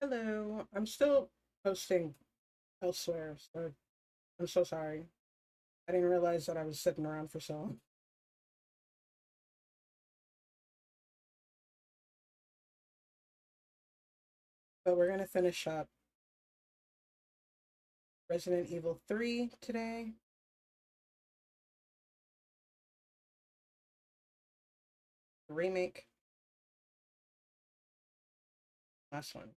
Hello. I'm still posting elsewhere, so I'm so sorry. I didn't realize that I was sitting around for so long. But we're gonna finish up Resident Evil 3 today. Remake. Last one.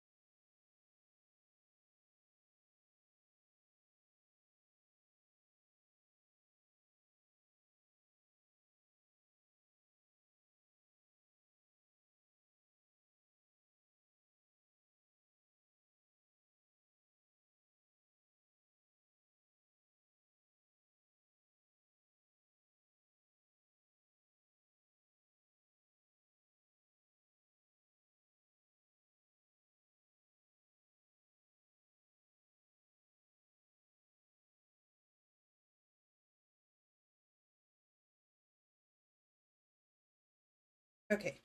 Okay.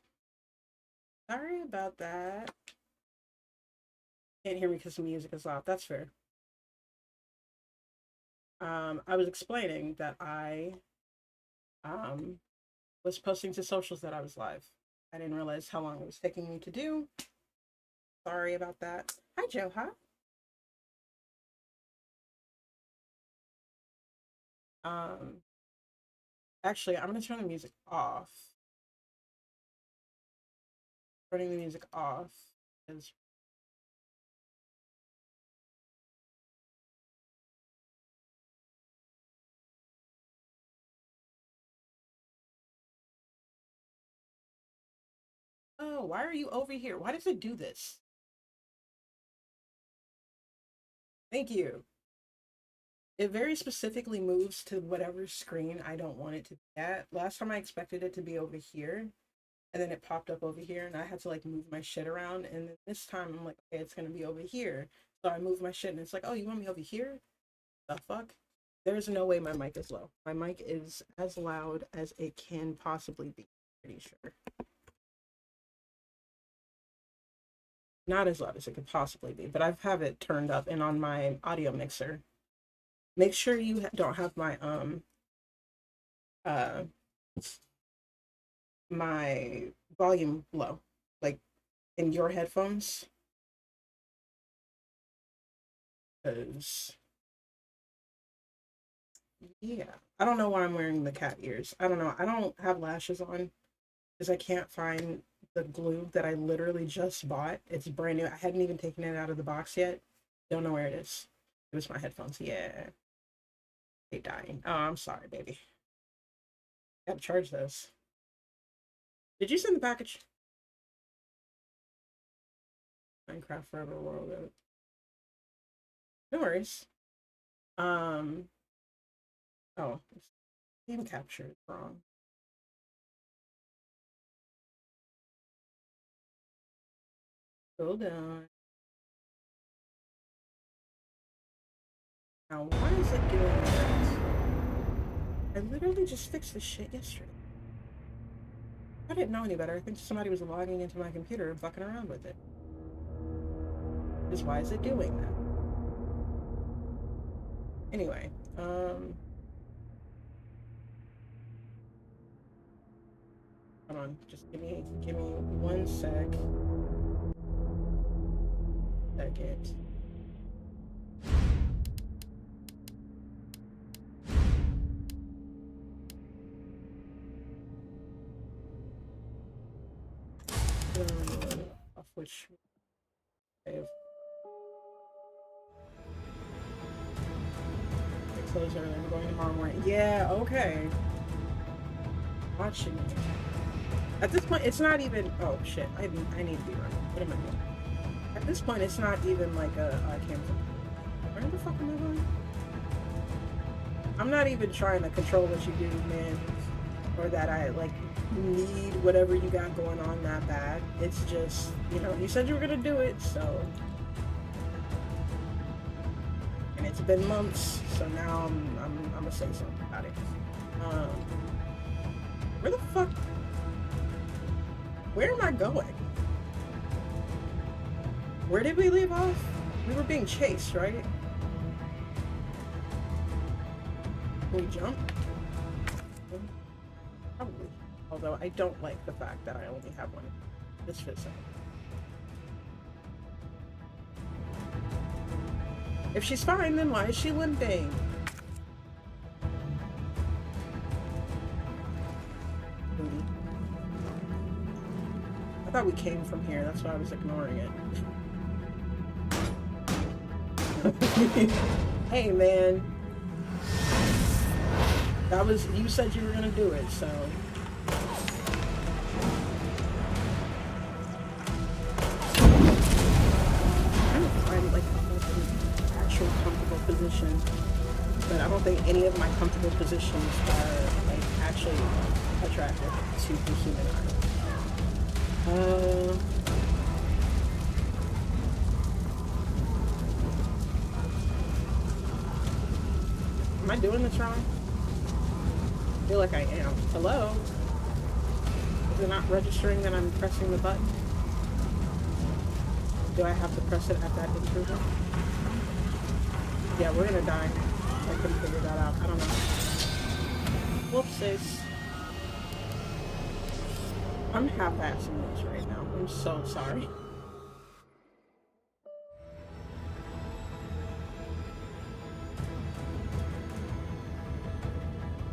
Sorry about that. Can't hear me because the music is loud. That's fair. I was explaining that I um was posting to socials that I was live. I didn't realize how long it was taking me to do. Sorry about that. Hi, Joe. Huh? Um, Actually, I'm gonna turn the music off. Turning the music off is. Oh, why are you over here? Why does it do this? Thank you. It very specifically moves to whatever screen I don't want it to be at. Last time I expected it to be over here, and then it popped up over here, and I had to like move my shit around. And then this time I'm like, okay, it's gonna be over here. So I move my shit, and it's like, oh, you want me over here? The fuck? There's no way my mic is low. My mic is as loud as it can possibly be. Pretty sure. Not as loud as it could possibly be, but I have it turned up and on my audio mixer. Make sure you don't have uh my volume low, like in your headphones, because yeah, I don't know why I'm wearing the cat ears. I don't know. I don't have lashes on because I can't find the glue that I literally just bought. It's brand new. I hadn't even taken it out of the box yet. Don't know where it is. It was my headphones. Yeah, they dying. Oh, I'm sorry, baby. Gotta charge those. Did you send the package? Minecraft Forever World. No worries. Um. Oh, game capture is wrong. Hold on. Now, why is it doing that? I literally just fixed this shit yesterday. I didn't know any better. I think somebody was logging into my computer and fucking around with it. Just why is it doing that? Anyway, hold on. Just give me one second. Off which I have I close early. I'm going tomorrow morning. Yeah, okay. Watching it. At this point, it's not even. Oh shit! I need to be running. What am I doing? At this point, it's not even like a. I can't. Where the fuck am I going? I'm not even trying to control what you do, man, or that I like need whatever you got going on that bad. It's just you said you were gonna do it, so and it's been months, so now I'm gonna say something about it. Um, where the fuck? Where am I going? Where did we leave off? We were being chased, right? Can we jump? Probably. Although I don't like the fact that I only have one. This fits in. If she's fine, then why is she limping? Booty. I thought we came from here, that's why I was ignoring it. Hey, man. That was, you said you were gonna do it, so. I'm trying to find like an actual comfortable position, but I don't think any of my comfortable positions are like actually attractive to the human eye. Am I doing this wrong? I feel like I am. Hello? Is it not registering that I'm pressing the button? Do I have to press it at that interval? Yeah, we're gonna die. I couldn't figure that out. I don't know. Whoopsies. I'm half-assing this right now. I'm so sorry.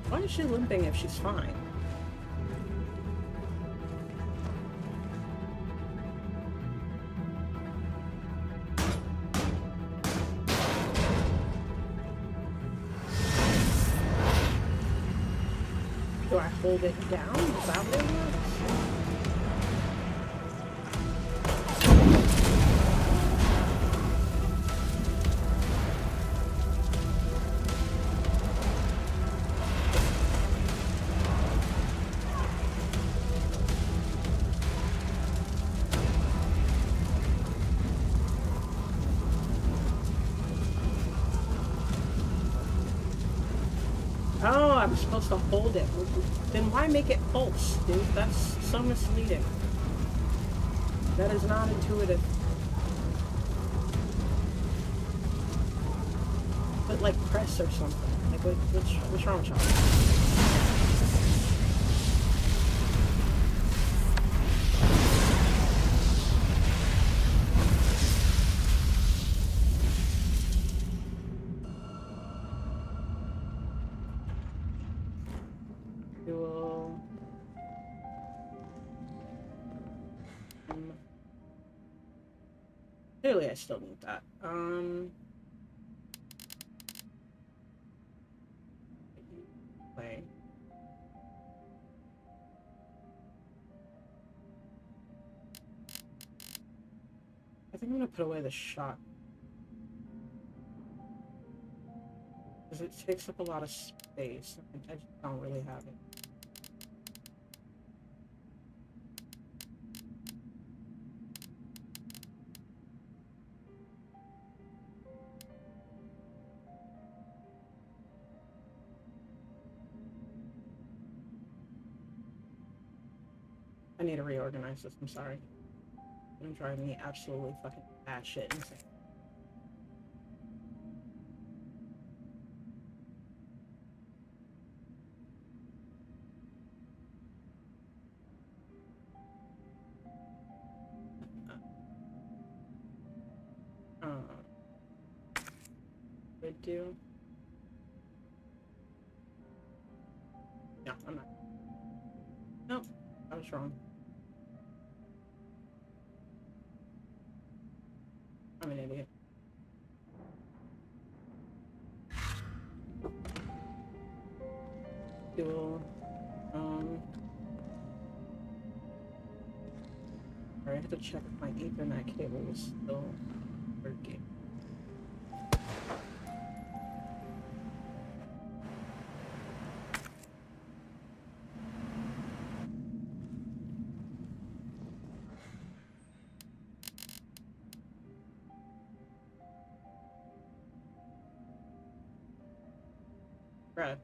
Why is she limping if she's fine? Do I hold it down? Is that what it works? Oh, I'm supposed to hold it. Then why make it pulse, dude? That's so misleading. That is not intuitive. But like press or something. Like what's wrong with y'all? Clearly, I still need that. Play. I think I'm gonna put away the shot. Because it takes up a lot of space. I just don't really have it. I need to reorganize this, I'm sorry. I'm driving me absolutely fucking batshit insane. Would do. No, I'm not. Nope, I was wrong. I'm an idiot. Dual. I have to check if my Ethernet cable is still working. Right.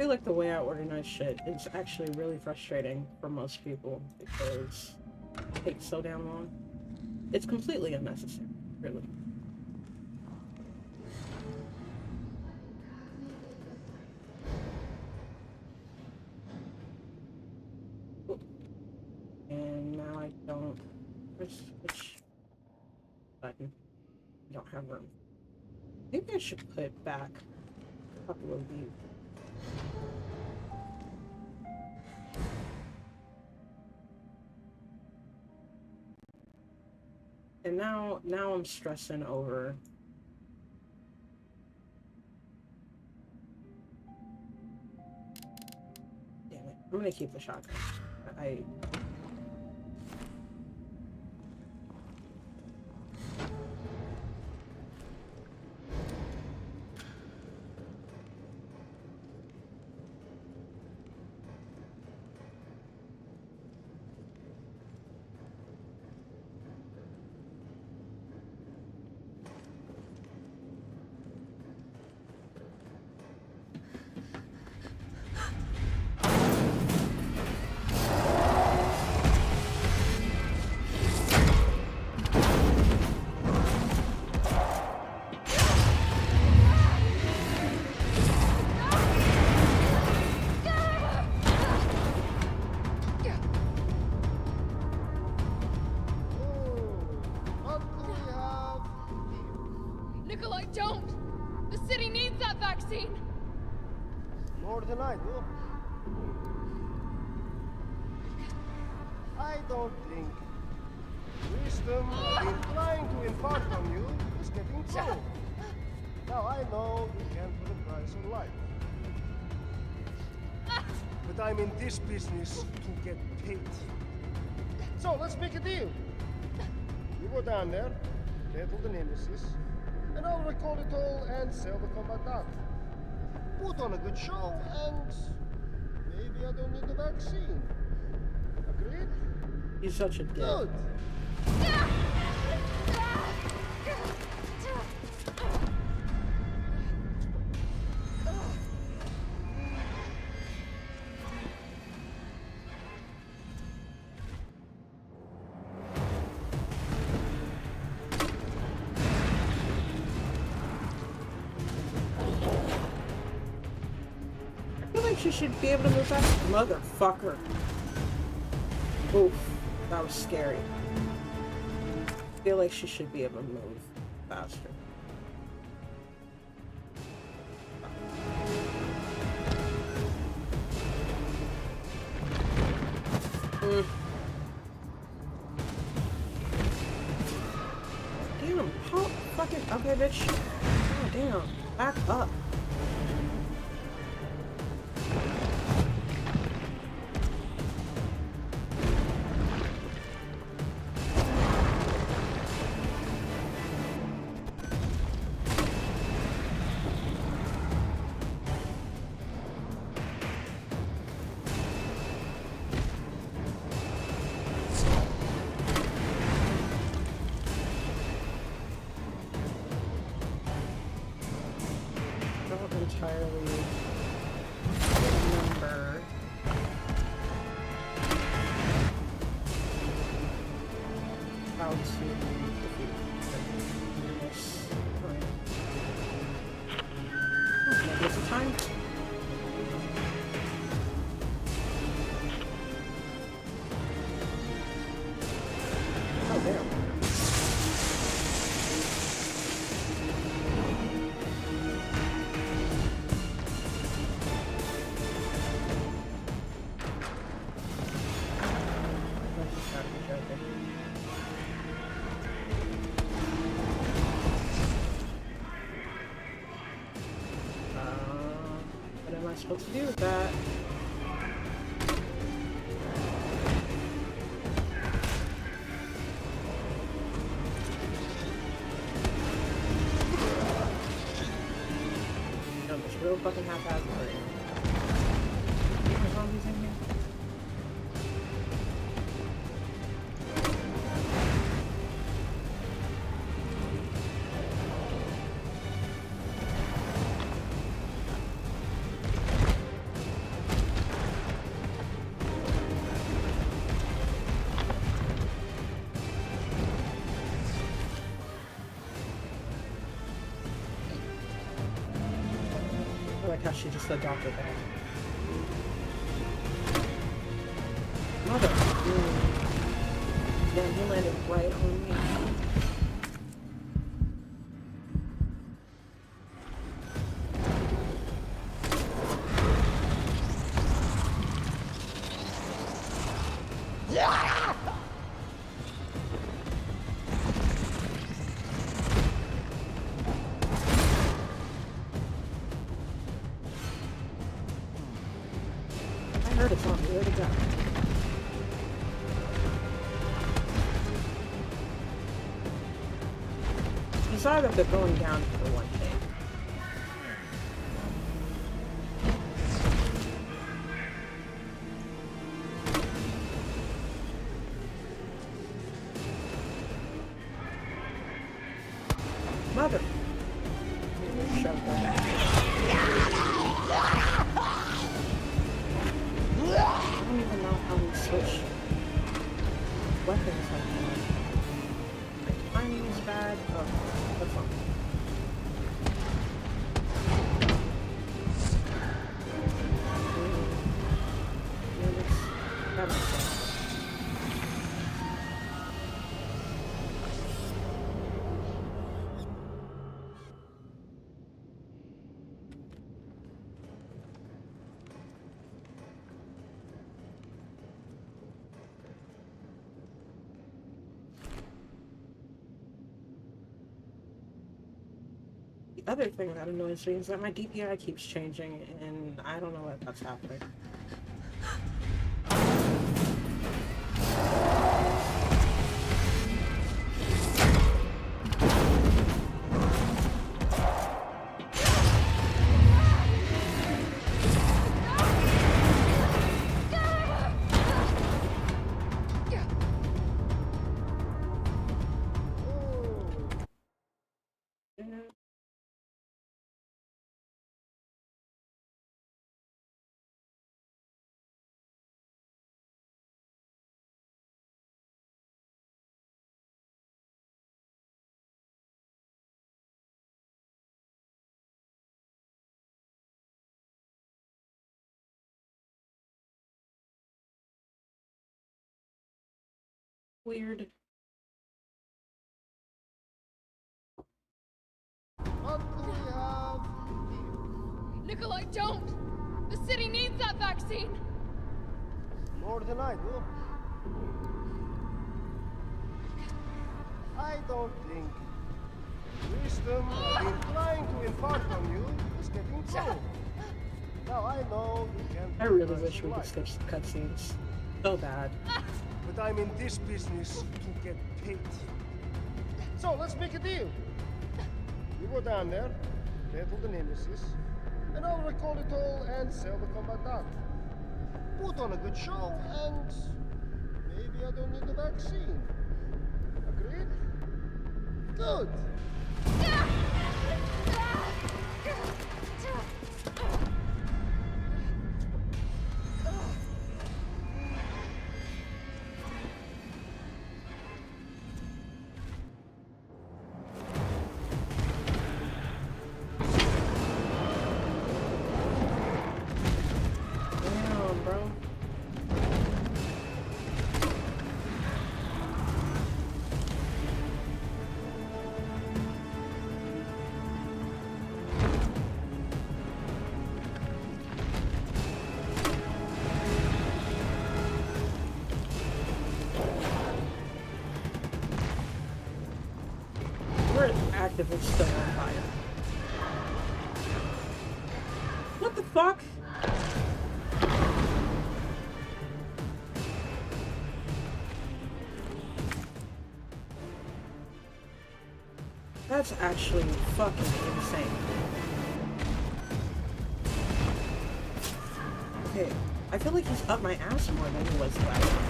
feel like the way I organize shit is actually really frustrating for most people because it takes so damn long. It's completely unnecessary, really. And now I don't. Which button? I don't have room. Maybe I should put back a couple of these. And now I'm stressing over. Damn it! I'm gonna keep the shotgun. Nikolai, don't! The city needs that vaccine! More than I do. I don't think wisdom I've been trying to impart on you is getting through. Now I know you can't put a price on life. But I'm in this business to get paid. So let's make a deal. You go down there, battle the Nemesis, and I'll record it all and sell the combat art. Put on a good show, and maybe I don't need the vaccine. Agreed? He's such a dick. Good. She should be able to move fast. Motherfucker. Oof. That was scary. I feel like she should be able to move faster. Damn. How fucking... Okay, bitch. Oh, damn. Back up. Entirely remember how to defeat this. There's a time. Oh, damn. What am I supposed to do with that? No, this real fucking haphazard. Zombies in here. like how she just adopted that. Mother. Yeah, he landed right on me. I heard it's on me. Where'd it go? It's either they're going down for one thing. Mother. Shove her back. I don't even know how we switch weapons like that. My timing is bad. Oh, that's fine. That makes sense. The other thing that annoys me is that my DPI keeps changing, and I don't know what that's happening. Weird. What do we have here? Nikolai, don't! The city needs that vaccine! More than I do. I don't think wisdom I've been trying to impart on you is getting through. Now I know you can't. I really wish we could skip some cutscenes. So bad. But I'm in this business to get paid. So let's make a deal. You go down there, battle the Nemesis, and I'll recall it all and sell the combat dart. Put on a good show, and maybe I don't need the vaccine. Agreed? Good. Damn, bro. We're actively still on fire. What the fuck? That's actually fucking insane. Okay, I feel like he's up my ass more than he was last time.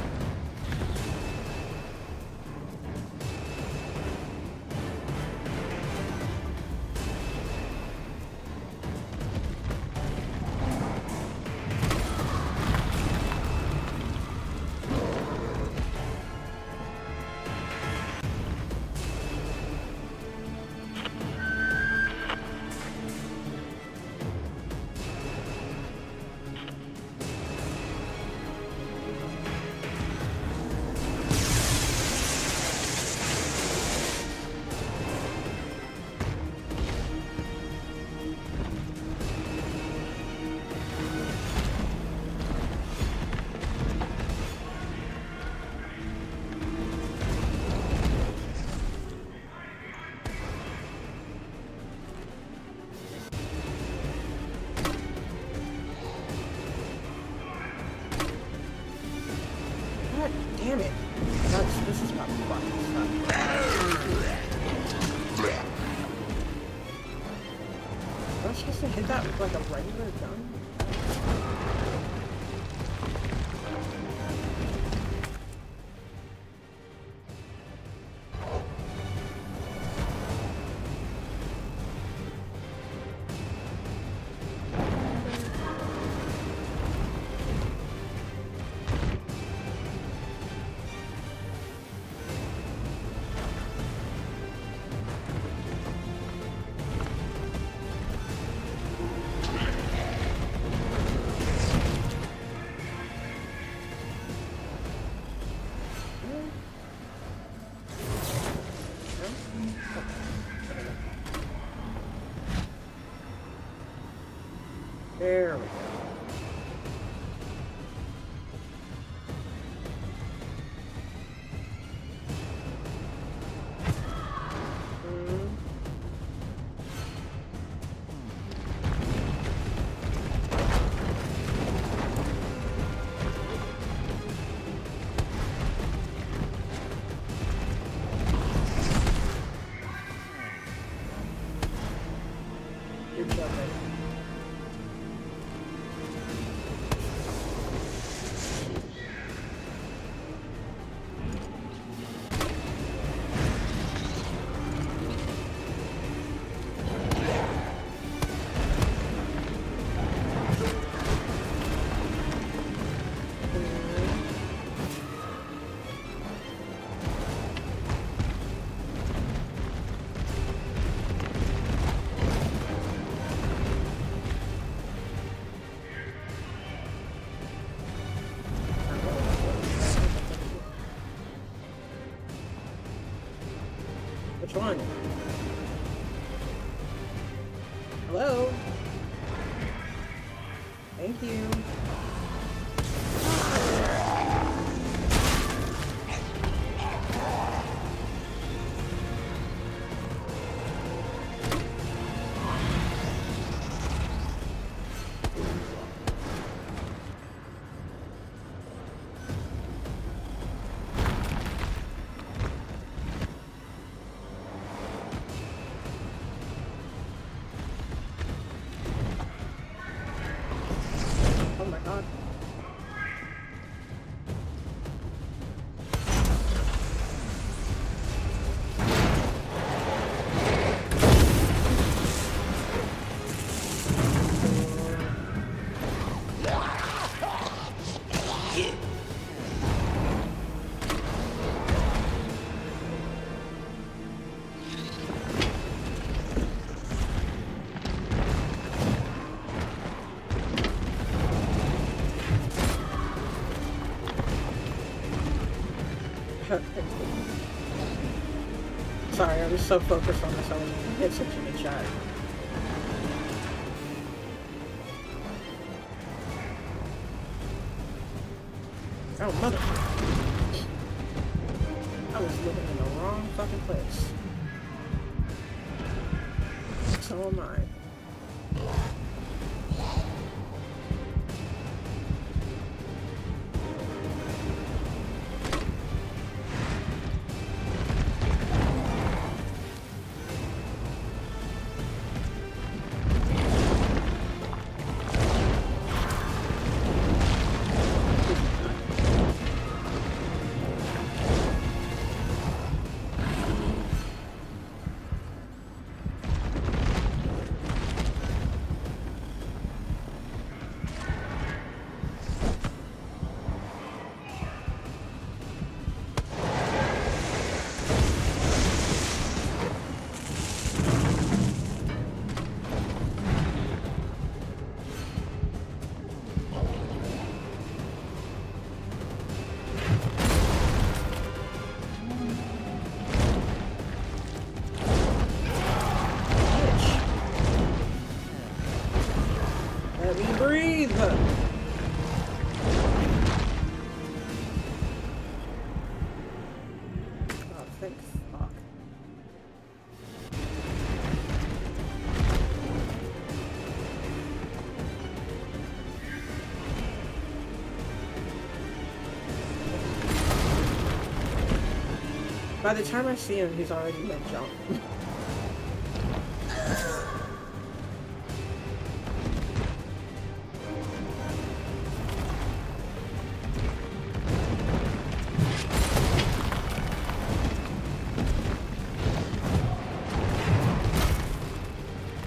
God damn it. This is about to fucking suck. Am I supposed to hit that with like a regular gun? There we go. Good job, buddy. Which one? Hello? Thank you. Oh my god. Sorry, I was so focused on this, I was hit such a good shot. Oh, mother. I was looking in the wrong fucking place. So am I. By the time I see him, he's already mid-jump.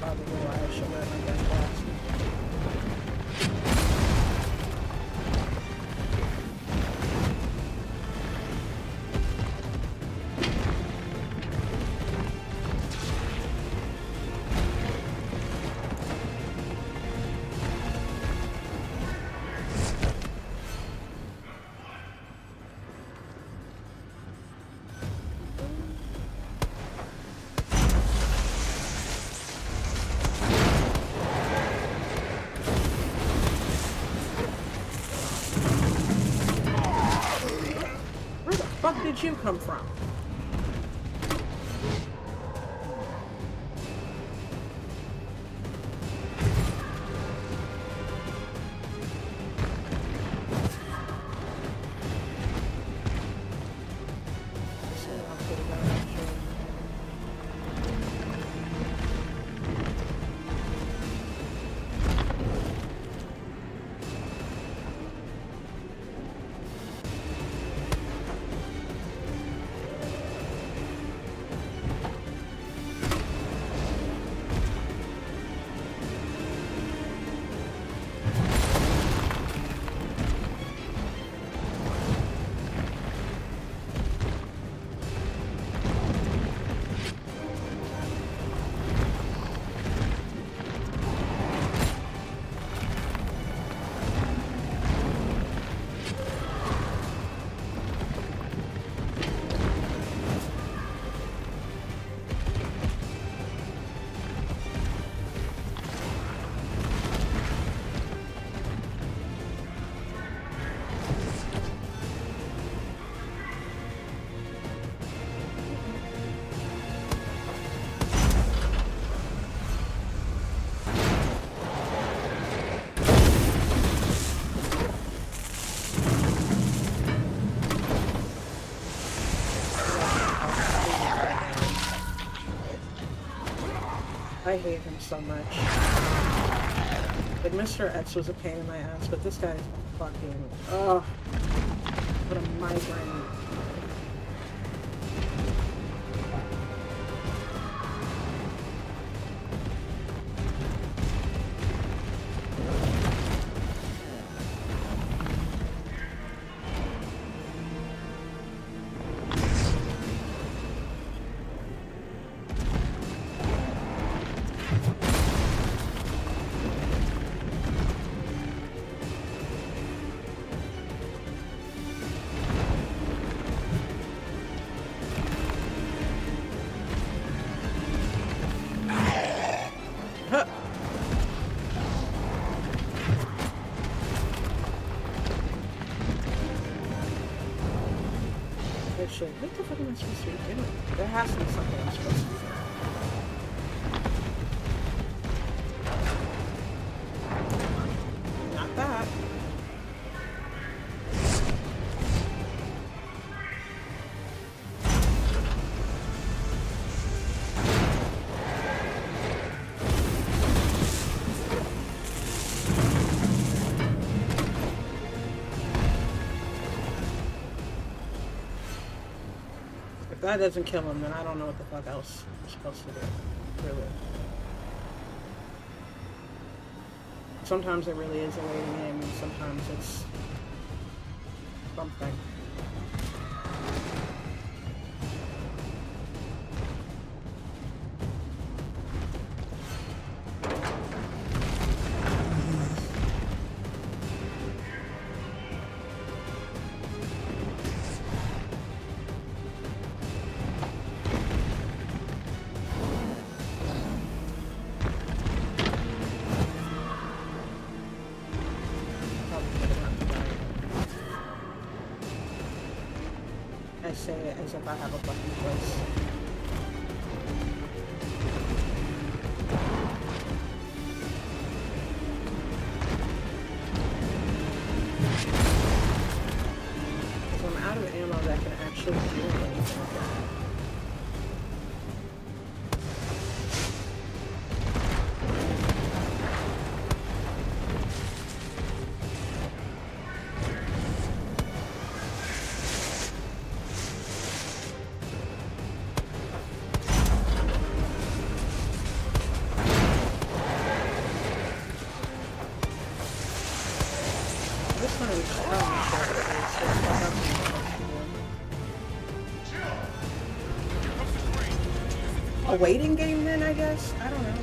Probably why I should wear my gun box. Where the fuck did you come from? I hate him so much. Like, Mr. X was a pain in my ass, but this guy's fucking... Ugh. What a migraine. Shit, what the fuck am I supposed to be doing? There has to be something I'm supposed to be doing. Not that. If that doesn't kill him, then I don't know what the fuck else I'm supposed to do. Really. Sometimes it really is a waiting game, and sometimes it's something. I say it as if I have a fucking voice. If I'm out of ammo that can actually do anything. This one is a waiting game then, I guess? I don't know.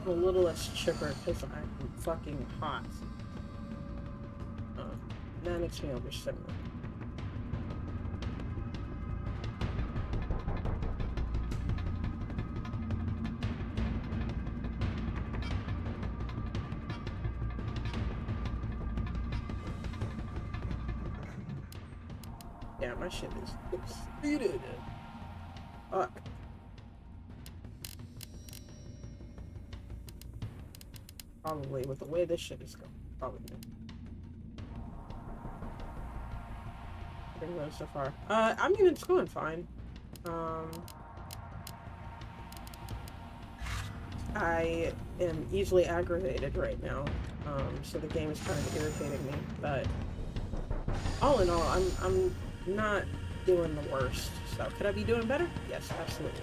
A little less chipper because I'm fucking hot. That makes me overstimulate. Yeah, my shit is exceeded. Fuck. Probably with the way this shit is going. Probably. Pretty low so far. I mean, it's going fine. I am easily aggravated right now. So the game is kind of irritating me, but all in all, I'm not doing the worst. So could I be doing better? Yes, absolutely.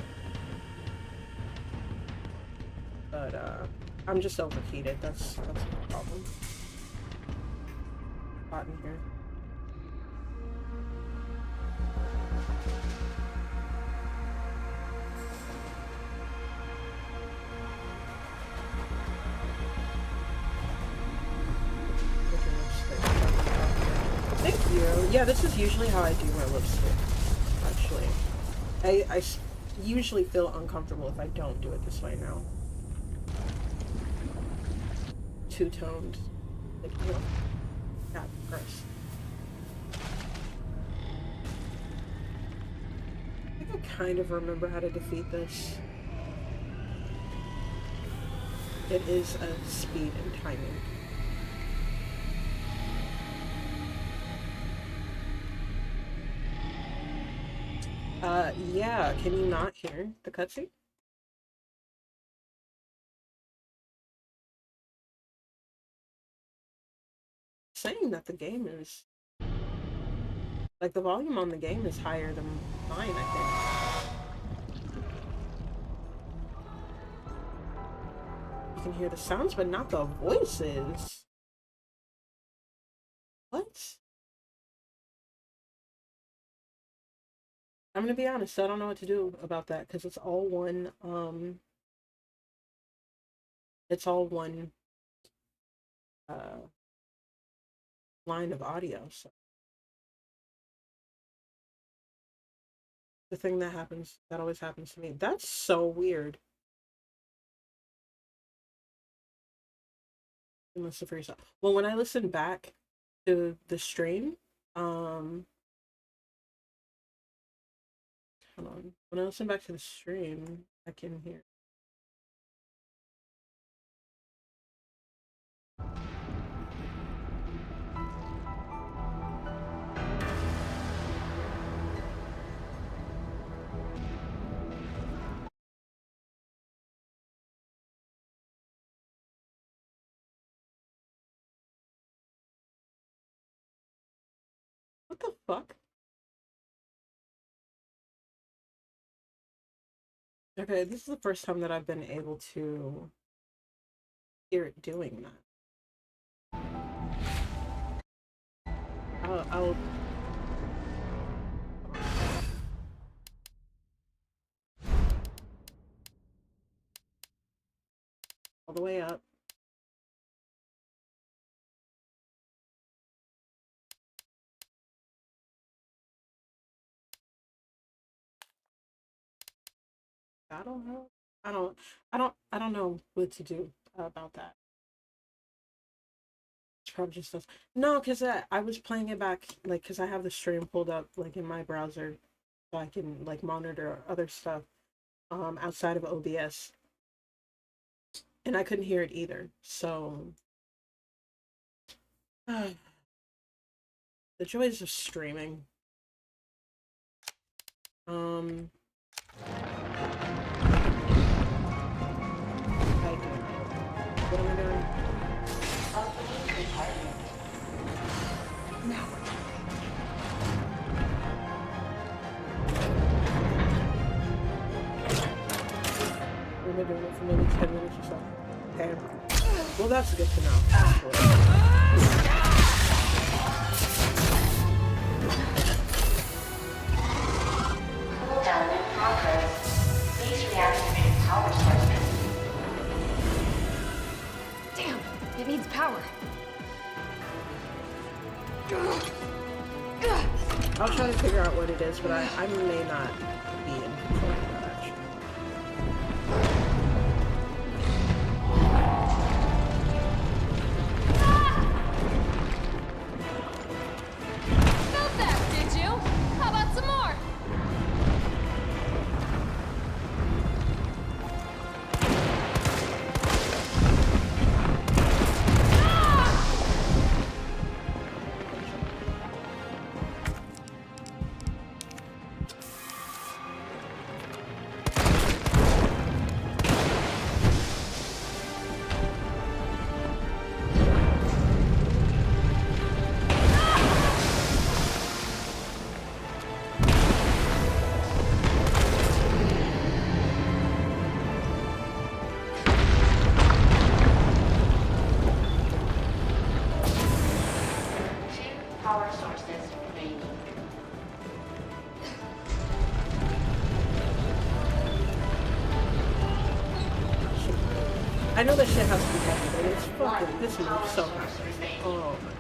But I'm just overheated. That's the problem. Hot in here. Thank you. Yeah, this is usually how I do my lipstick. Actually, I usually feel uncomfortable if I don't do it this way now. Two-toned. Like, you know, yeah, gross. I think I kind of remember how to defeat this. It is a speed and timing. Yeah, can you not hear the cutscene? Saying that the game is like the volume on the game is higher than mine, I think. You can hear the sounds, but not the voices. What? I'm gonna be honest, I don't know what to do about that because it's all one, it's all one, line of audio, so. The thing that happens, that always happens to me. That's so weird. You must have for yourself. Well, when I listen back to the stream, hold on. When I listen back to the stream, I can hear. the fuck? Okay, this is the first time that I've been able to hear it doing that. I'll all the way up. I don't know. I don't know what to do about that. It's probably just us. No, because I was playing it back, like, because I have the stream pulled up, like, in my browser, so I can, like, monitor other stuff, outside of OBS. And I couldn't hear it either, so... the joys of streaming. What am I doing? Now We've been doing it for maybe 10 minutes or so. Okay. Well, that's good to know. cooldown in progress. Please reactivate power sources. Damn, it needs power. I'll try to figure out what it is, but I may not be in control of that, actually. Felt that, did you? How about some more? Power sources remaining. I know that shit has to be heavy, but it's fucking, this moves so hard. Oh my.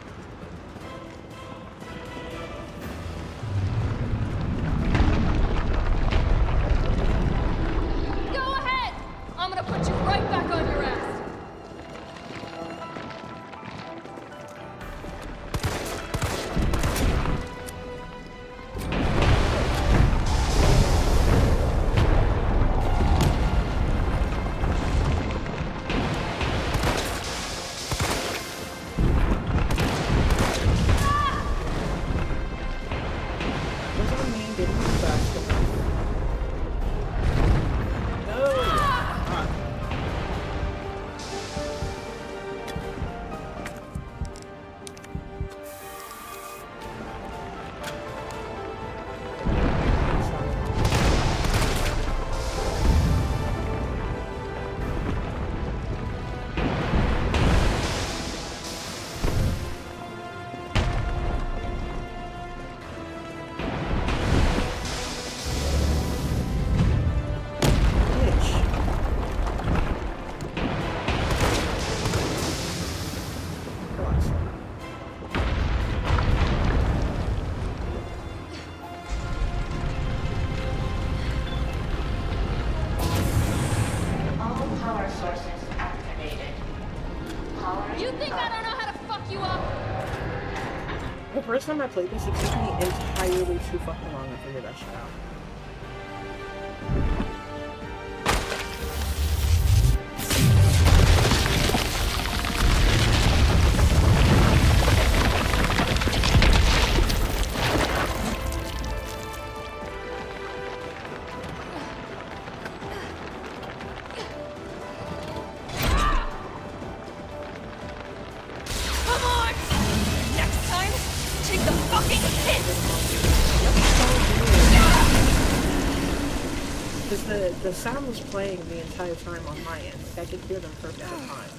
Go ahead! I'm gonna put you right back on your ass. Doesn't mean didn't move fast enough. No! God. Bitch. Relax. All power sources activated. Powering You think I don't know how to fuck you up? The first time I played this, it took me entirely too fucking long to figure that shit out. Come on! Next time, take the fucking hit! the sound was playing the entire time on my end. Like, I could hear them perfect at the time.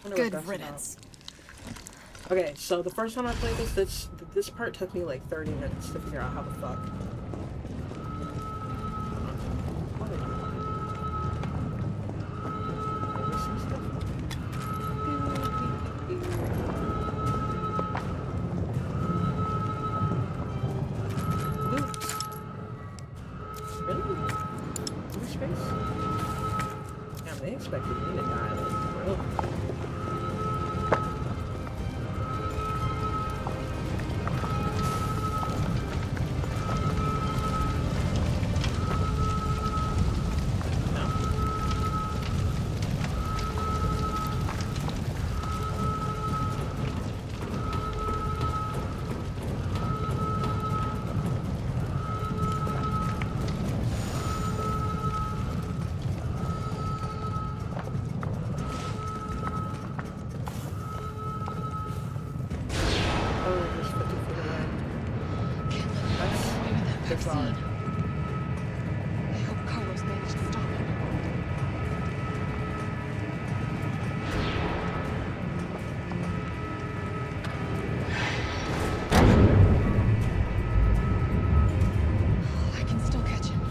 I wonder what Good that's riddance. about. Okay, so the first time I played this part took me like 30 minutes to figure out how the fuck. What is it? This is different. Oops. Really? New space? Damn, they expected me to die, like, for real. I hope Carlos managed to stop it. I can still catch him.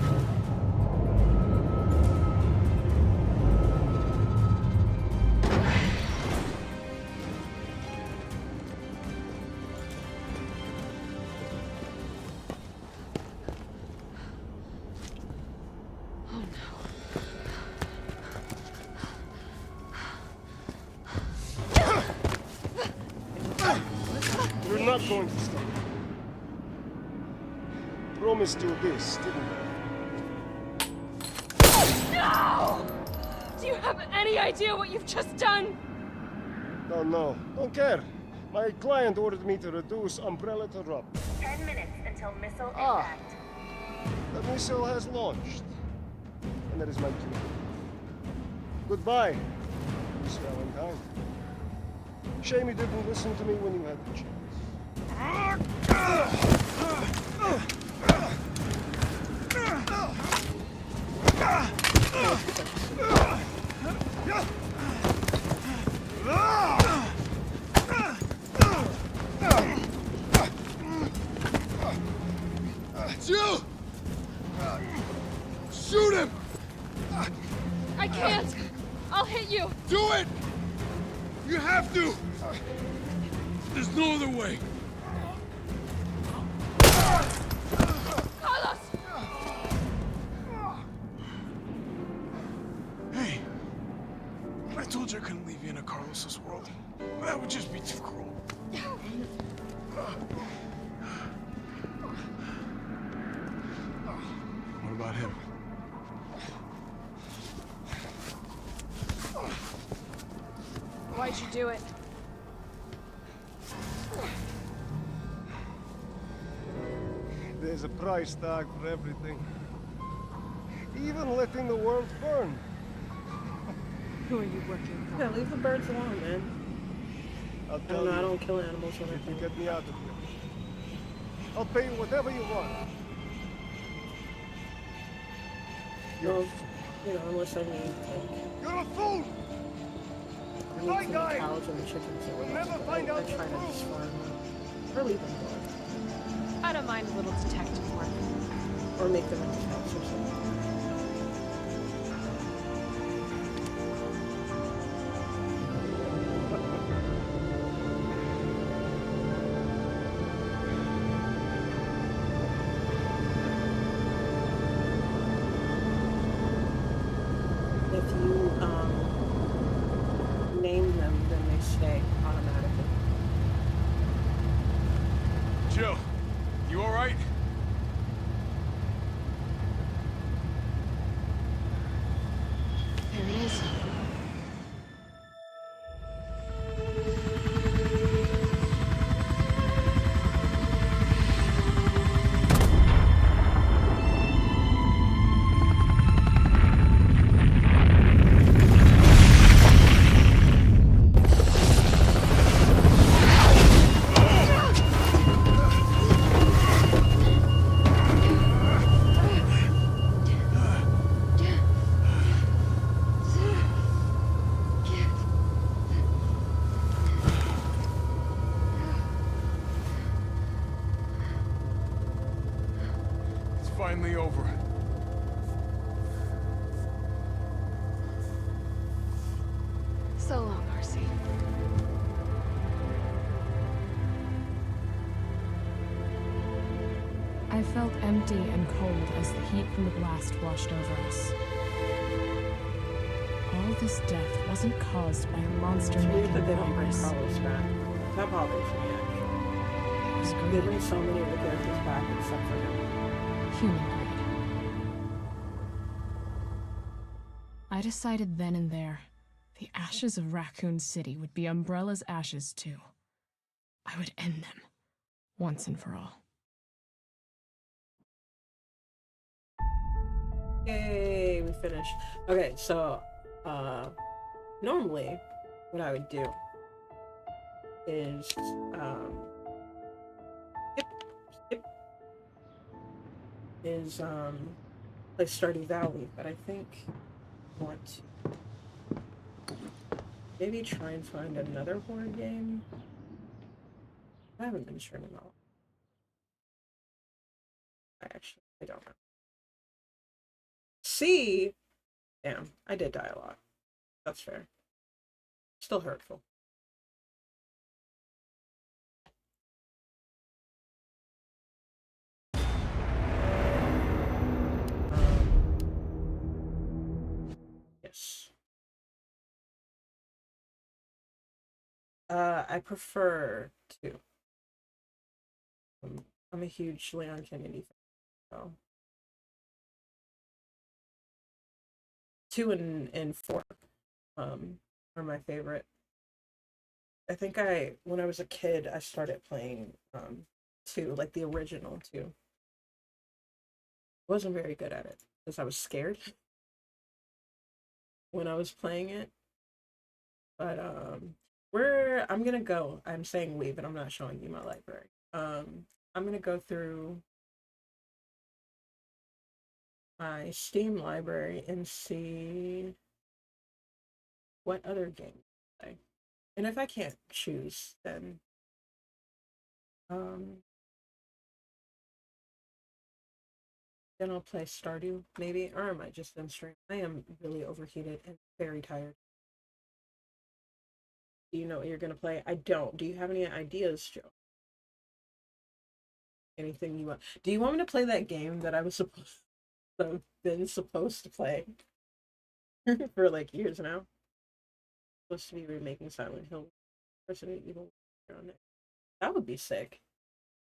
You're not going to stop. Promised you this, didn't I? No! Do you have any idea what you've just done? No, don't care. My client ordered me to reduce Umbrella to rubber. 10 minutes until missile Ah. impact. The missile has launched. And that is my cue. Goodbye, Miss Valentine. Shame you didn't listen to me when you had the chance. Jill! Shoot him! I can't! I'll hit you! Do it! You have to! There's no other way. Carlos! Hey, I told you I couldn't leave you in a Carlos's world. That would just be too cruel. What about him? Why'd you do it? There's a price tag for everything. Even letting the world burn. Who are you working for? Yeah, leave the birds alone, man. I'll I tell don't know, you, I don't kill animals when I if you can. get me out of here. I'll pay you whatever you want. No, you know, unless I need, like, You're a fool! I need some cows and chickens or whatever. never but find I out the try to truth. just farm them. Or leave them alone. I don't mind a little detective work. Or make them into pets or something. If you name them, then they stay automatically. Jill, you alright? There it is. finally over. So long, Marcy. I felt empty and cold as the heat from the blast washed over us. All this death wasn't caused by a monster It's weird making that they don't bring progress. Carlos back. That bothers me, actually. It was They greed. bring so many of the characters back except for him. Human greed. I decided then and there, the ashes of Raccoon City would be Umbrella's ashes too. I would end them, once and for all. Yay, we finished. Okay, so, normally, what I would do is, play Stardew Valley, but I think I want to maybe try and find another horror game. I haven't been streaming all. I don't know. See? Damn, I did die a lot. That's fair. Still hurtful. Yes. I prefer two. I'm a huge Leon Kennedy fan, so 2 and 4 are my favorite. I think when I was a kid I started playing 2, like the original 2. Wasn't very good at it because I was scared when I was playing it. But I'm gonna go. I'm saying we, but I'm not showing you my library. I'm gonna go through my Steam library and see what other games I play. And if I can't choose, then I'll play Stardew, maybe, or I might just end stream. I am really overheated and very tired. Do you know what you're gonna play? I don't. Do you have any ideas, Joe? Anything you want? Do you want me to play that game that I've been supposed to play for like years now? Supposed to be remaking Silent Hill, Resident Evil on it. That would be sick.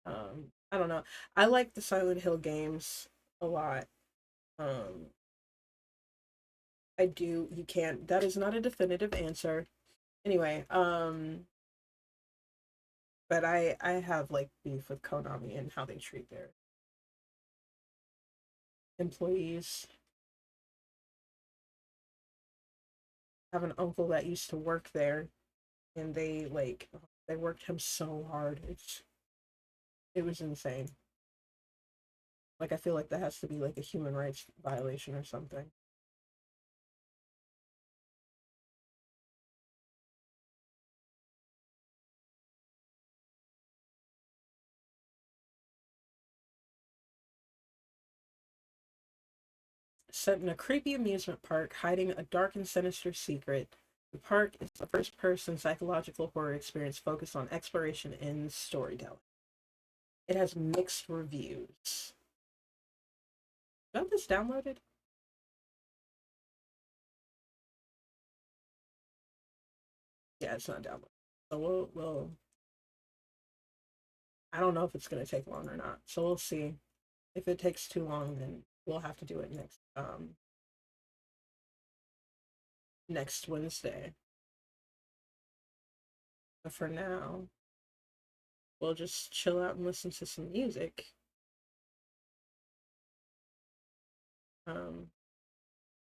I don't know. I like the Silent Hill games a lot. I do. You can't. That is not a definitive answer. Anyway, but I have like beef with Konami and how they treat their employees. I have an uncle that used to work there, and they worked him so hard. It was insane. Like I feel like that has to be like a human rights violation or something. Set in a creepy amusement park hiding a dark and sinister secret, the park is a first person psychological horror experience focused on exploration and storytelling. It has mixed reviews. Do I have this downloaded? Yeah, it's not downloaded. So we'll I don't know if it's gonna take long or not. So we'll see. If it takes too long, then we'll have to do it next Wednesday. But for now, we'll just chill out and listen to some music.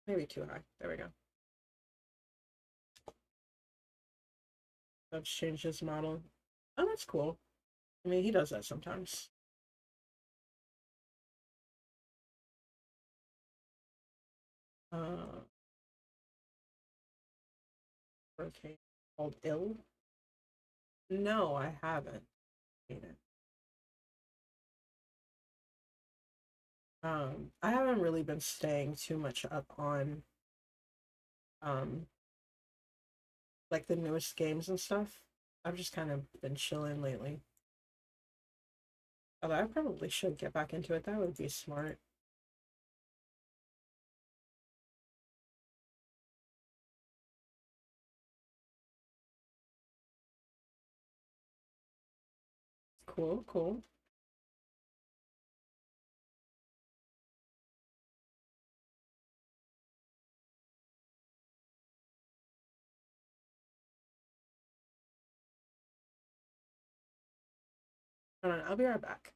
Maybe too high. There we go. Let's change his model. Oh, that's cool. I mean, he does that sometimes. Okay, called Ill. No, I haven't seen it. I haven't really been staying too much up on um like the newest games and stuff. I've just kind of been chilling lately. Although I probably should get back into it. That would be smart. Cool, cool. Hold on, I'll be right back.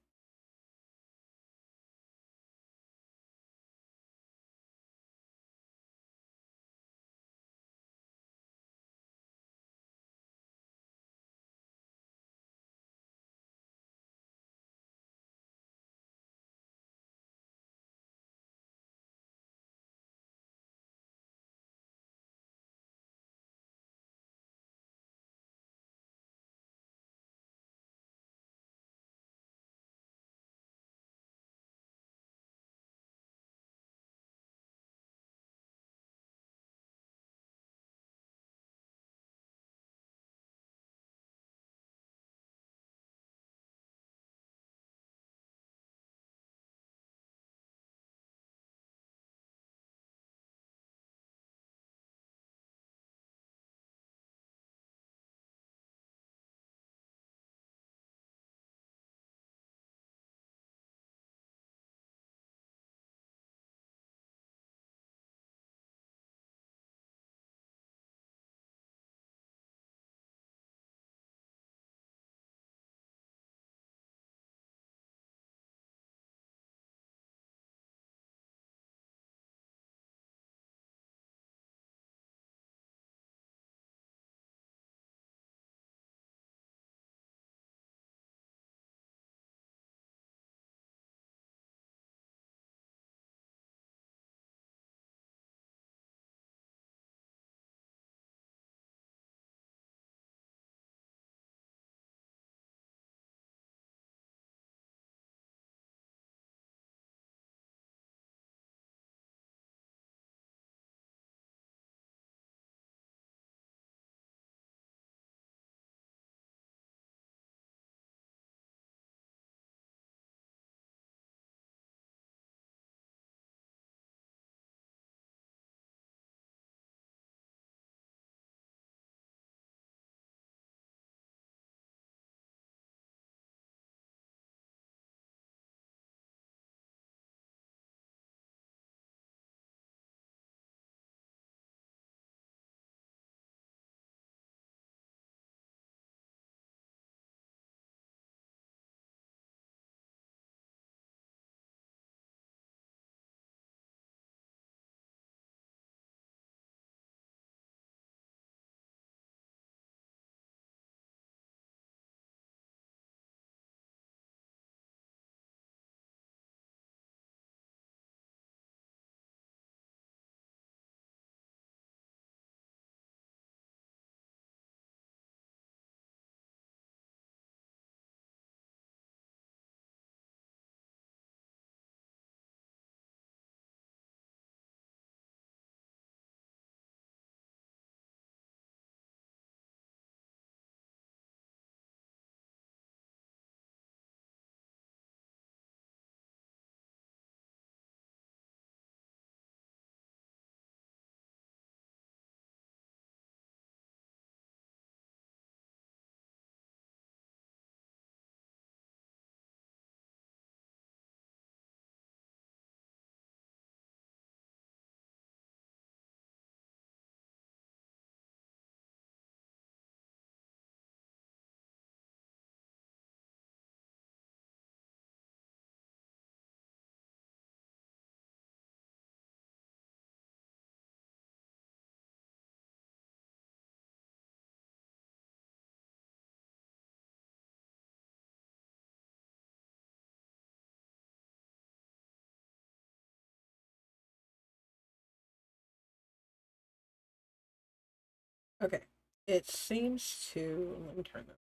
Okay. It seems to let me turn that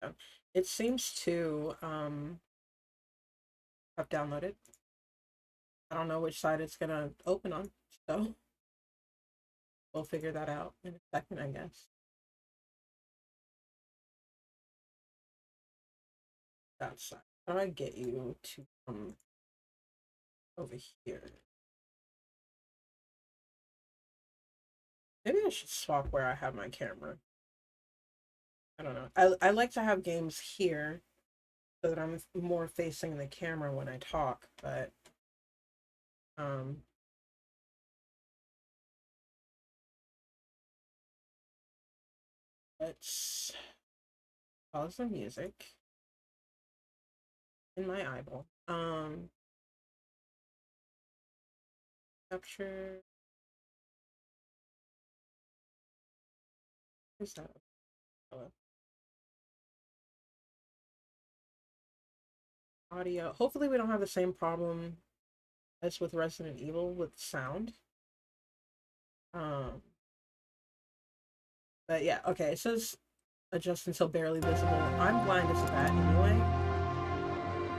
down. It seems to have downloaded. I don't know which side it's gonna open on, so we'll figure that out in a second, I guess. That side. How do I get you to come over here? Maybe I should swap where I have my camera. I don't know. I like to have games here so that I'm more facing the camera when I talk, but let's pause the music in my eyeball. Capture. Where's that? Oh. Audio. Hopefully we don't have the same problem as with Resident Evil with sound. But yeah, okay, it says adjust until barely visible. I'm blind as a bat anyway.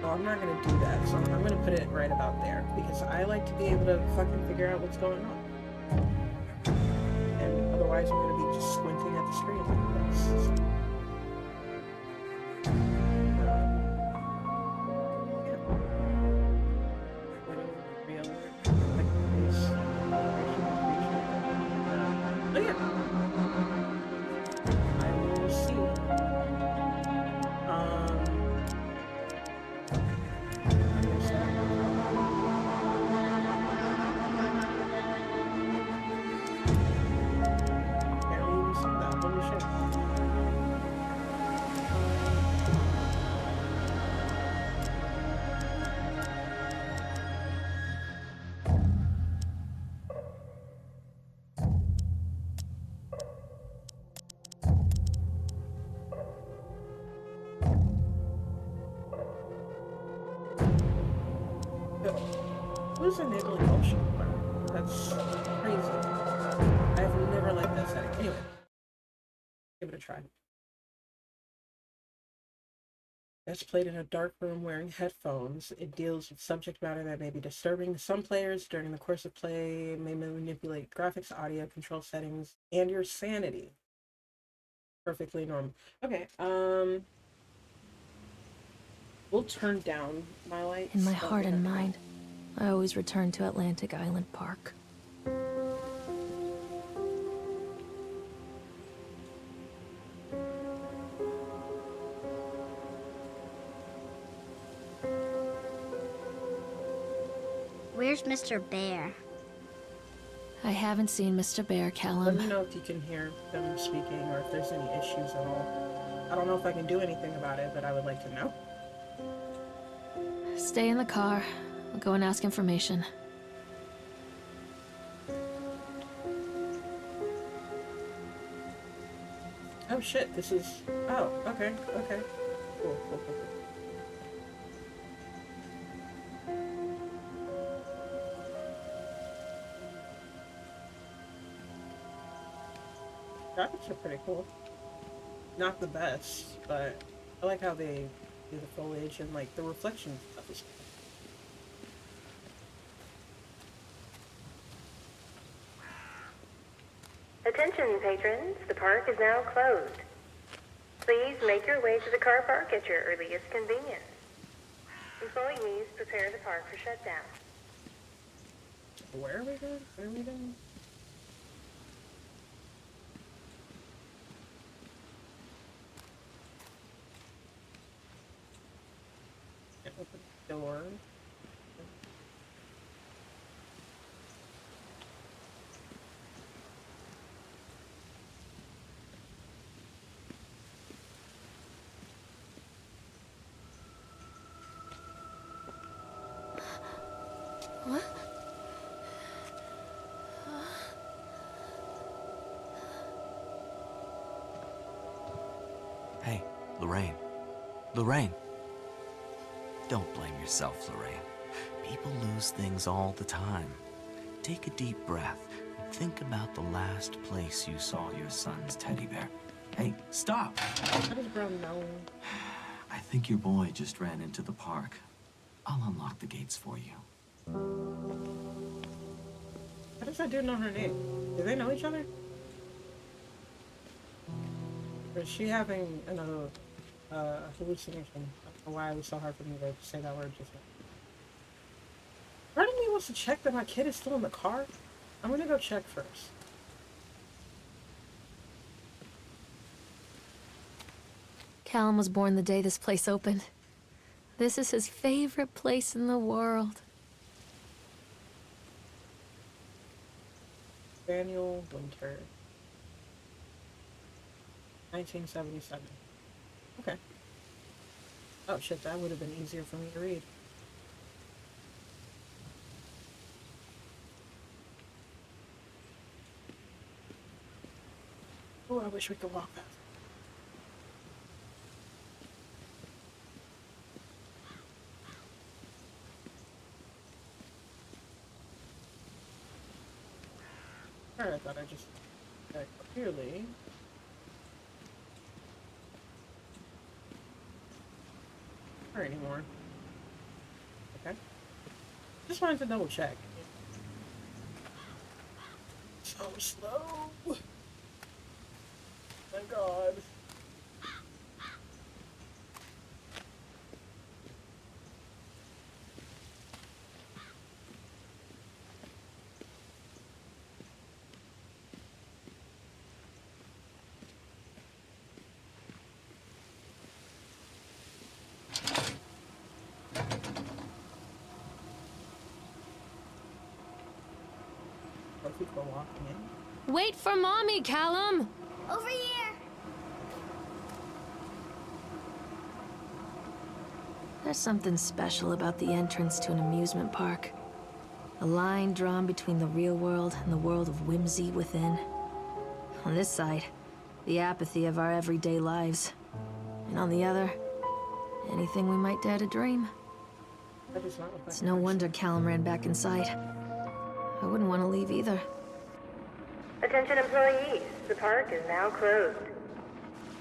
So I'm not gonna do that. So I'm gonna put it right about there because I like to be able to fucking figure out what's going on. And otherwise I'm gonna be just squinting at the screen like this. Who's enabling motion? That's crazy. I've never liked that setting. Anyway, give it a try. That's played in a dark room wearing headphones. It deals with subject matter that may be disturbing to some players. During the course of play, may manipulate graphics, audio, control settings, and your sanity. Perfectly normal. Okay, we'll turn down my lights. In my heart and mind, I always return to Atlantic Island Park. Where's Mr. Bear? I haven't seen Mr. Bear, Let Callum. me know if you can hear them speaking or if there's any issues at all. I don't know if I can do anything about it, but I would like to know. Stay in the car. I'll go and ask information. Oh shit, this is... Oh, okay, okay. Cool, cool, cool, cool. Graphics are pretty cool. Not the best, but I like how they do the foliage and like the reflection stuff is cool. Attention patrons, the park is now closed. Please make your way to the car park at your earliest convenience. Employees prepare the park for shutdown. Where are we going? Where are we going? Can't open the door. What? Hey, Lorraine. Lorraine. Don't blame yourself, Lorraine. People lose things all the time. Take a deep breath and think about the last place you saw your son's teddy bear. Hey, stop! How does Brown know? I think your boy just ran into the park. I'll unlock the gates for you. does that dude know her name? Do they know each other? Or is she having another hallucination? I don't know why it was so hard for me to say that word just now. Part of me wants to check that my kid is still in the car. I'm gonna go check first. Callum was born the day this place opened. This is his favorite place in the world. Daniel Winter. 1977. Okay. Oh shit, that would have been easier for me to read. Oh, I wish we could walk that. I thought I just clearly. Or anymore. Okay. Just wanted to double check. So slow. Thank God. People walking in. Wait for Mommy, Callum! Over here! There's something special about the entrance to an amusement park. A line drawn between the real world and the world of whimsy within. On this side, the apathy of our everyday lives. And on the other, anything we might dare to dream. That does not look like It's no wonder Callum ran back inside. I wouldn't want to leave either. Attention employees, the park is now closed.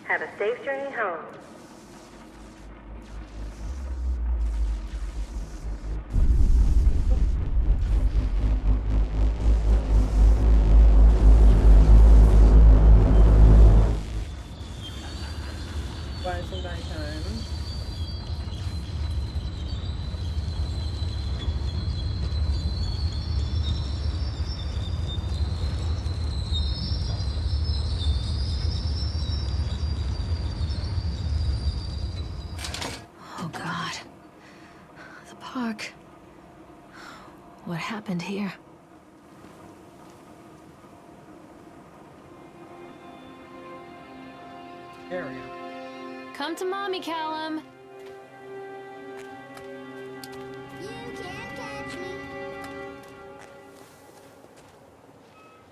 Have a safe journey home. Why is it nighttime? Oh God. The park. What happened here? Area. Come to Mommy, Callum! You can't catch me.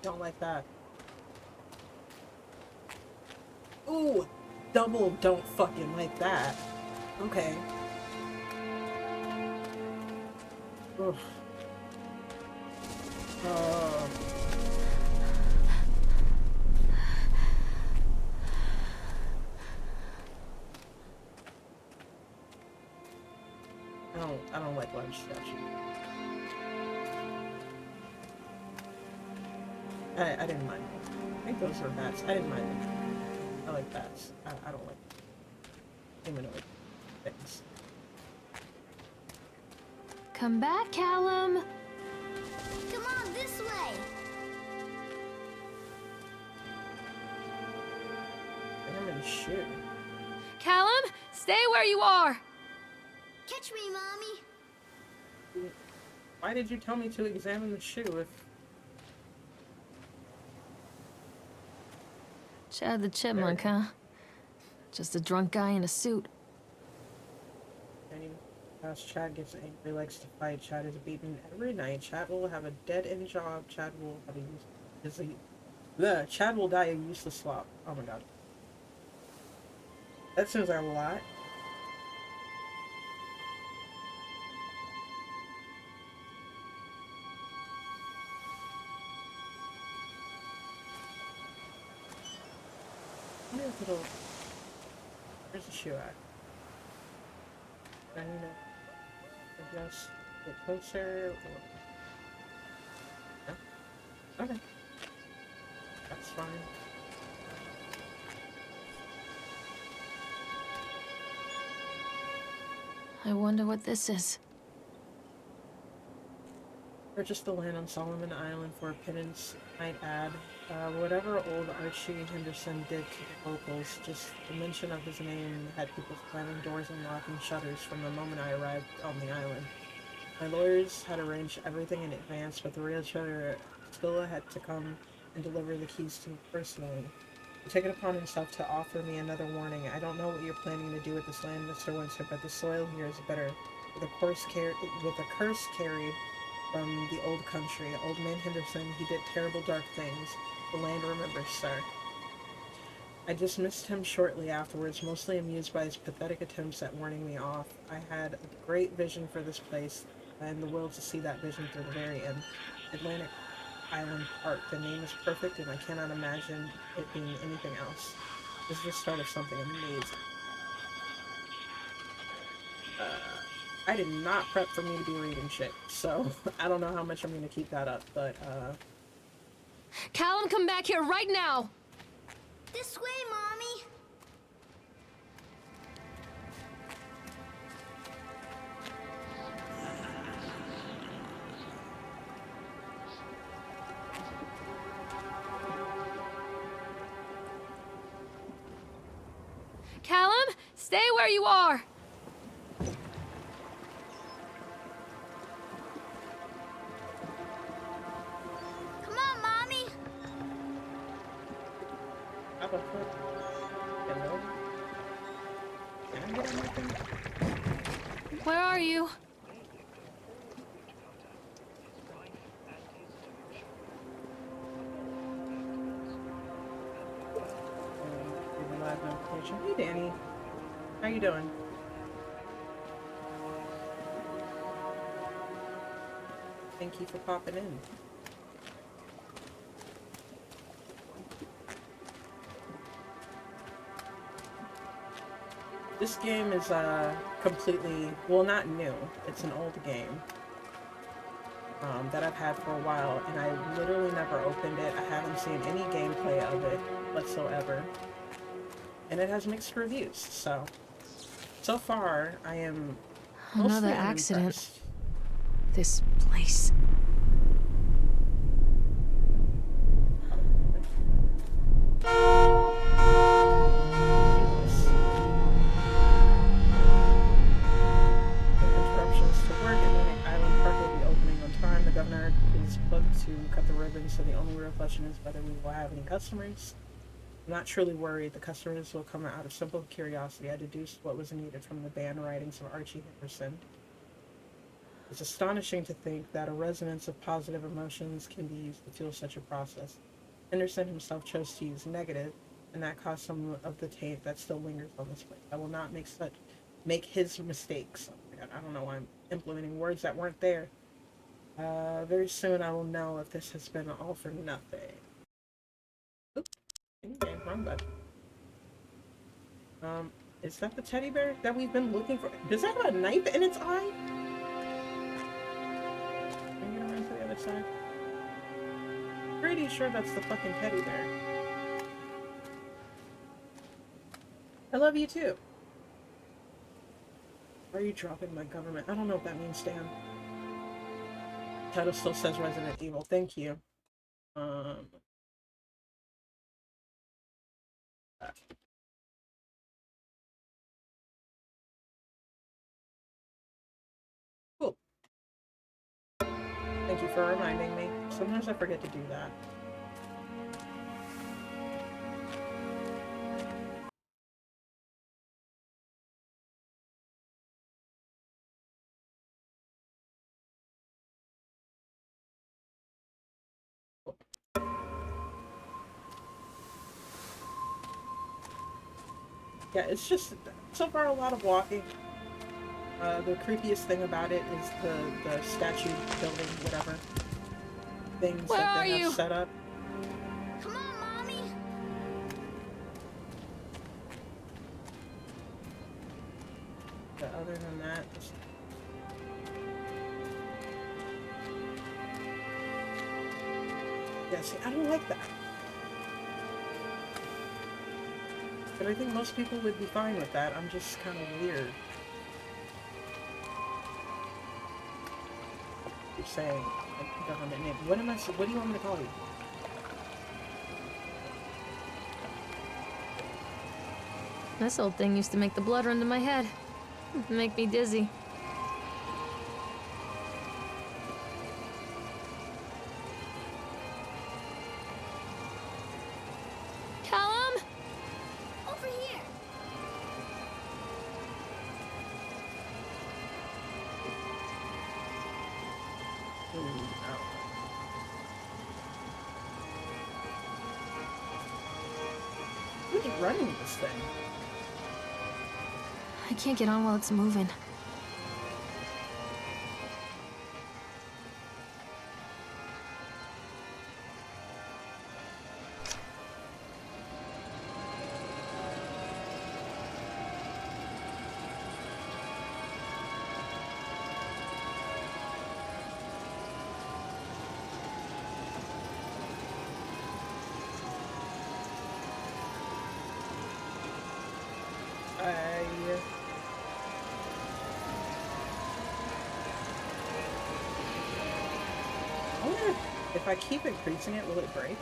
Don't like that. Ooh! Double don't fucking like that. Okay. Oof. I don't like large statue. I didn't mind them. I think those were bats. I didn't mind them. I like bats. I don't like humanoid things. Come back, Callum! Come on, this way! Damn shoe. Callum, stay where you are! Catch me, Mommy! Why did you tell me to examine the shoe if... Chad the Chipmunk, huh? Just a drunk guy in a suit. As Chad gets angry, likes to fight, Chad is beaten every night. Chad will have a dead-end job. Chad will have Chad will die a useless slop. Oh my God. That seems like a lot. Where's the shoe at? I need to adjust it closer. Or... No? I wonder what this is. Purchased the land on Solomon Island for a pittance, might add. Whatever old Archie Henderson did to the locals, just the mention of his name had people slamming doors and locking shutters from the moment I arrived on the island. My lawyers had arranged everything in advance, but the realtor Spilla had to come and deliver the keys to me personally. He took it upon himself to offer me another warning. I don't know what you're planning to do with this land, Mr. Winter, but the soil here is bitter. With a curse carried from the old country. Old man Henderson, he did terrible dark things. The land remembers, sir. I dismissed him shortly afterwards, mostly amused by his pathetic attempts at warning me off. I had a great vision for this place, and the will to see that vision through the very end. Atlantic Island Park. The name is perfect, and I cannot imagine it being anything else. This is the start of something amazing. I did not prep for me to be reading shit, so I don't know how much I'm going to keep that up, but, Callum, come back here right now! This way, Mommy. Callum, stay where you are! Come on, Mommy. how the fuck? Hello? Can I get anything? Where are you? Live notification. Hey, Danny. How you doing? Thank you for popping in. This game is completely, well, not new. It's an old game that I've had for a while, and I literally never opened it. I haven't seen any gameplay of it whatsoever. And it has mixed reviews, so far I am mostly Another accident. unimpressed. This place. Interruptions to work. Atlantic Island Park will be opening on time. The governor is booked to cut the ribbon, so the only real question is whether we will have any customers. I'm not truly worried. The customers will come out of simple curiosity. I deduced what was needed from the band writings of Archie Henderson. It's astonishing to think that a resonance of positive emotions can be used to fuel such a process. Henderson himself chose to use negative, and that caused some of the taint that still lingers on this place. I will not make his mistakes. Oh my God, I don't know why I'm implementing words that weren't there. Very soon I will know if this has been all for nothing. Oops. Okay, wrong button. Is that the teddy bear that we've been looking for? Does that have a knife in its eye? Can I get around to the other side? Pretty sure that's the fucking teddy bear. I love you too. Why are you dropping my government? I don't know what that means, Dan. Title still says Resident Evil. Thank you. Cool. Thank you for reminding me. Sometimes I forget to do that. Yeah, it's just so far a lot of walking. The creepiest thing about it is the statue building, whatever things Where that are they have you? set up. Come on, Mommy. But other than that, just... yeah, see, I don't like that. But I think most people would be fine with that. I'm just kind of weird. keep saying government name. What am I? What do you want me to call you? This old thing used to make the blood run to my head. Make me dizzy. Callum? Over here. Ooh, no. Who's running this thing? I can't get on while it's moving. I wonder if I keep increasing it, will it break?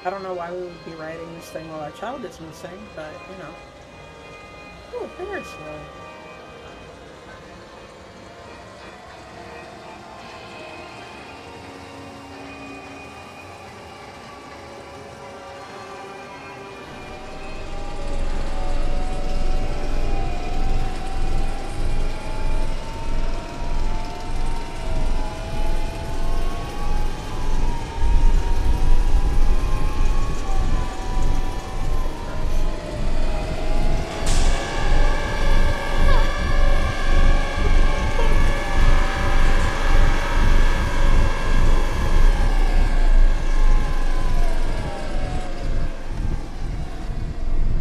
I don't know why we would be riding this thing while our child is missing, but, you know. Oh, Ferris wheel.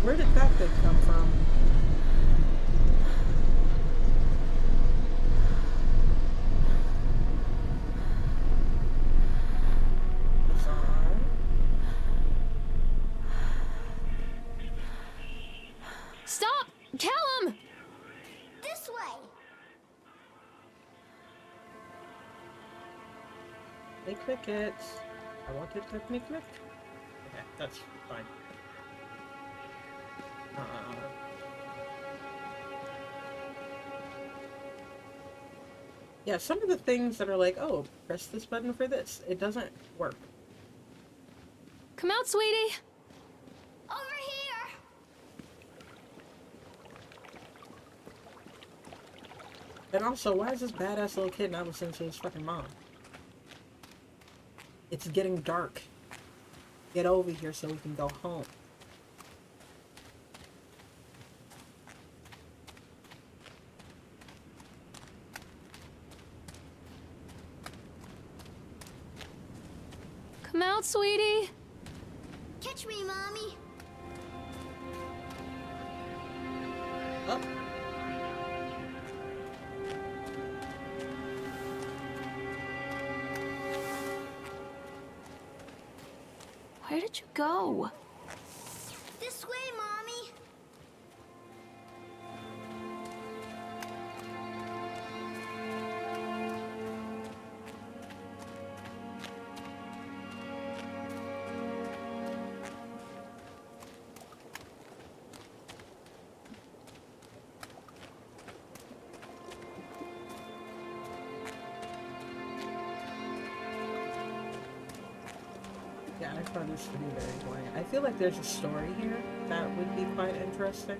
Where did that thing come from? Bizarre. Stop! Callum! This way. Hey, crickets. I want it to me cricket. Okay, that's fine. Yeah, some of the things that are like, oh, press this button for this, it doesn't work. Come out, sweetie! Over here. And also, why is this badass little kid not listening to his fucking mom? It's getting dark. Get over here so we can go home. Come out, sweetie! Catch me, Mommy. Up. Where did you go? This way, Mommy. found this to be very boring. I feel like there's a story here that would be quite interesting.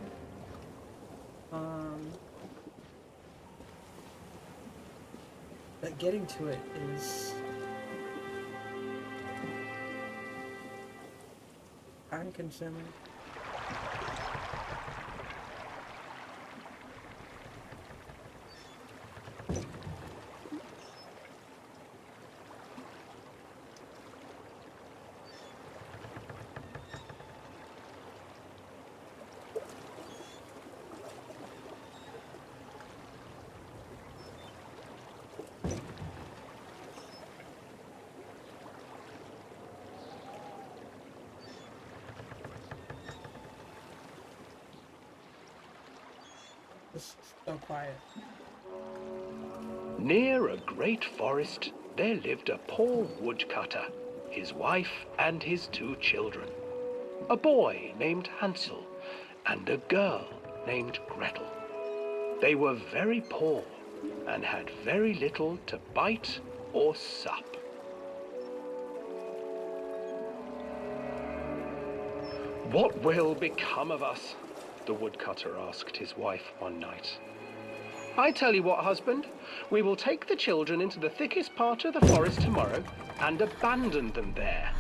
But getting to it is time consuming. It's so quiet. Near a great forest, there lived a poor woodcutter, his wife and his 2 children. A boy named Hansel and a girl named Gretel. They were very poor and had very little to bite or sup. "What will become of us?" the woodcutter asked his wife one night. "I tell you what, husband, we will take the children into the thickest part of the forest tomorrow and abandon them there."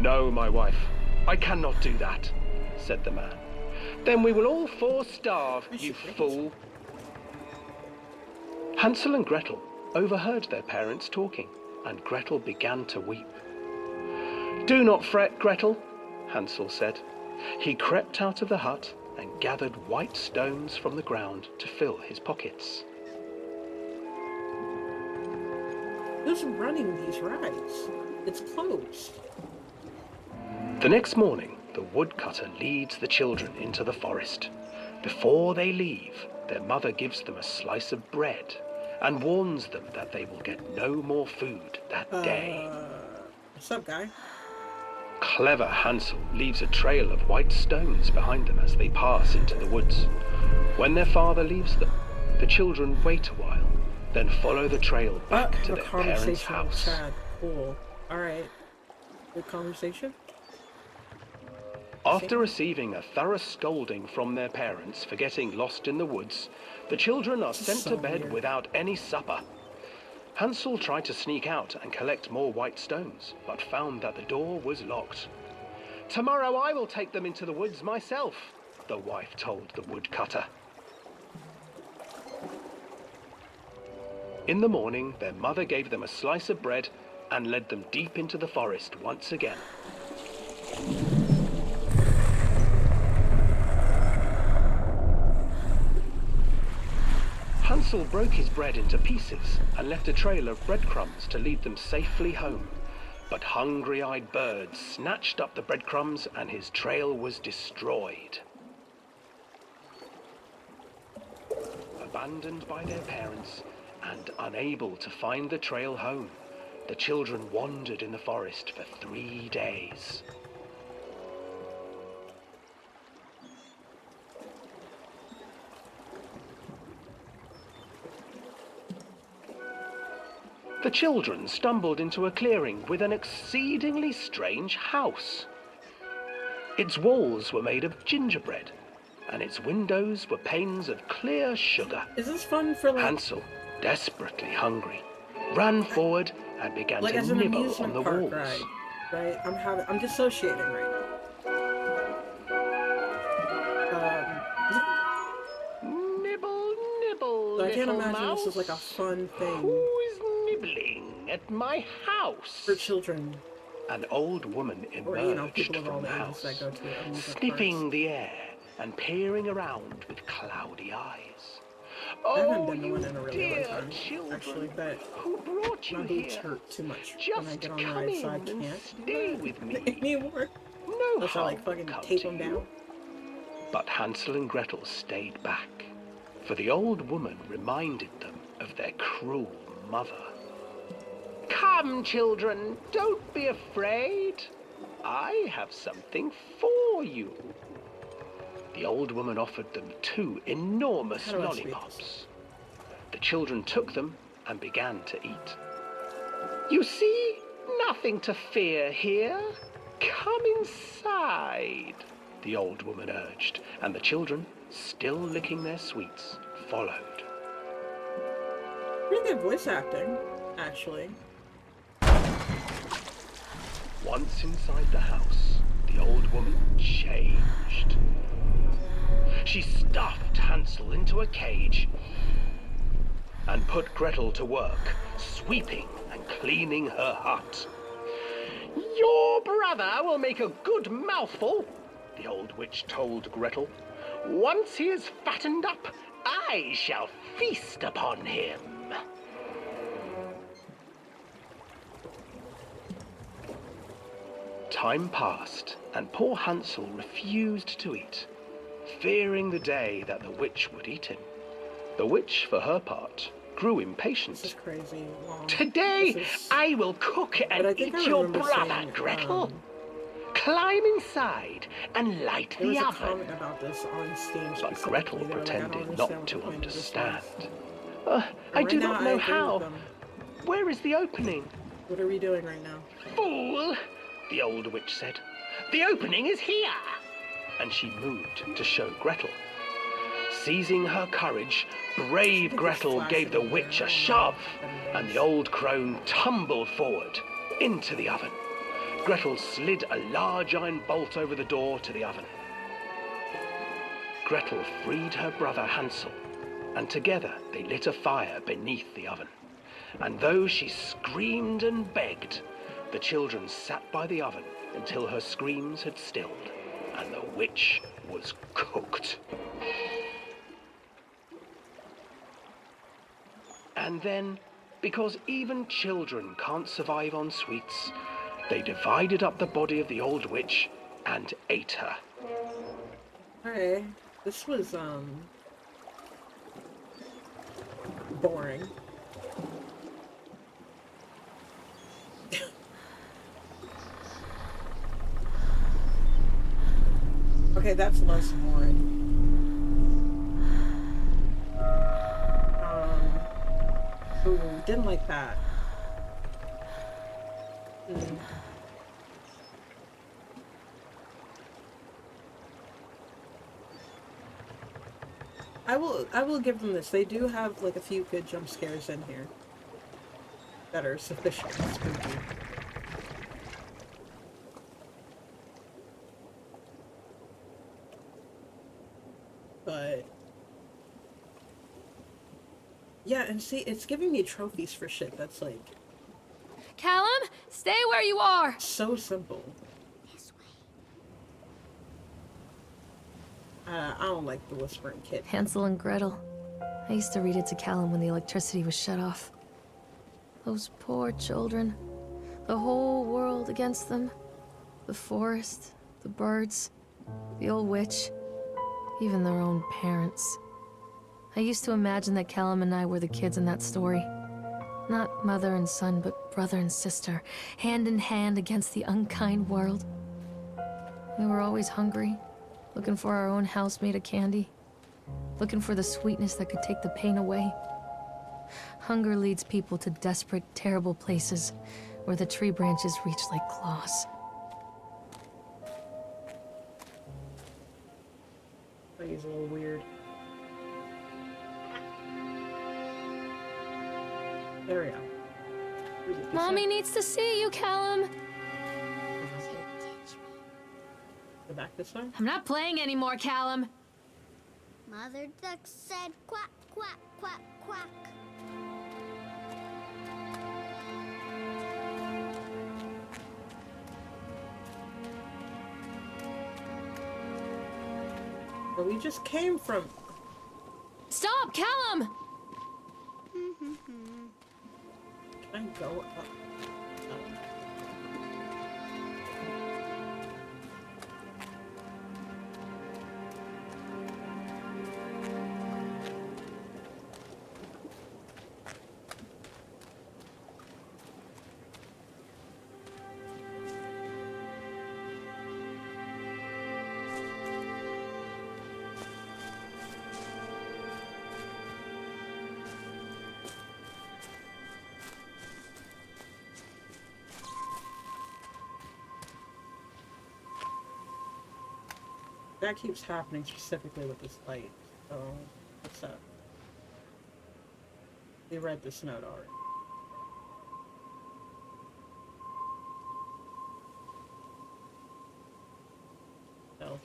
"No, my wife, I cannot do that," said the man. "Then we will all 4 starve, you fool." Hansel and Gretel overheard their parents talking, and Gretel began to weep. "Do not fret, Gretel," Hansel said. He crept out of the hut and gathered white stones from the ground to fill his pockets. Who's running these rides? It's closed. The next morning, the woodcutter leads the children into the forest. Before they leave, their mother gives them a slice of bread and warns them that they will get no more food that day. What's up, guy? Clever Hansel leaves a trail of white stones behind them as they pass into the woods. When their father leaves them, the children wait a while, then follow the trail back to their parents' house. Chad. Cool. Alright. Good conversation? After receiving a thorough scolding from their parents for getting lost in the woods, the children are sent to bed without any supper. Hansel tried to sneak out and collect more white stones, but found that the door was locked. "Tomorrow I will take them into the woods myself," the wife told the woodcutter. In the morning, their mother gave them a slice of bread and led them deep into the forest once again. Hansel broke his bread into pieces and left a trail of breadcrumbs to lead them safely home. But hungry-eyed birds snatched up the breadcrumbs and his trail was destroyed. Abandoned by their parents and unable to find the trail home, the children wandered in the forest for 3 days. The children stumbled into a clearing with an exceedingly strange house. Its walls were made of gingerbread, and its windows were panes of clear sugar. Is this fun for like... Hansel, desperately hungry, ran forward and began like to as an nibble amusement on the park walls. ride, right? I'm dissociating right now. Nibble, nibble, So I can't little imagine mouse. this is like a fun thing Who is nibbling at my house? for children. An old woman Or, emerged people of all from the ages house, that go to amusement sniffing parks. the air and peering around with cloudy eyes. I haven't "Oh, been to one in a you really long dear time, children, actually, but who brought you my boobs here? hurt too much Just when I get on come rides, so I in and can't stay with me. anymore. No Unless I like harm fucking come tape to them you." down. But Hansel and Gretel stayed back, for the old woman reminded them of their cruel mother. "Come, children, don't be afraid. I have something for you." The old woman offered them 2 enormous How do I sweep lollipops. The children took them and began to eat. "You see, nothing to fear here," Come inside, the old woman urged, and the children, still licking their sweets, followed. Pretty good voice acting, actually. Once inside the house, the old woman changed. She stuffed Hansel into a cage and put Gretel to work, sweeping and cleaning her hut. Your brother will make a good mouthful, the old witch told Gretel. Once he is fattened up, I shall feast upon him. Time passed, and poor Hansel refused to eat, fearing the day that the witch would eat him. The witch, for her part, grew impatient. This is crazy long. Today, I will cook and eat your brother, Gretel. Climb inside and light There was the a oven. comment about this on Steam. But Gretel specifically. They were like, I don't pretended not understand to what the point of this understand. was. I And do right not now, know I agree with how. them. Where is the opening? What are we doing right now? Fool, the old witch said. The opening is here. And she moved to show Gretel. Seizing her courage, brave Gretel gave the witch a shove, and the old crone tumbled forward into the oven. Gretel slid a large iron bolt over the door to the oven. Gretel freed her brother Hansel, and together they lit a fire beneath the oven. And though she screamed and begged, the children sat by the oven until her screams had stilled, and the witch was cooked. And then, because even children can't survive on sweets, they divided up the body of the old witch and ate her. Okay, this was boring. Okay, that's less boring. Ooh, didn't like that. I will give them this. They do have like a few good jump scares in here that are sufficiently spooky. But yeah, and see, it's giving me trophies for shit that's like Callum, stay where you are. so simple. I don't like the Whispering Kid. Hansel and Gretel. I used to read it to Callum when the electricity was shut off. Those poor children. The whole world against them. The forest, the birds, the old witch, even their own parents. I used to imagine that Callum and I were the kids in that story. Not mother and son, but brother and sister, hand in hand against the unkind world. We were always hungry, looking for our own house made of candy, looking for the sweetness that could take the pain away. Hunger leads people to desperate, terrible places where the tree branches reach like claws. I think he's a little weird. There we go. Who did this Mommy say? needs to see you, Callum. Go back this way? I'm not playing anymore, Callum. Mother Duck said quack, quack, quack, quack. Where we just came from. Stop, Callum! Can I go up? That keeps happening specifically with this light. So, what's up? We read this note already. Else.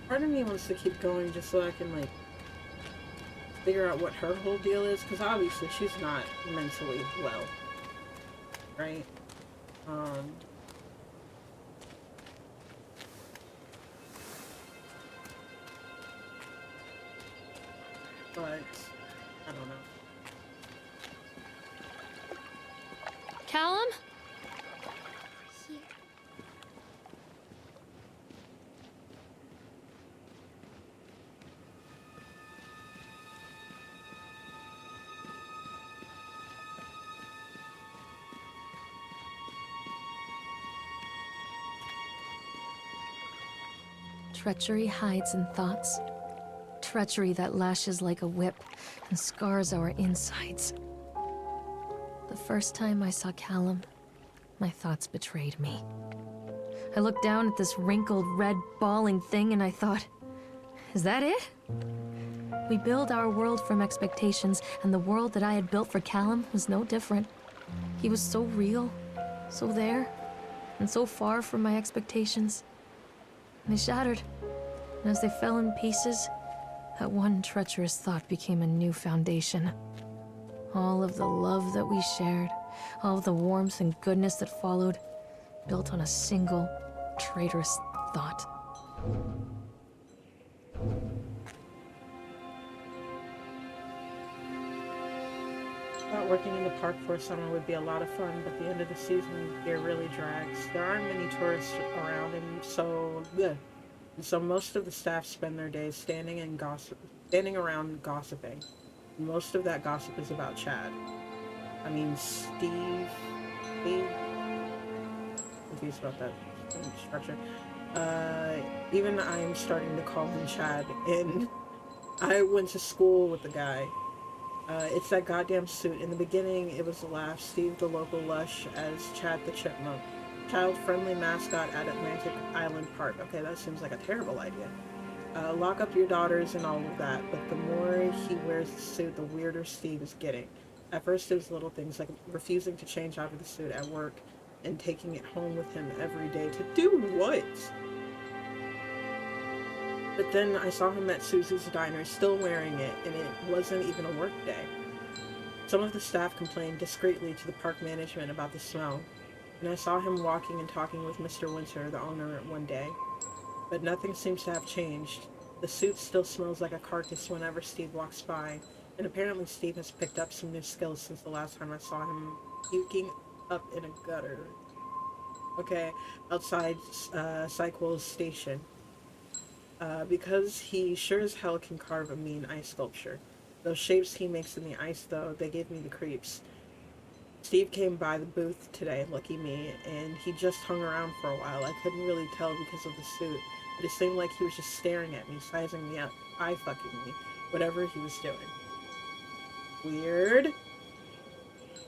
Part of me wants to keep going just so I can, like, figure out what her whole deal is, because obviously she's not mentally well, right? But, I don't know. Callum? Here. Treachery hides in thoughts. Treachery that lashes like a whip and scars our insides. The first time I saw Callum, my thoughts betrayed me. I looked down at this wrinkled, red, bawling thing and I thought, is that it? We build our world from expectations, and the world that I had built for Callum was no different. He was so real, so there, and so far from my expectations. They shattered, and as they fell in pieces, that one treacherous thought became a new foundation. All of the love that we shared, all of the warmth and goodness that followed, built on a single, traitorous thought. Thought working in the park for a summer would be a lot of fun, but the end of the season here really drags. There aren't many tourists around, and so most of the staff spend their days standing around gossiping. Most of that gossip is about Chad. I mean, Steve, confused about that structure. Even I'm starting to call him Chad, and I went to school with the guy. It's that goddamn suit. In the beginning, it was a laugh. Steve the local lush as Chad the Chipmunk. Child-friendly mascot at Atlantic Island Park. Okay, that seems like a terrible idea. Lock up your daughters and all of that, but the more he wears the suit, the weirder Steve is getting. At first, it was little things like refusing to change out of the suit at work and taking it home with him every day. To do what? But then I saw him at Susie's Diner still wearing it, and it wasn't even a work day. Some of the staff complained discreetly to the park management about the smell, and I saw him walking and talking with Mr. Winter, the owner, one day. But nothing seems to have changed. The suit still smells like a carcass whenever Steve walks by, and apparently Steve has picked up some new skills since the last time I saw him puking up in a gutter. Okay, outside Cyquil's station. Because he sure as hell can carve a mean ice sculpture. Those shapes he makes in the ice, though, they gave me the creeps. Steve came by the booth today, lucky me, and he just hung around for a while. I couldn't really tell because of the suit, but it seemed like he was just staring at me, sizing me up, eye-fucking me, whatever he was doing. Weird.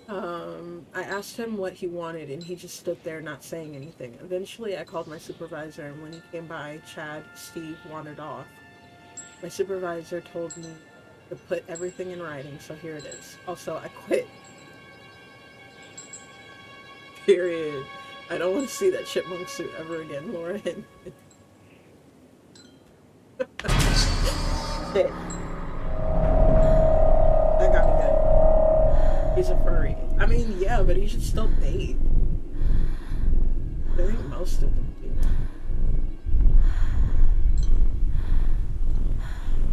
I asked him what he wanted, and he just stood there not saying anything. Eventually, I called my supervisor, and when he came by, Steve wandered off. My supervisor told me to put everything in writing, so here it is. Also, I quit. Period. I don't want to see that chipmunk suit ever again, Lauren. Shit. That got me good. He's a furry. I mean, yeah, but he should still bathe. I think most of them do.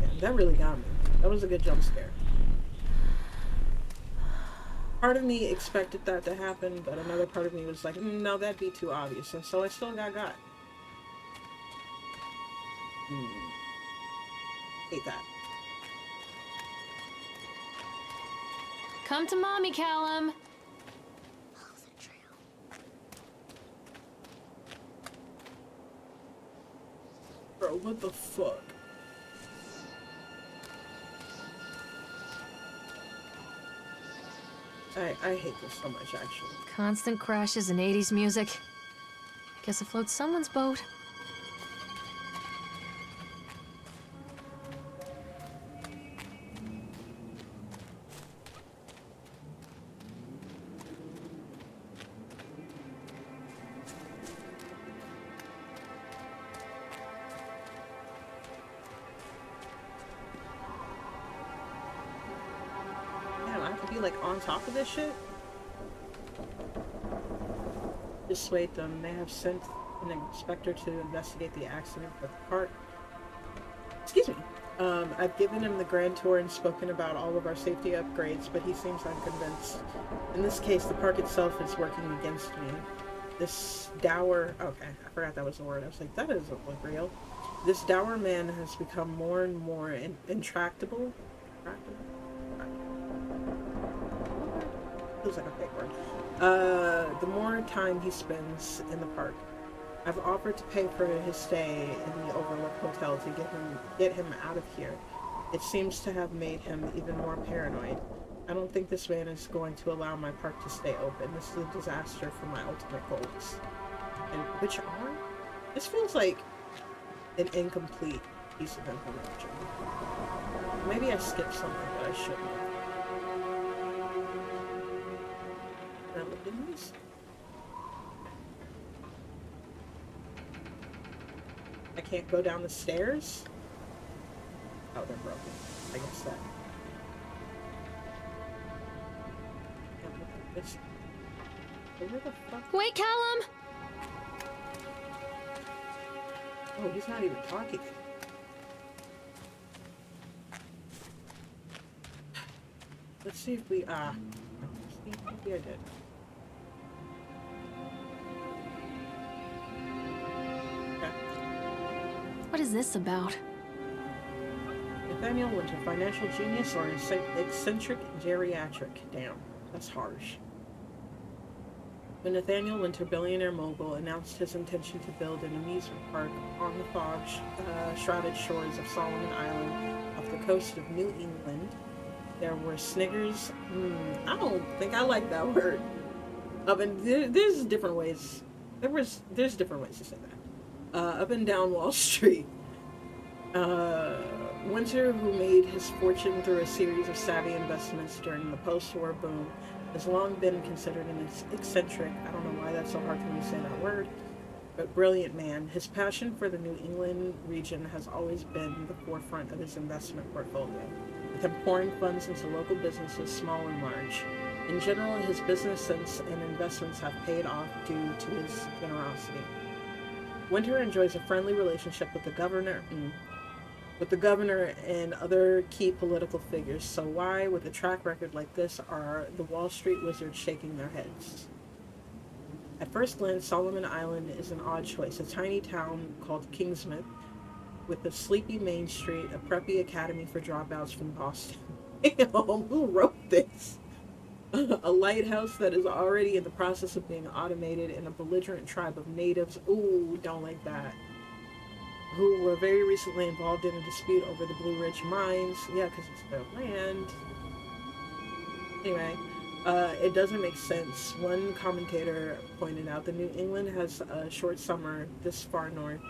Yeah, that really got me. That was a good jump scare. Part of me expected that to happen, but another part of me was like, no, that'd be too obvious, and so I still got. Hate that. Come to mommy, Callum. Bro, what the fuck? I hate this so much, actually. Constant crashes and 80s music. Guess it floats someone's boat. On top of this shit, dissuade them. They have sent an inspector to investigate the accident at the park. Excuse me. I've given him the grand tour and spoken about all of our safety upgrades, but he seems unconvinced. In this case, the park itself is working against me. This dour... Okay, I forgot that was the word. I was like, that doesn't look real. This dour man has become more and more intractable. Feels like a fake word. The more time he spends in the park. I've offered to pay for his stay in the Overlook Hotel to get him out of here. It seems to have made him even more paranoid. I don't think this man is going to allow my park to stay open. This is a disaster for my ultimate goals. And which are? This feels like an incomplete piece of information. Maybe I skipped something that I shouldn't have. I can't go down the stairs? Oh, they're broken. I guess that. Where the fuck? Wait, Callum! Oh, he's not even talking. Let's see if we, maybe I did. What is this about? Nathaniel Winter, financial genius or eccentric geriatric? Damn, that's harsh. When Nathaniel Winter, billionaire mogul, announced his intention to build an amusement park on the fog-shrouded shores of Solomon Island off the coast of New England, there were sniggers. I don't think I like that word. There's different ways. There's different ways to say that. Up and down Wall Street. Winter, who made his fortune through a series of savvy investments during the post-war boom, has long been considered an eccentric, I don't know why that's so hard for me to say that word, but brilliant man. His passion for the New England region has always been the forefront of his investment portfolio, with him pouring funds into local businesses, small and large. In general, his business sense and investments have paid off due to his generosity. Winter enjoys a friendly relationship with the governor and other key political figures. So why, with a track record like this, are the Wall Street wizards shaking their heads? At first glance, Solomon Island is an odd choice. A tiny town called Kingsmouth, with a sleepy main street, a preppy academy for dropouts from Boston. Who wrote this? A lighthouse that is already in the process of being automated, and a belligerent tribe of natives, ooh, don't like that, who were very recently involved in a dispute over the Blue Ridge mines. Yeah, because it's their land. Anyway, it doesn't make sense. One commentator pointed out that New England has a short summer this far north,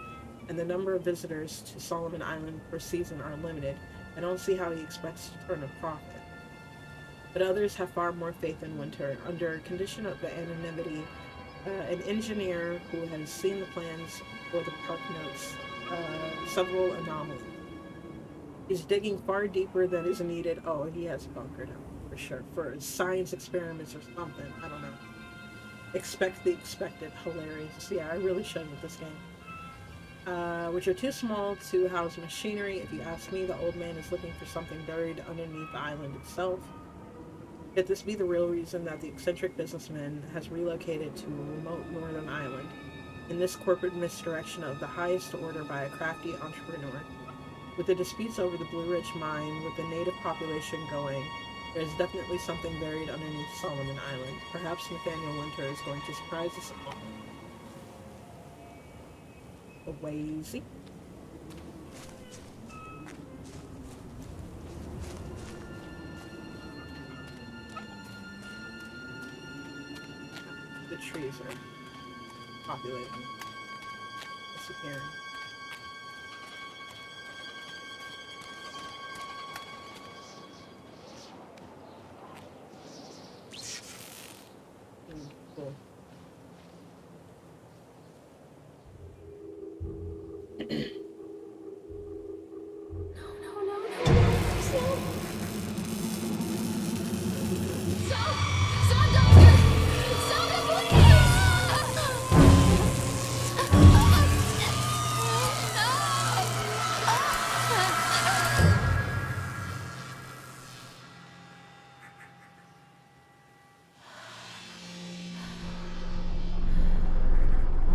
and the number of visitors to Solomon Island per season are limited. I don't see how he expects to turn a profit. But others have far more faith in Winter. Under condition of anonymity, an engineer who has seen the plans for the park notes several anomalies. He's digging far deeper than is needed. Oh, he has a bunker down for sure. For science experiments or something. I don't know. Expect the expected. Hilarious. Yeah, I really should with this game. Which are too small to house machinery. If you ask me, the old man is looking for something buried underneath the island itself. Could this be the real reason that the eccentric businessman has relocated to a remote northern island? In this corporate misdirection of the highest order by a crafty entrepreneur. With the disputes over the Blue Ridge mine, with the native population going, there is definitely something buried underneath Solomon Island. Perhaps Nathaniel Winter is going to surprise us all. Wazy. The trees are populating, disappearing. Cool.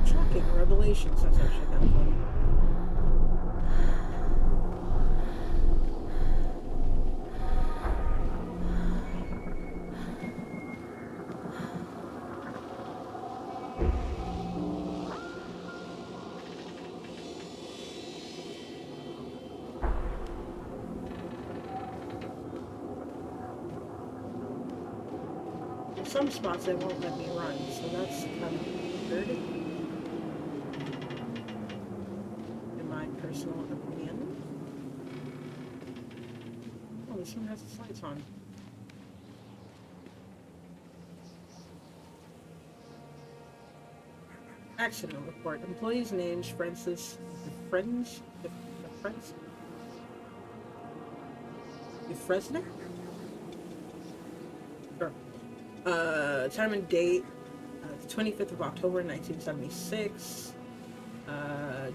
Shocking revelations, that's actually kind of funny. In some spots they won't let me run, so that's kind of weird. Personal opinion. Oh, this one has its lights on. Accident report. Employees' names: Francis Fresner? Sure. Time and date: the 25th of October, 1976.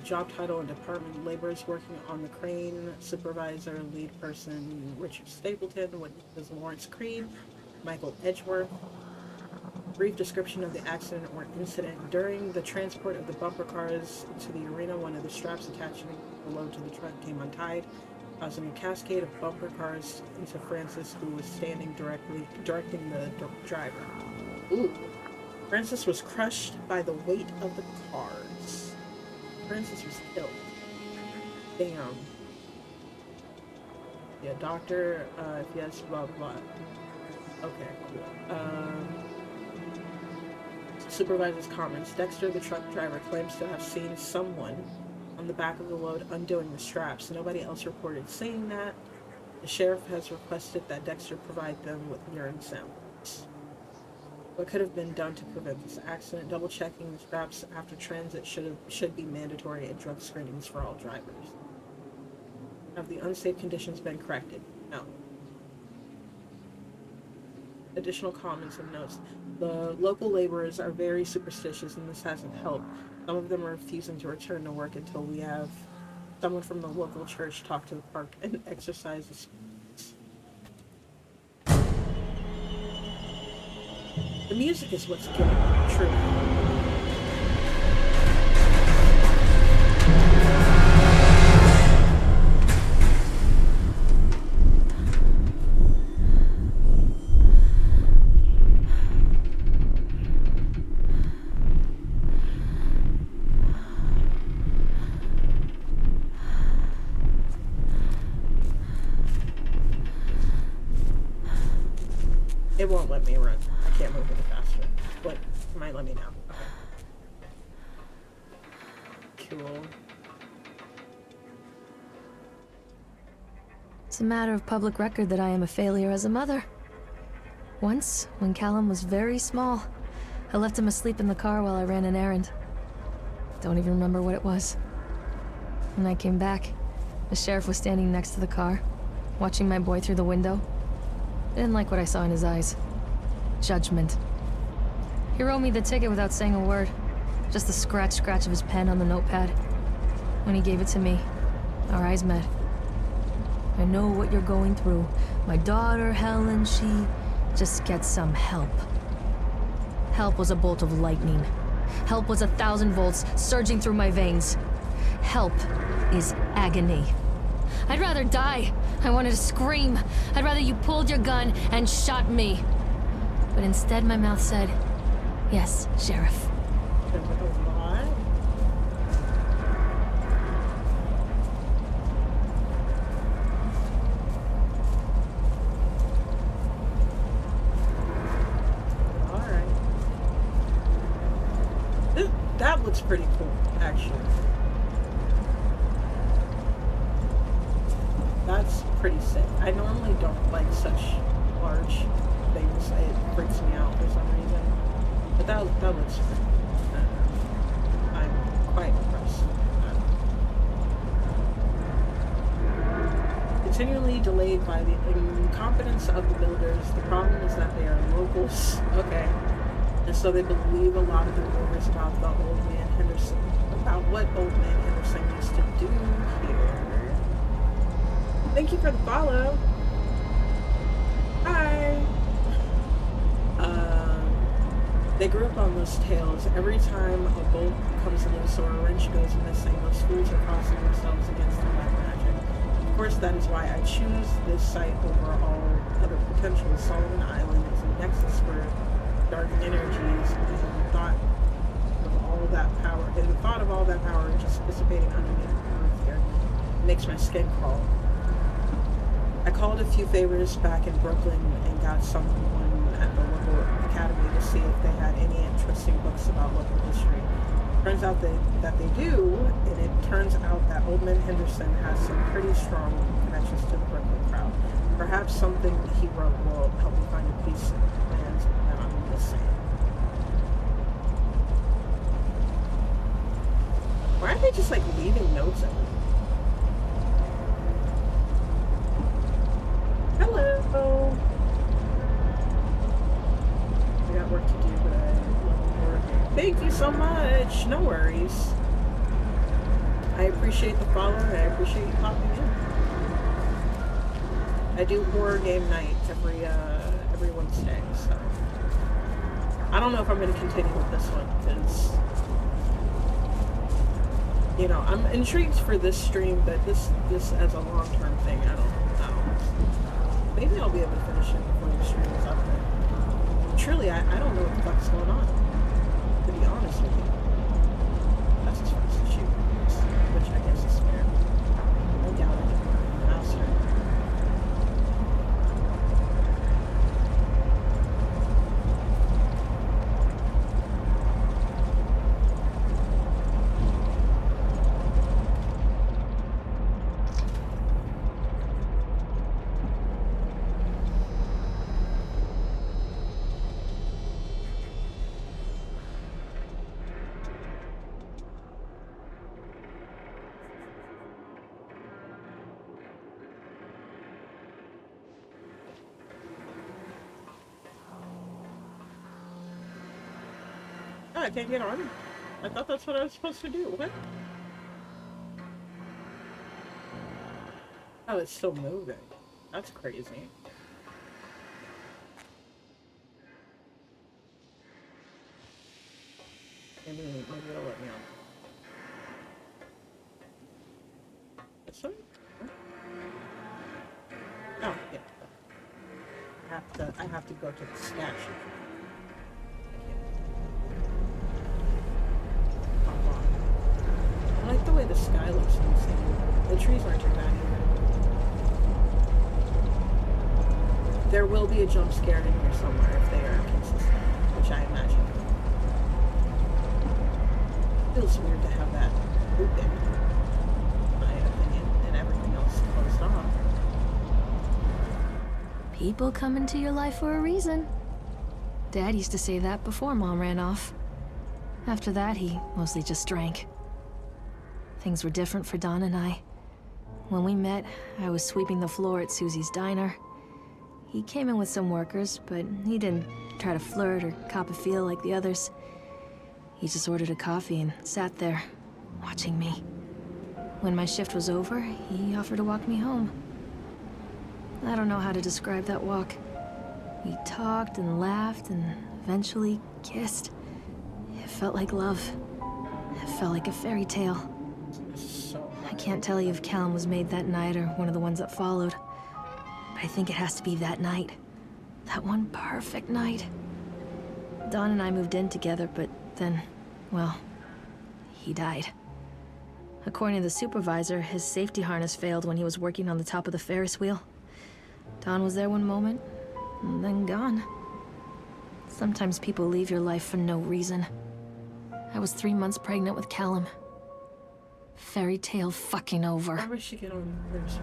Job title and department: laborers working on the crane. Supervisor, lead person: Richard Stapleton. Witnesses: Lawrence Creed, Michael Edgeworth. Brief description of the accident or incident: during the transport of the bumper cars into the arena, one of the straps attaching the load to the truck came untied, causing a cascade of bumper cars into Francis, who was standing directing the driver. Ooh. Francis was crushed by the weight of the cars. Francis was killed. Damn. Yeah, doctor, if yes, blah, blah, blah. Okay, cool. Supervisor's comments. Dexter, the truck driver, claims to have seen someone on the back of the load undoing the straps. Nobody else reported seeing that. The sheriff has requested that Dexter provide them with urine samples. What could have been done to prevent this accident? Double checking the straps after transit should be mandatory, and drug screenings for all drivers. Have the unsafe conditions been corrected? No. Additional comments and notes. The local laborers are very superstitious, and this hasn't helped. Some of them are refusing to return to work until we have someone from the local church talk to the park and exercise the spirits. The music is what's killing me, true. It won't let me run. I can't move any faster. But it might let me now. Okay. Cool. It's a matter of public record that I am a failure as a mother. Once, when Callum was very small, I left him asleep in the car while I ran an errand. Don't even remember what it was. When I came back, the sheriff was standing next to the car, watching my boy through the window. I didn't like what I saw in his eyes. Judgment. He wrote me the ticket without saying a word. Just the scratch of his pen on the notepad. When he gave it to me, our eyes met. I know what you're going through. My daughter, Helen, she... Just get some help. Help was a bolt of lightning. Help was 1,000 volts surging through my veins. Help is agony. I'd rather die. I wanted to scream. I'd rather you pulled your gun and shot me. But instead my mouth said, yes, Sheriff. That looks pretty cool, actually. That's pretty sick. I normally don't like such large things. It freaks me out for some reason. But that looks great. I'm quite impressed. Continually delayed by the incompetence of the builders. The problem is that they are locals. Okay. And so they believe a lot of the rumors about the old man Henderson, about what old man Henderson used to do here. Thank you for the follow. Hi. They grew up on those tales. Every time a bolt comes loose or a wrench goes missing, those fools are crossing themselves against the black magic. Of course, that is why I choose this site over all other potentials. Solomon Island is a nexus for dark energies, and the thought of all that power just dissipating underneath the earth here makes my skin crawl. I called a few favors back in Brooklyn and got someone at the local academy to see if they had any interesting books about local history. Turns out that they do, and it turns out that Old Man Henderson has some pretty strong connections to the Brooklyn crowd. Perhaps something he wrote will help me find a piece of land that I'm missing. Why aren't they just like leaving notes everywhere? Hello! I got work to do, but I love the work. Thank you so much! No worries. I appreciate the follow, and I appreciate you popping in. I do horror game night every Wednesday, so I don't know if I'm going to continue with this one, because, you know, I'm intrigued for this stream, but this as a long-term thing, I don't know. Maybe I'll be able to finish it before the stream is up there. Truly, I don't know what the fuck's going on, to be honest with you. That's as far as the shoot goes, which I guess is fair. I doubt I can run faster. I can't get on. I thought that's what I was supposed to do. What? Oh, it's still moving. That's crazy. Maybe it'll let me on. This one? Oh, yeah. I have to go to the statue. I like the way the sky looks in the scene. The trees aren't too bad either. There will be a jump scare in here somewhere if they are consistent, which I imagine. Feels weird to have that open, in my opinion, and everything else closed off. People come into your life for a reason. Dad used to say that before Mom ran off. After that, he mostly just drank. Things were different for Don and I. When we met, I was sweeping the floor at Susie's diner. He came in with some workers, but he didn't try to flirt or cop a feel like the others. He just ordered a coffee and sat there, watching me. When my shift was over, he offered to walk me home. I don't know how to describe that walk. We talked and laughed and eventually kissed. It felt like love. It felt like a fairy tale. I can't tell you if Callum was made that night or one of the ones that followed. But I think it has to be that night. That one perfect night. Dawn and I moved in together, but then, well, he died. According to the supervisor, his safety harness failed when he was working on the top of the Ferris wheel. Dawn was there one moment, and then gone. Sometimes people leave your life for no reason. I was 3 months pregnant with Callum. Fairy tale fucking over. I wish you get on first.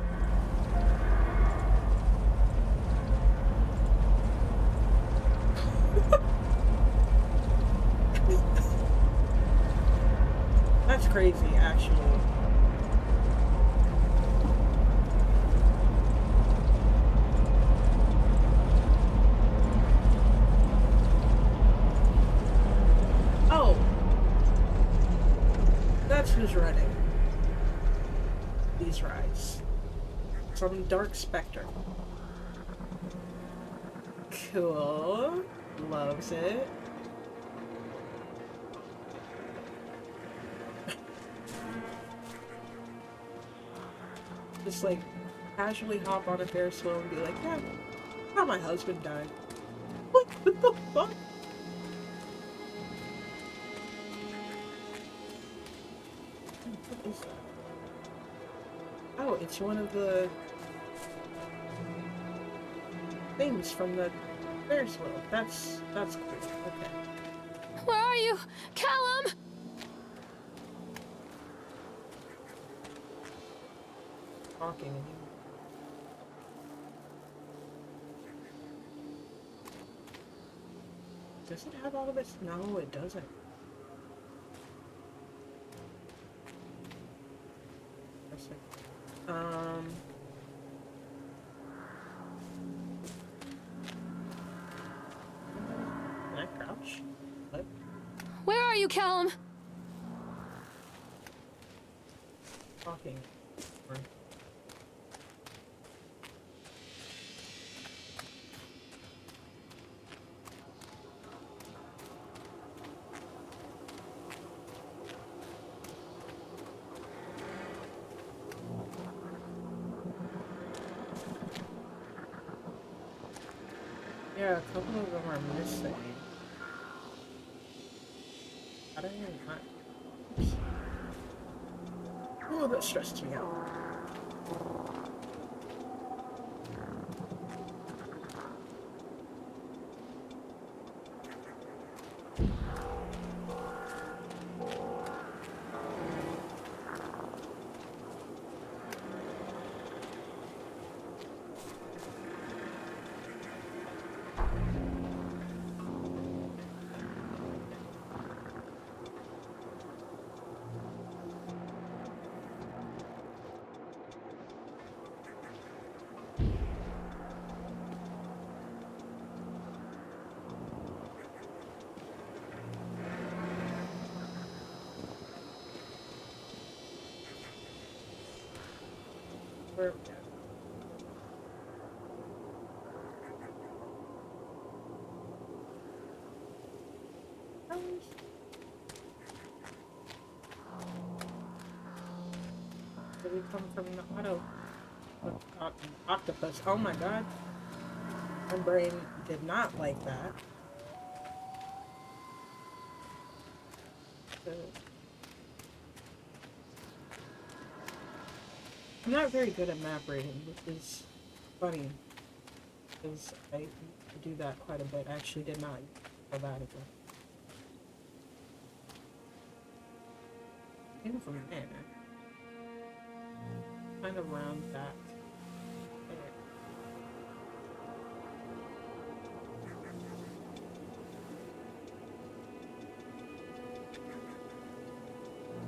That's crazy, actually. Oh, that's who's running these rides. From Dark Spectre. Cool. Loves it. Just like casually hop on a Ferris wheel and be like, yeah, how my husband died. What the fuck? What is that? Oh, it's one of the things from the Ferris wheel. That's cool. Okay. Where are you? Callum! Talking in here. Does it have all of this? No, it doesn't. Can I crouch? What? Where are you, Callum? Talking. Or... Yeah, a couple of them are missing. How did I not? Oh, that stresses me out. Where? Did we come from the octopus? Oh my god. My brain did not like that. I'm not very good at map reading, which is funny, because I do that quite a bit. I actually did not know that ago. Came from there. Kind of round back.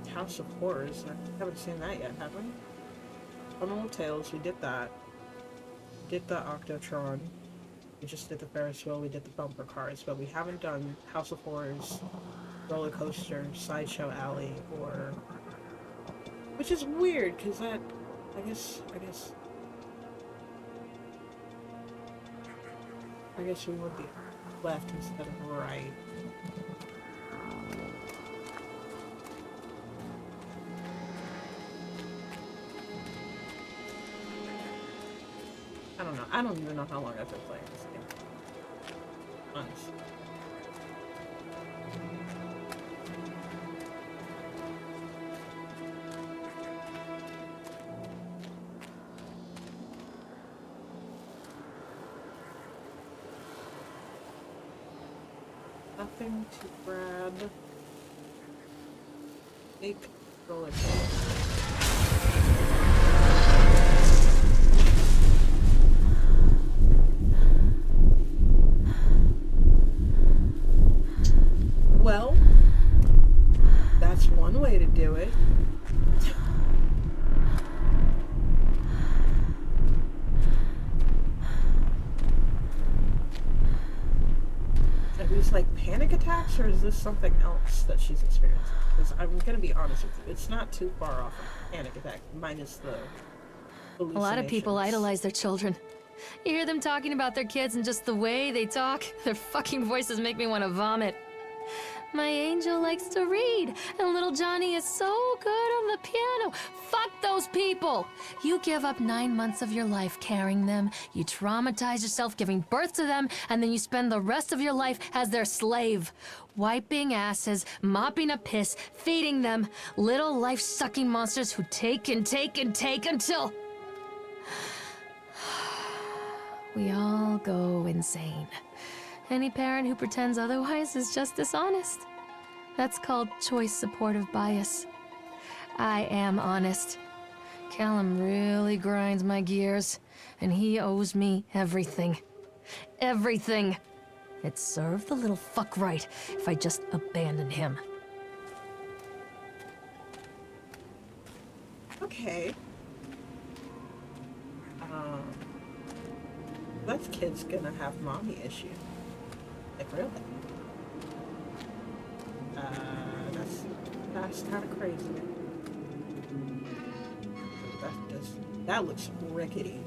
There. House of Horrors. I haven't seen that yet, have we? Old Tales, we did that. We did the Octotron. We just did the Ferris wheel, we did the bumper cars, but we haven't done House of Horrors, Roller Coaster, Sideshow Alley, or... Which is weird, because that... I guess... I guess we would be left instead of right. I don't know. I don't even know how long I've been playing this game. Honestly. Nothing to grab. Big roller coaster. Well, that's one way to do it. Are these like panic attacks, or is this something else that she's experiencing? Because I'm gonna be honest with you, it's not too far off a panic attack, minus the hallucinations. A lot of people idolize their children. You hear them talking about their kids and just the way they talk, their fucking voices make me want to vomit. My angel likes to read, and little Johnny is so good on the piano. Fuck those people! You give up 9 months of your life carrying them, you traumatize yourself giving birth to them, and then you spend the rest of your life as their slave. Wiping asses, mopping up piss, feeding them. Little life-sucking monsters who take and take and take until... we all go insane. Any parent who pretends otherwise is just dishonest. That's called choice supportive bias. I am honest. Callum really grinds my gears, and he owes me everything. Everything. It'd serve the little fuck right if I just abandoned him. Okay. That kid's gonna have mommy issues. Like, really? That's kind of crazy. That looks rickety.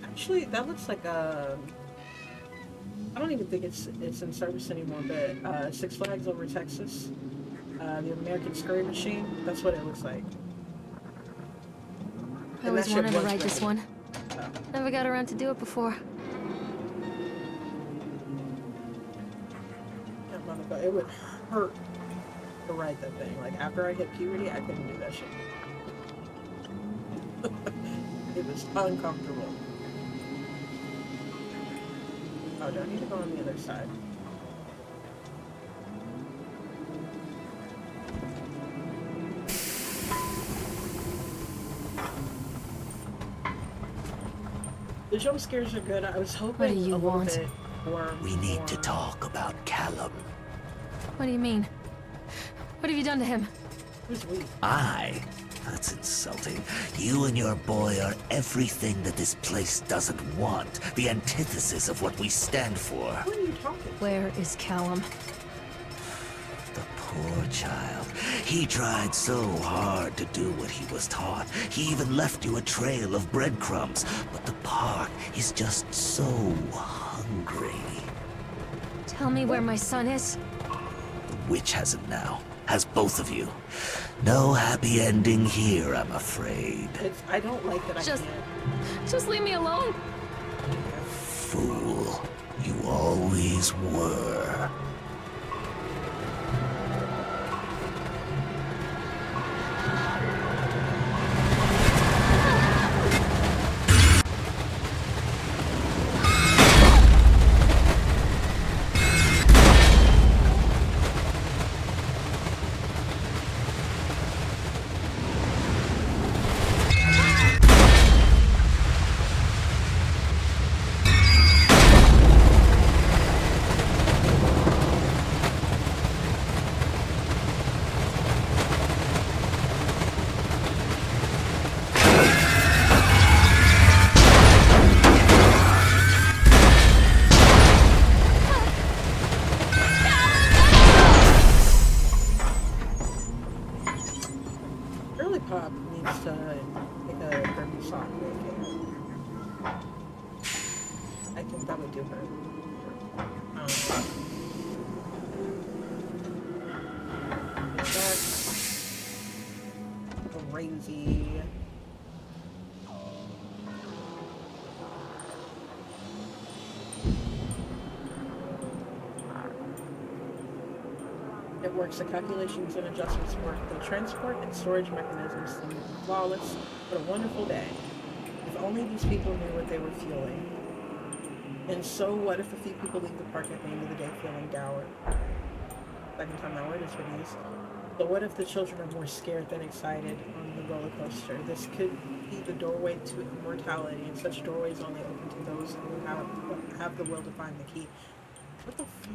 Actually, that looks like I don't even think it's in service anymore, but Six Flags Over Texas, the American Scurry Machine, that's what it looks like. I always wanted to ride this one. Never got around to do it before. It would hurt to ride that thing. Like, after I hit puberty, I couldn't do that shit. It was uncomfortable. Oh, do I need to go on the other side? The jump scares are good. I was hoping what do you a little want? bit more. We need to talk about Callum. What do you mean? What have you done to him? Who's we? That's insulting. You and your boy are everything that this place doesn't want. The antithesis of what we stand for. Who are you talking? Where is Callum? The poor child. He tried so hard to do what he was taught. He even left you a trail of breadcrumbs. But the park is just so hungry. Tell me where my son is. The witch has him now. Has both of you. No happy ending here, I'm afraid. I don't like that I can't. Just leave me alone. Fool. You always were. do her. That's crazy. It works. The calculations and adjustments work. The transport and storage mechanisms seem to be flawless. What a wonderful day. If only these people knew what they were feeling. And so what if a few people leave the park at the end of the day feeling dour? Second time that word has been used. But what if the children are more scared than excited on the roller coaster? This could be the doorway to immortality, and such doorways only open to those who have the will to find the key. What the fuck?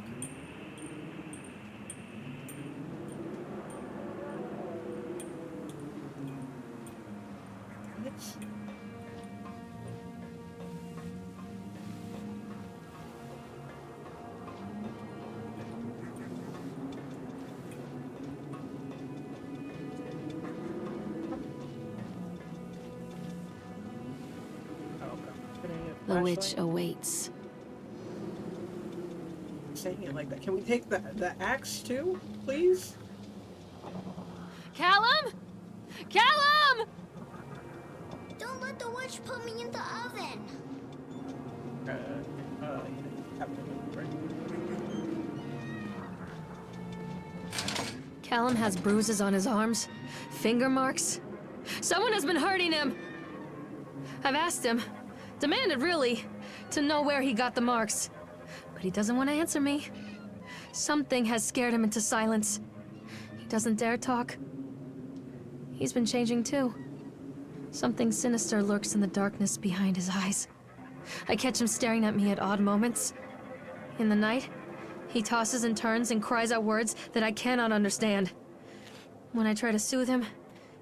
The witch awaits. Saying it like that. Can we take the axe too, please? Callum? Callum! Don't let the witch put me in the oven. Callum has bruises on his arms, finger marks. Someone has been hurting him. I've asked him, demanded really, to know where he got the marks. But he doesn't want to answer me. Something has scared him into silence. He doesn't dare talk. He's been changing too. Something sinister lurks in the darkness behind his eyes. I catch him staring at me at odd moments. In the night, he tosses and turns and cries out words that I cannot understand. When I try to soothe him,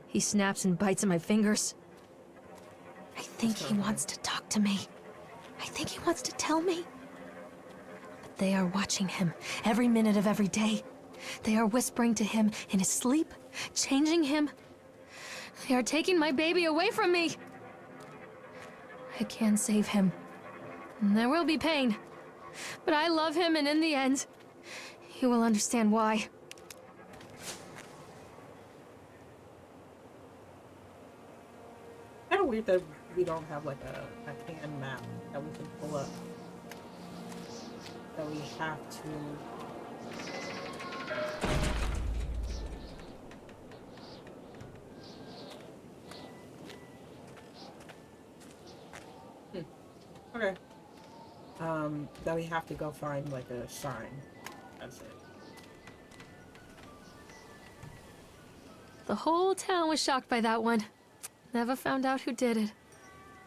he snaps and bites at my fingers. I think he wants to talk to me. I think he wants to tell me. But they are watching him every minute of every day. They are whispering to him in his sleep, changing him. They are taking my baby away from me. I can save him. There will be pain. But I love him, and in the end, he will understand why. Kind of weird that we don't have like a hand map that we can pull up. That we have to. Okay. That we have to go find like a sign. That's it. The whole town was shocked by that one. Never found out who did it.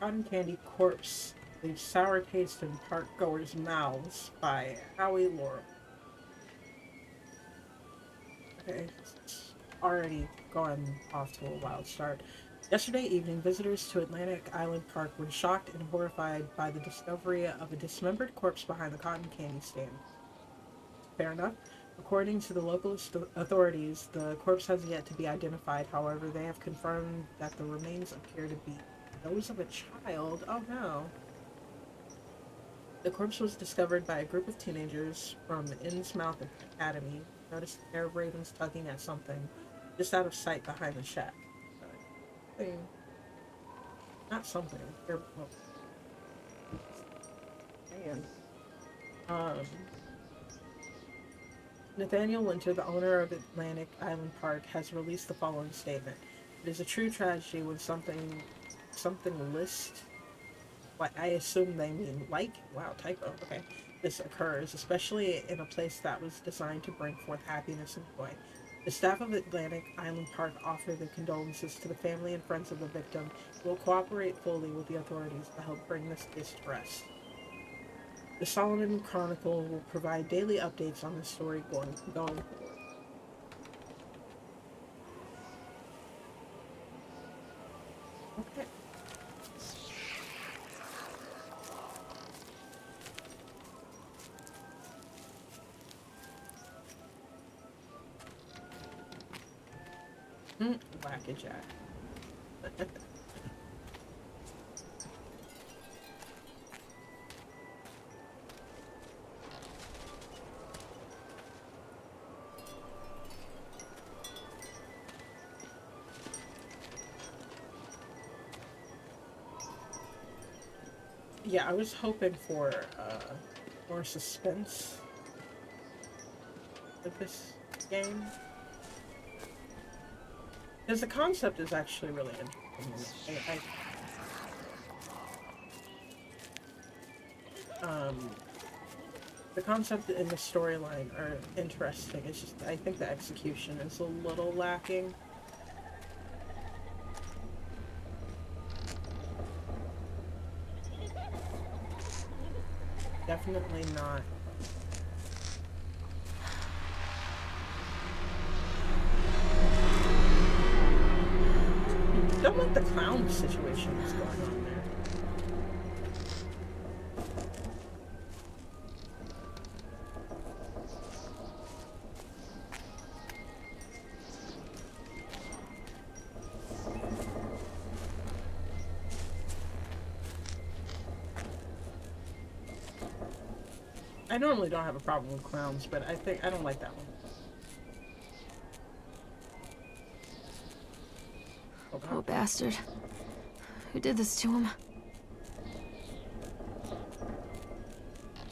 Cotton Candy Corpse leaves sour taste in park goers' mouths by Howie Laurel. Okay, it's already gone off to a wild start. Yesterday evening, visitors to Atlantic Island Park were shocked and horrified by the discovery of a dismembered corpse behind the cotton candy stand. Fair enough. According to the local authorities, the corpse has yet to be identified. However, they have confirmed that the remains appear to be those of a child. Oh no. The corpse was discovered by a group of teenagers from Innsmouth Academy. Noticed a pair of ravens tugging at something just out of sight behind the shack. Not something. They're, well, man. Nathaniel Winter, the owner of Atlantic Island Park, has released the following statement. It is a true tragedy when something list, what I assume they mean like, wow, typo, okay, this occurs, especially in a place that was designed to bring forth happiness and joy. The staff of Atlantic Island Park offer their condolences to the family and friends of the victim and will cooperate fully with the authorities to help bring this case to rest. The Solomon Chronicle will provide daily updates on the story going forward. Okay. Whack-a-jack. Yeah, I was hoping for more suspense with this game. Because the concept is actually really interesting. The concept and the storyline are interesting. It's just, I think the execution is a little lacking. Definitely not. Don't like the clown situation that's going on there. I normally don't have a problem with clowns, but I think I don't like that one. Oh, Poor bastard. Who did this to him?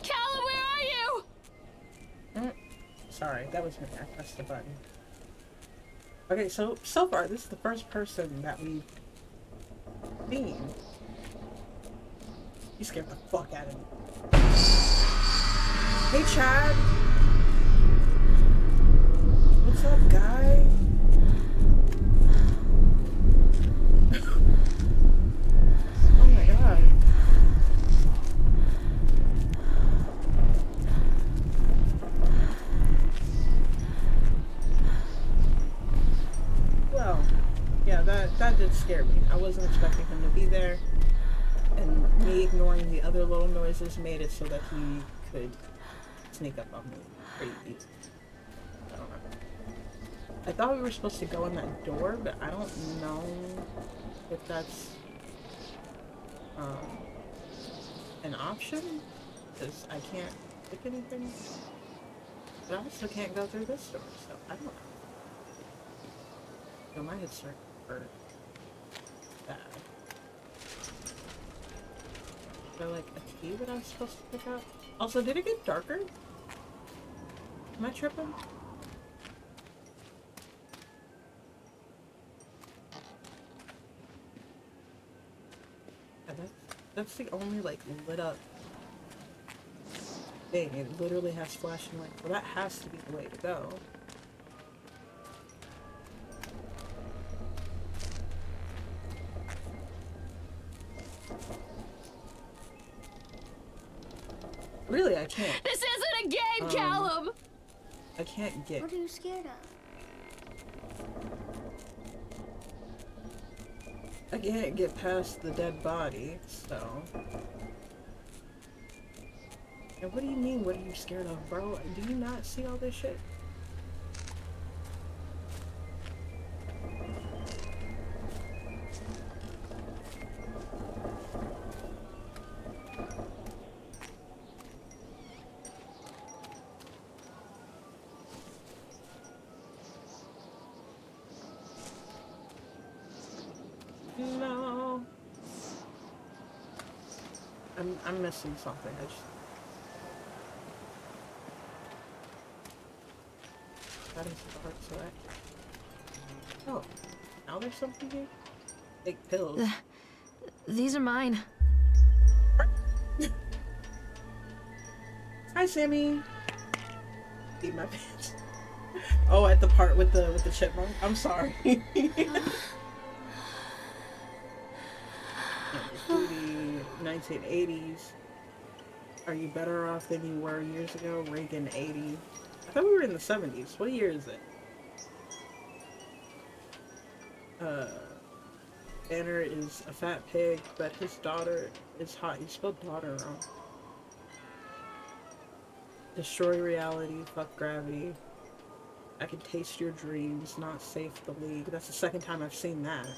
Callum, where are you? Sorry, that was me. I pressed the button. Okay, so far, this is the first person that we've seen. You scared the fuck out of me. Hey, Chad. What's up, guy? Oh my god. Well, yeah, that did scare me. I wasn't expecting him to be there. And me ignoring the other little noises made it so that he could sneak up on me pretty easy. I don't know. I thought we were supposed to go in that door, but I don't know if that's an option, because I can't pick anything. But I also can't go through this door, so I don't know. So my head's starting to hurt bad. Is there like a key that I'm supposed to pick up? Also, did it get darker? Am I tripping? Yeah, that's the only like lit up thing. It literally has flashing lights. Well, that has to be the way to go. Really, I can't. This isn't a game, Callum! I can't get. What are you scared of? I can't get past the dead body, so. And what do you mean, what are you scared of, bro? Do you not see all this shit? No. I'm missing something. I just. That is dark, so that. Oh, now there's something here. Take pills. These are mine. Hi, Sammy. Eat my pants. Oh, at the part with the chipmunk. I'm sorry. Through the 1980s. Are you better off than you were years ago? Reagan 80. I thought we were in the 70s. What year is it? Banner is a fat pig, but his daughter is hot. You spelled daughter wrong. Destroy reality, fuck gravity. I can taste your dreams, not safe the league. That's the second time I've seen that.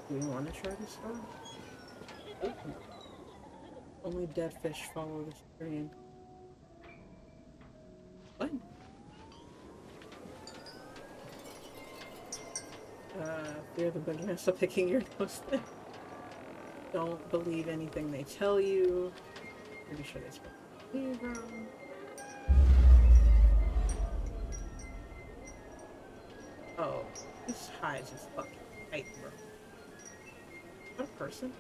Do you want to try this one? Only dead fish follow the stream. What? Fear the boogeyman, stop picking your nose. Don't believe anything they tell you. Pretty sure they spoke Libra. Oh, this hides is fucking tight, bro. What a person?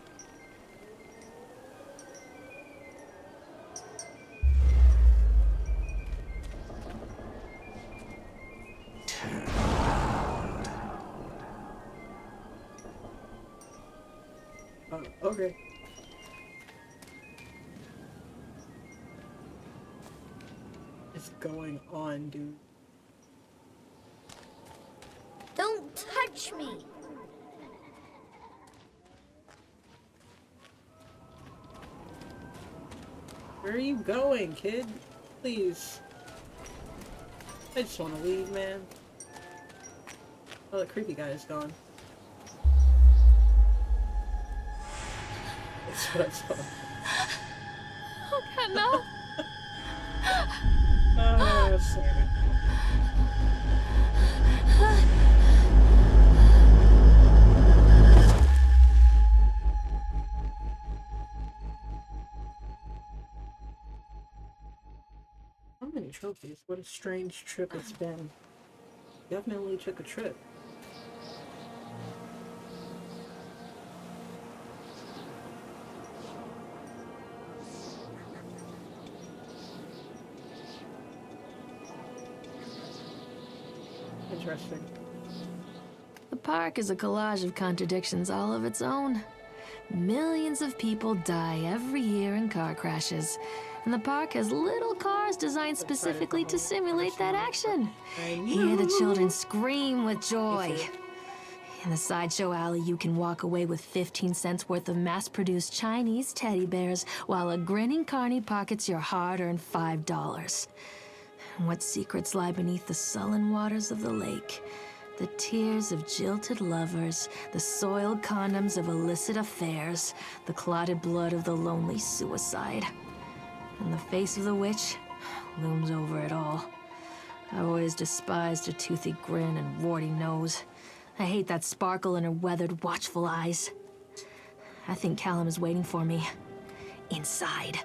Okay. What's going on, dude? Don't touch me! Where are you going, kid? Please. I just want to leave, man. Oh, the creepy guy is gone. That's what I saw. Oh god, no! Oh, sorry. How many trophies? What a strange trip it's been. Definitely took a trip. Interesting. The park is a collage of contradictions all of its own. Millions of people die every year in car crashes, and the park has little cars designed specifically to simulate that action. Hear the children scream with joy. In the sideshow alley, you can walk away with 15 cents worth of mass-produced Chinese teddy bears, while a grinning carny pockets your hard-earned $5. What secrets lie beneath the sullen waters of the lake? The tears of jilted lovers, the soiled condoms of illicit affairs, the clotted blood of the lonely suicide. And the face of the witch looms over it all. I've always despised her toothy grin and warty nose. I hate that sparkle in her weathered, watchful eyes. I think Callum is waiting for me. Inside.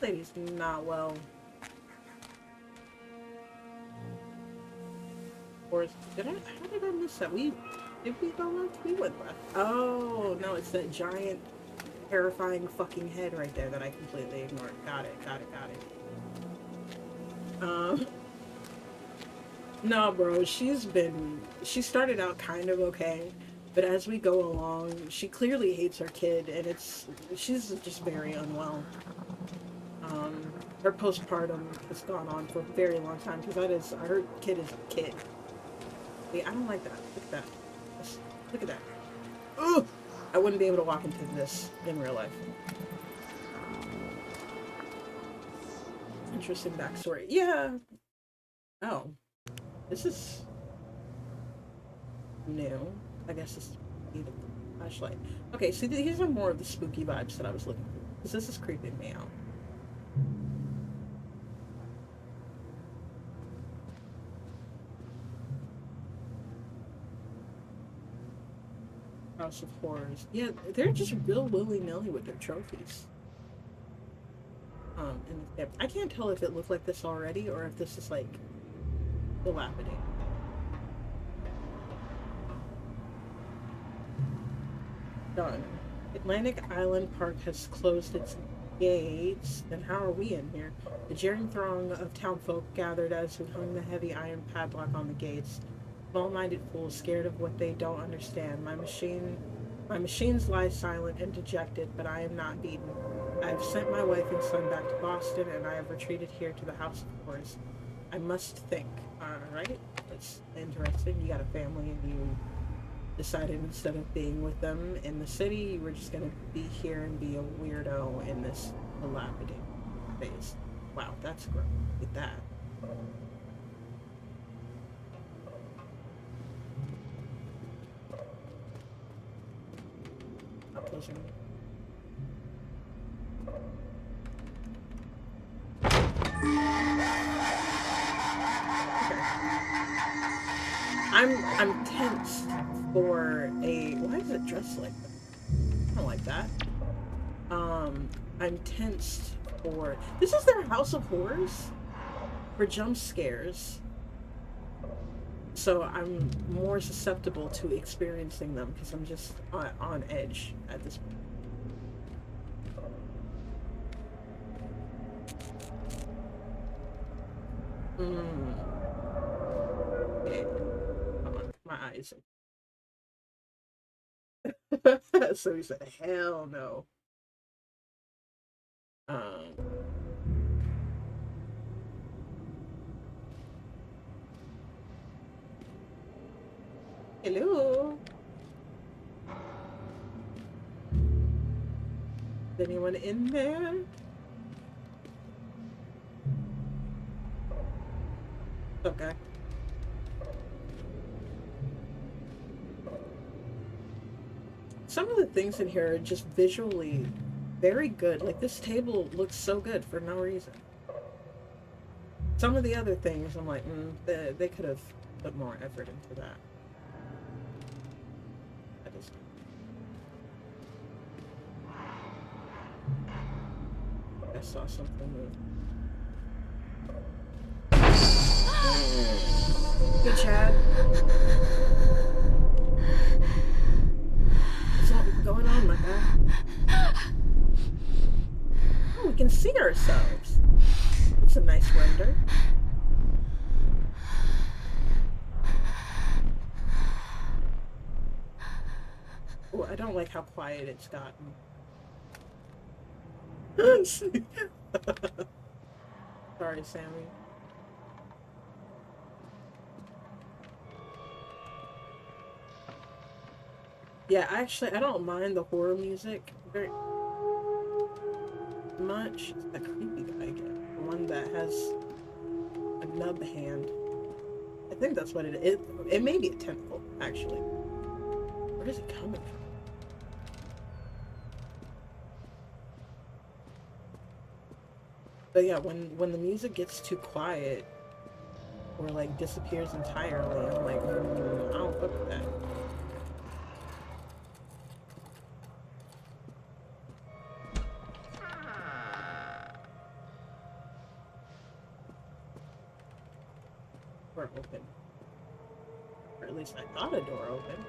Lady's not well. Or did I? How did I miss that? Did we go left? We went left. Oh no, it's that giant, terrifying fucking head right there that I completely ignored. Got it. No, bro. She started out kind of okay, but as we go along, she clearly hates her kid, and she's just very unwell. Her postpartum has gone on for a very long time, because her kid is a kid. I don't like that. Look at that. Look at that. Ugh! I wouldn't be able to walk into this in real life. Interesting backstory. Yeah. Oh. This is new. I guess this is the flashlight. Okay, so these are more of the spooky vibes that I was looking for, because this is creeping me out. House of Horrors. Yeah, they're just real willy-nilly with their trophies. And I can't tell if it looked like this already or if this is like dilapidated. Done. Atlantic Island Park has closed its gates. Then how are we in here? The jeering throng of townfolk gathered as we hung the heavy iron padlock on the gates. Small-minded fools scared of what they don't understand. My machines lie silent and dejected, but I am not beaten. I have sent my wife and son back to Boston, and I have retreated here to the House of Horrors. I must think. Alright, that's interesting. You got a family and you decided instead of being with them in the city, you were just gonna be here and be a weirdo in this dilapidated phase. Wow, that's gross. Look at that. Closing. Okay. I'm tense for a. Why is it dressed like that? I don't like that. I'm tensed for. This is their House of Horrors for jump scares. So I'm more susceptible to experiencing them because I'm just on edge at this point. Okay. Hold on, my eyes. So he said, "Hell no." Hello. Is anyone in there? Okay. Some of the things in here are just visually very good. Like this table looks so good for no reason. Some of the other things, I'm like, they could have put more effort into that. That is. I saw something move. Hey, Chad. What's going on, my guy? Oh, we can see ourselves. That's a nice render. Oh, I don't like how quiet it's gotten. Sorry, Sammy. Yeah, actually, I don't mind the horror music very much. It's that creepy guy again. The one that has a nub hand. I think that's what it is. It may be a tentacle, actually. Where is it coming from? But yeah, when the music gets too quiet or like disappears entirely, I'm like, I don't fuck with that. Door open. Or at least I thought a door open.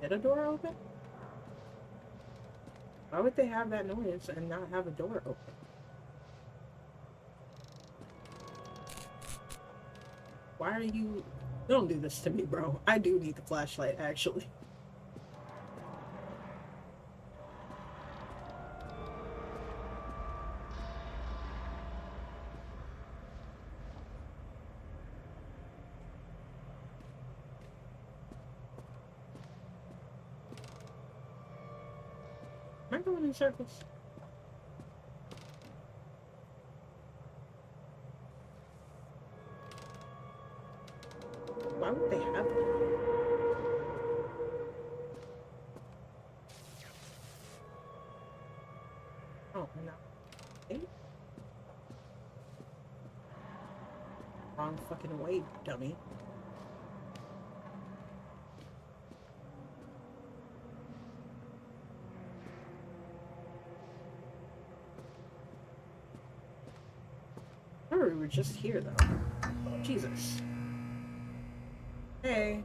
Did a door open? Why would they have that noise and not have a door open? Why are you... Don't do this to me, bro. I do need the flashlight, actually. Am I going in circles? Why would they have that? Oh, no. Hey? Wrong fucking way, dummy. We were just here, though. Jesus. Hey.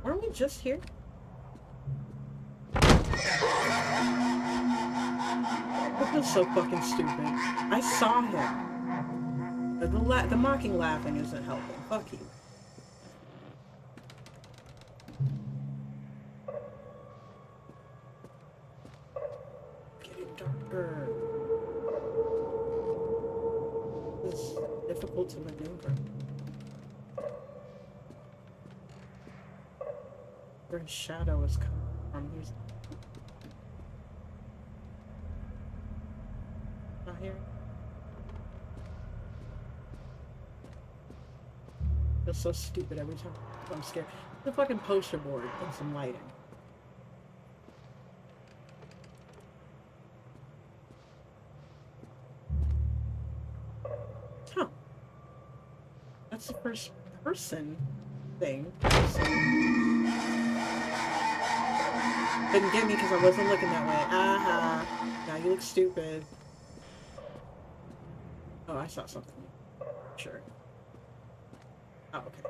Weren't we just here? That feels so fucking stupid. I saw him. The mocking laughing isn't helping. Fuck you. It's difficult to maneuver. Where his shadow is coming from. He's not here. Feels so stupid every time I'm scared. The fucking poster board and some lighting. That's the first person thing. Couldn't get me because I wasn't looking that way. Now you look stupid. Oh, I saw something. Sure. Oh, okay.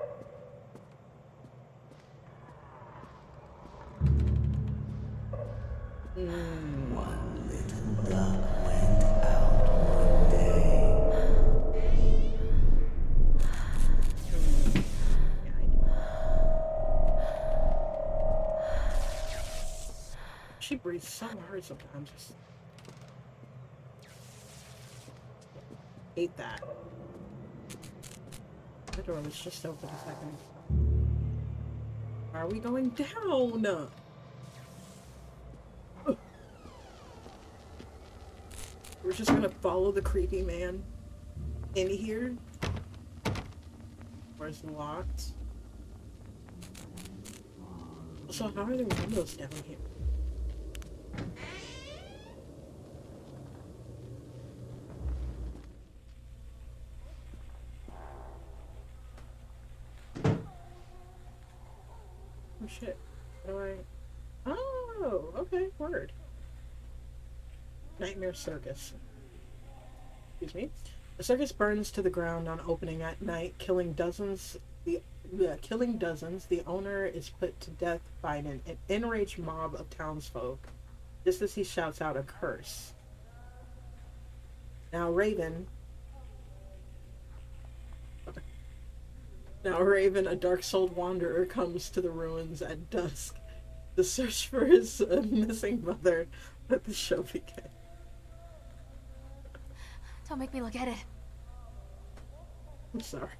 One little duck went out one day. Yeah, I do. She breathes so hard sometimes. Hate that. The door was just open a second. Are we going down? We're just gonna follow the creepy man in here. Where's the locked? So how are there windows down here? Oh shit. How do I... Oh, okay, word. Nightmare Circus. Excuse me. The circus burns to the ground on opening at night, killing dozens. The owner is put to death by an enraged mob of townsfolk, just as he shouts out a curse. Now Raven, a dark-souled wanderer, comes to the ruins at dusk to search for his missing mother. Let the show begin. Don't make me look at it. I'm sorry.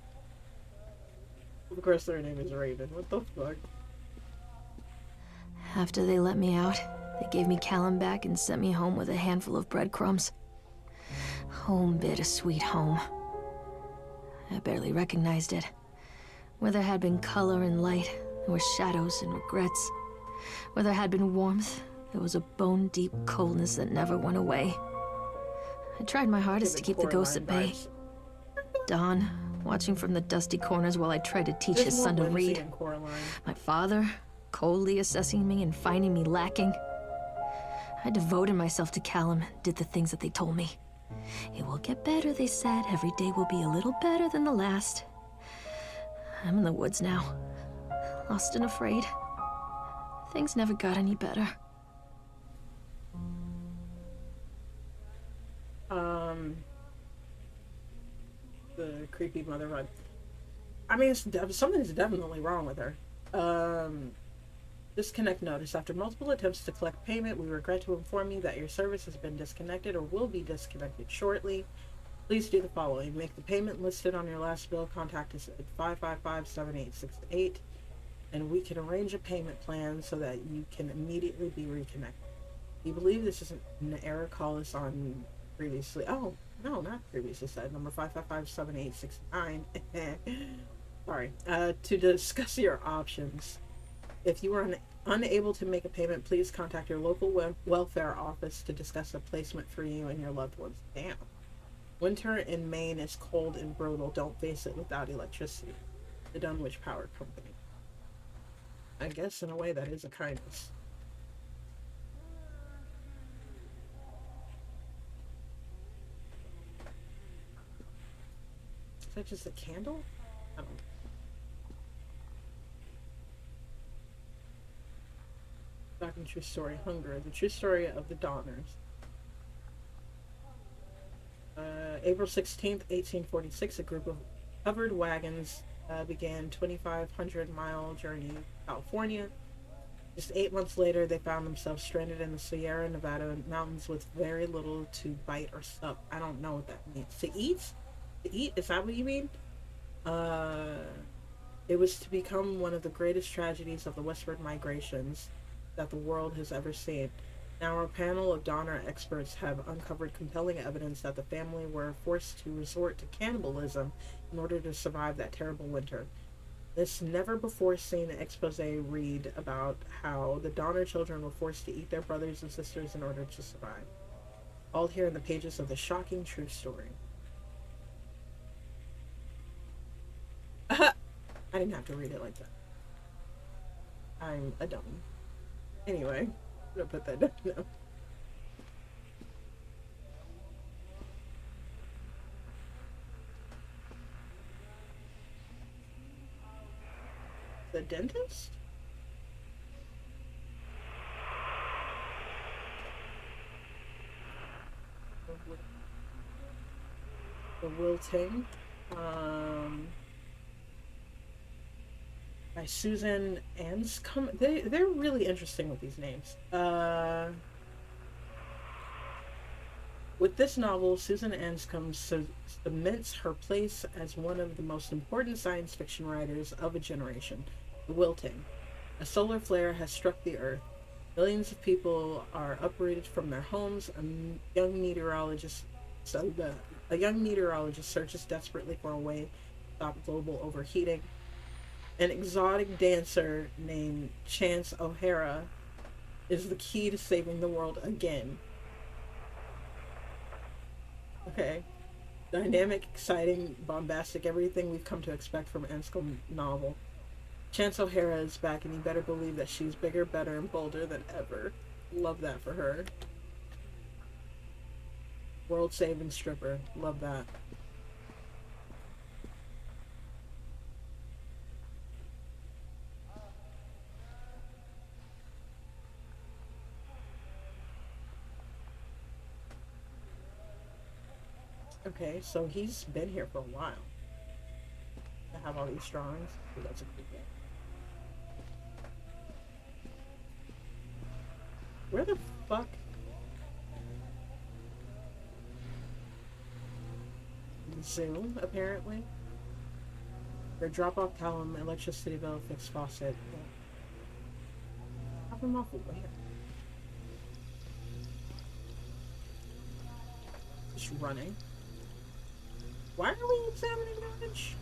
Of course their name is Raven. What the fuck? After they let me out, they gave me Callum back and sent me home with a handful of breadcrumbs. Home, bittersweet home. I barely recognized it. Where there had been color and light, there were shadows and regrets. Where there had been warmth, there was a bone-deep coldness that never went away. I tried my hardest to keep the ghosts at bay. Don, watching from the dusty corners while I tried to teach his son to read. My father, coldly assessing me and finding me lacking. I devoted myself to Callum and did the things that they told me. It will get better, they said. Every day will be a little better than the last. I'm in the woods now, lost and afraid. Things never got any better. The creepy mother vibe. I mean, something's definitely wrong with her. Disconnect notice. After multiple attempts to collect payment, we regret to inform you that your service has been disconnected or will be disconnected shortly. Please do the following. Make the payment listed on your last bill. Contact us at 555-7868, and we can arrange a payment plan so that you can immediately be reconnected. If you believe this is an error, call us on previously. Oh, no, not previously said. Number 555-7869. Sorry. To discuss your options. If you are unable to make a payment, please contact your local welfare office to discuss a placement for you and your loved ones. Damn. Winter in Maine is cold and brutal. Don't face it without electricity. The Dunwich Power Company. I guess in a way that is a kindness. Is that just a candle? I don't know. Shocking true story. Hunger. The true story of the Donners. April 16th, 1846, a group of covered wagons began 2,500-mile journey to California. Just 8 months later, they found themselves stranded in the Sierra Nevada mountains with very little to bite or sup. I don't know what that means. To eat? To eat? Is that what you mean? It was to become one of the greatest tragedies of the westward migrations that the world has ever seen. Now, our panel of Donner experts have uncovered compelling evidence that the family were forced to resort to cannibalism in order to survive that terrible winter. This never-before-seen expose read about how the Donner children were forced to eat their brothers and sisters in order to survive. All here in the pages of the shocking true story. I didn't have to read it like that. I'm a dummy. Anyway, I'm gonna put that down now. The dentist? The Wilting. By Susan Anscombe. They're really interesting with these names. With this novel, Susan Anscombe cements her place as one of the most important science fiction writers of a generation. The Wilting. A solar flare has struck the Earth. Millions of people are uprooted from their homes. A young meteorologist searches desperately for a way to stop global overheating. An exotic dancer named Chance O'Hara is the key to saving the world again. Okay. Dynamic, exciting, bombastic, everything we've come to expect from Anscombe novel. Chance O'Hara is back, and you better believe that she's bigger, better, and bolder than ever. Love that for her. World-saving stripper. Love that. Okay, so he's been here for a while. I have all these drawings. Ooh, that's a cool game. Where the fuck? Zoom, apparently. Their drop-off column, electricity bill, fixed faucet. Drop them off where? Just running. Why are we examining damage?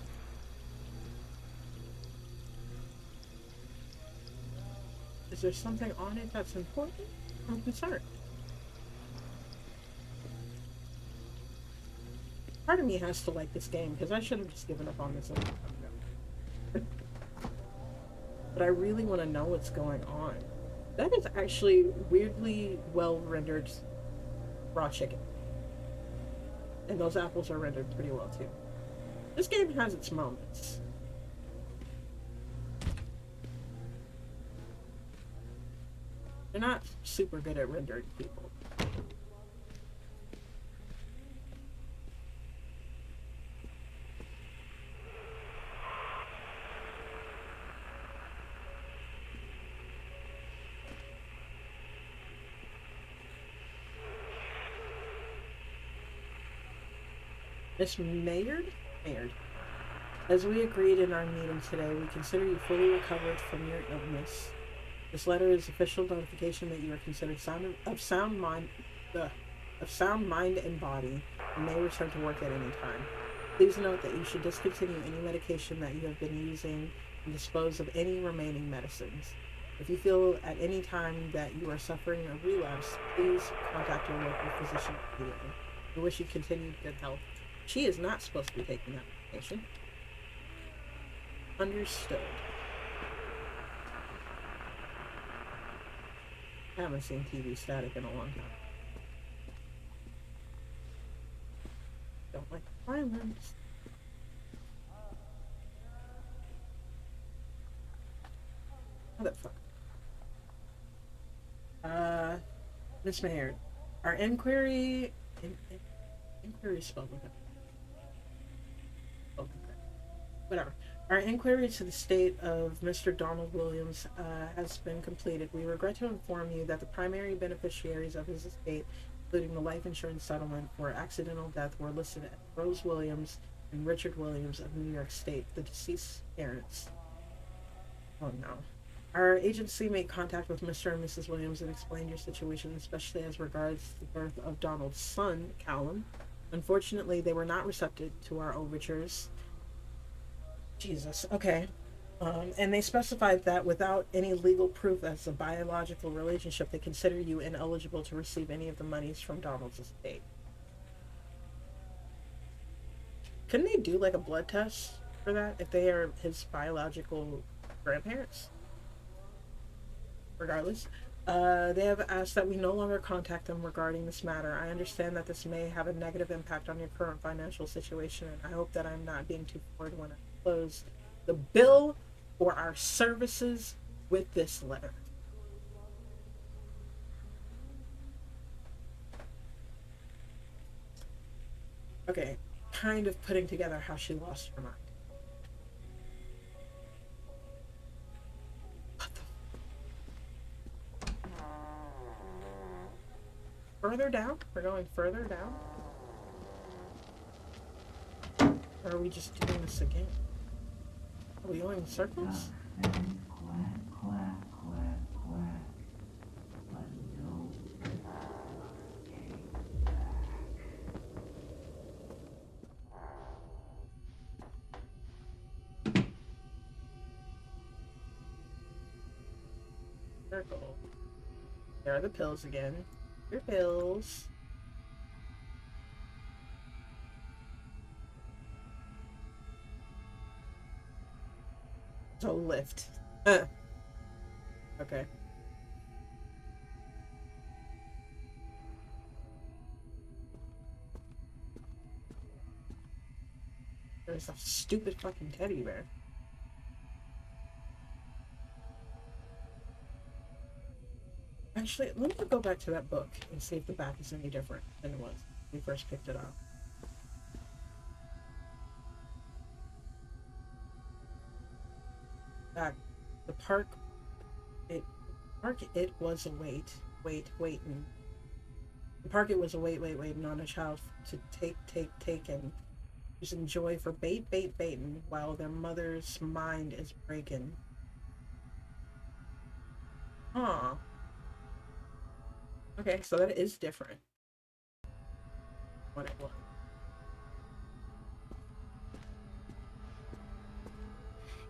Is there something on it that's important? I'm concerned. Part of me has to like this game, because I should have just given up on this a long time ago. But I really want to know what's going on. That is actually weirdly well rendered raw chicken. And those apples are rendered pretty well too. This game has its moments. They're not super good at rendering people. Miss Maynard? As we agreed in our meeting today, we consider you fully recovered from your illness. This letter is official notification that you are considered of sound mind and body and may return to work at any time. Please note that you should discontinue any medication that you have been using and dispose of any remaining medicines. If you feel at any time that you are suffering a relapse, please contact your local physician immediately. We wish you continued good health. She is not supposed to be taking that medication. Understood. I haven't seen TV static in a long time. Don't like violence. Motherfucker. Miss Maynard, our inquiry spelled with it. Whatever. Our inquiry to the state of Mr. Donald Williams has been completed. We regret to inform you that the primary beneficiaries of his estate, including the life insurance settlement for accidental death, were listed as Rose Williams and Richard Williams of New York State, the deceased parents. Oh no. Our agency made contact with Mr. and Mrs. Williams and explained your situation, especially as regards the birth of Donald's son, Callum. Unfortunately, they were not receptive to our overtures. Jesus, okay. And they specified that without any legal proof as a biological relationship, they consider you ineligible to receive any of the monies from Donald's estate. Couldn't they do like a blood test? for that if they are his biological grandparents. Regardless, they have asked that we no longer contact them regarding this matter. I understand that this may have a negative impact on your current financial situation, and I hope that I'm not being too forward when I close the bill for our services with this letter. Okay, kind of putting together how she lost her mind. Further down? We're going further down? Or are we just doing this again? Are we going in circles? Circle. There are the pills again. Your pills. It's a lift. Okay. There's a stupid fucking teddy bear. Actually, let me go back to that book and see if the back is any different than it was when we first picked it up. Back, the park it was a wait, and the park it was a wait, on a child to take and just enjoy for baiting while their mother's mind is breaking. Huh. Okay, so that is different. What it was.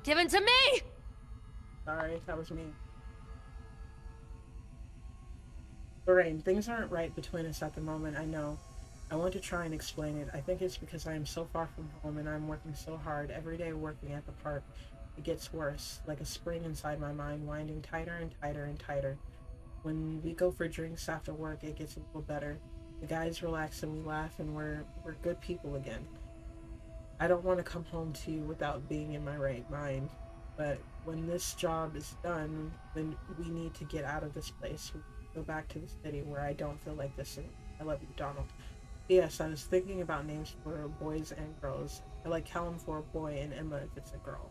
Give it to me! Sorry, that was me. Lorraine, things aren't right between us at the moment, I know. I want to try and explain it. I think it's because I am so far from home and I'm working so hard every day working at the park. It gets worse, like a spring inside my mind, winding tighter and tighter and tighter. When we go for drinks after work, it gets a little better. The guys relax and we laugh and we're good people again. I don't want to come home to you without being in my right mind, but when this job is done, then we need to get out of this place. Go back to the city where I don't feel like this. I love you, Donald. Yes, I was thinking about names for boys and girls. I like Callum for a boy and Emma if it's a girl.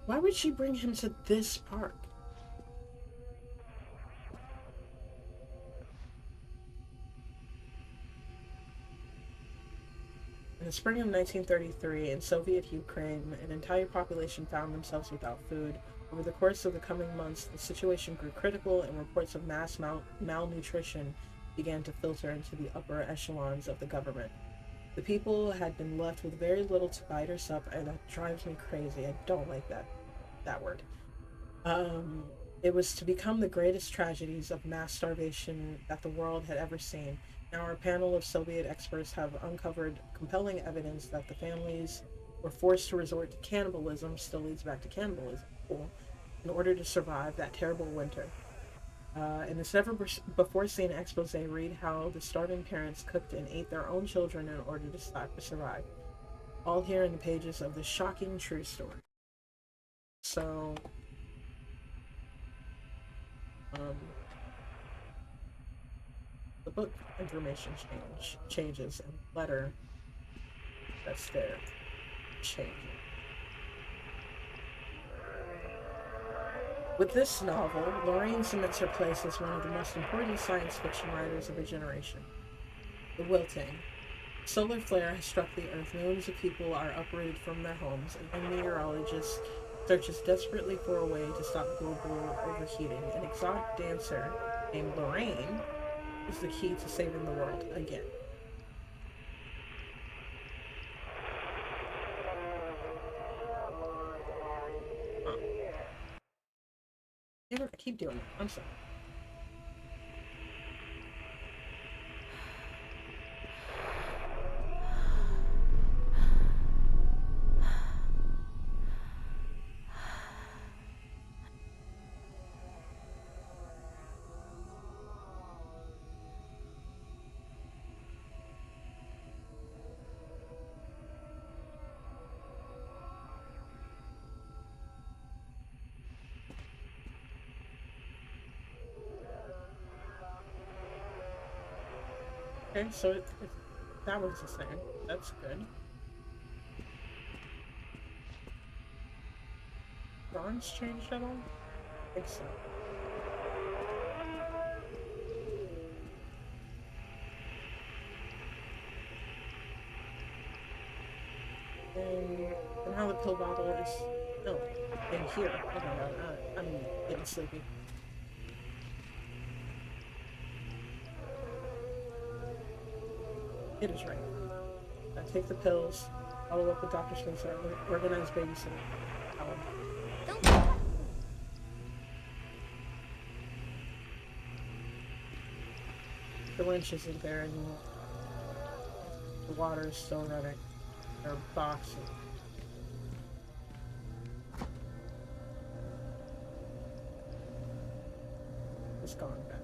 Why would she bring him to this park? In the spring of 1933, in Soviet Ukraine, an entire population found themselves without food. Over the course of the coming months, the situation grew critical and reports of mass malnutrition began to filter into the upper echelons of the government. The people had been left with very little to bite or sup, and that drives me crazy. I don't like that word. It was to become the greatest tragedies of mass starvation that the world had ever seen. Now, our panel of Soviet experts have uncovered compelling evidence that the families were forced to resort to cannibalism, still leads back to cannibalism, in order to survive that terrible winter. In this never-before-seen expose, read how the starving parents cooked and ate their own children in order to survive. All here in the pages of this shocking true story. So, the book information changes, and the letter that's there changes. With this novel, Lorraine cements her place as one of the most important science fiction writers of a generation. The wilting. Solar flare has struck the Earth. Millions of people are uprooted from their homes. A young meteorologist searches desperately for a way to stop global overheating. An exotic dancer named Lorraine is the key to saving the world again. I keep doing it. I'm sorry. Okay, so that was the same. That's good. Ron's changed at all? I think so. And how the pill bottle is no in here. Oh my god, I'm getting sleepy. It is right. I take the pills, follow up with Dr. Spencer, organize babysitting. The winch isn't there anymore. The water is still running. Or boxing. It's gone back.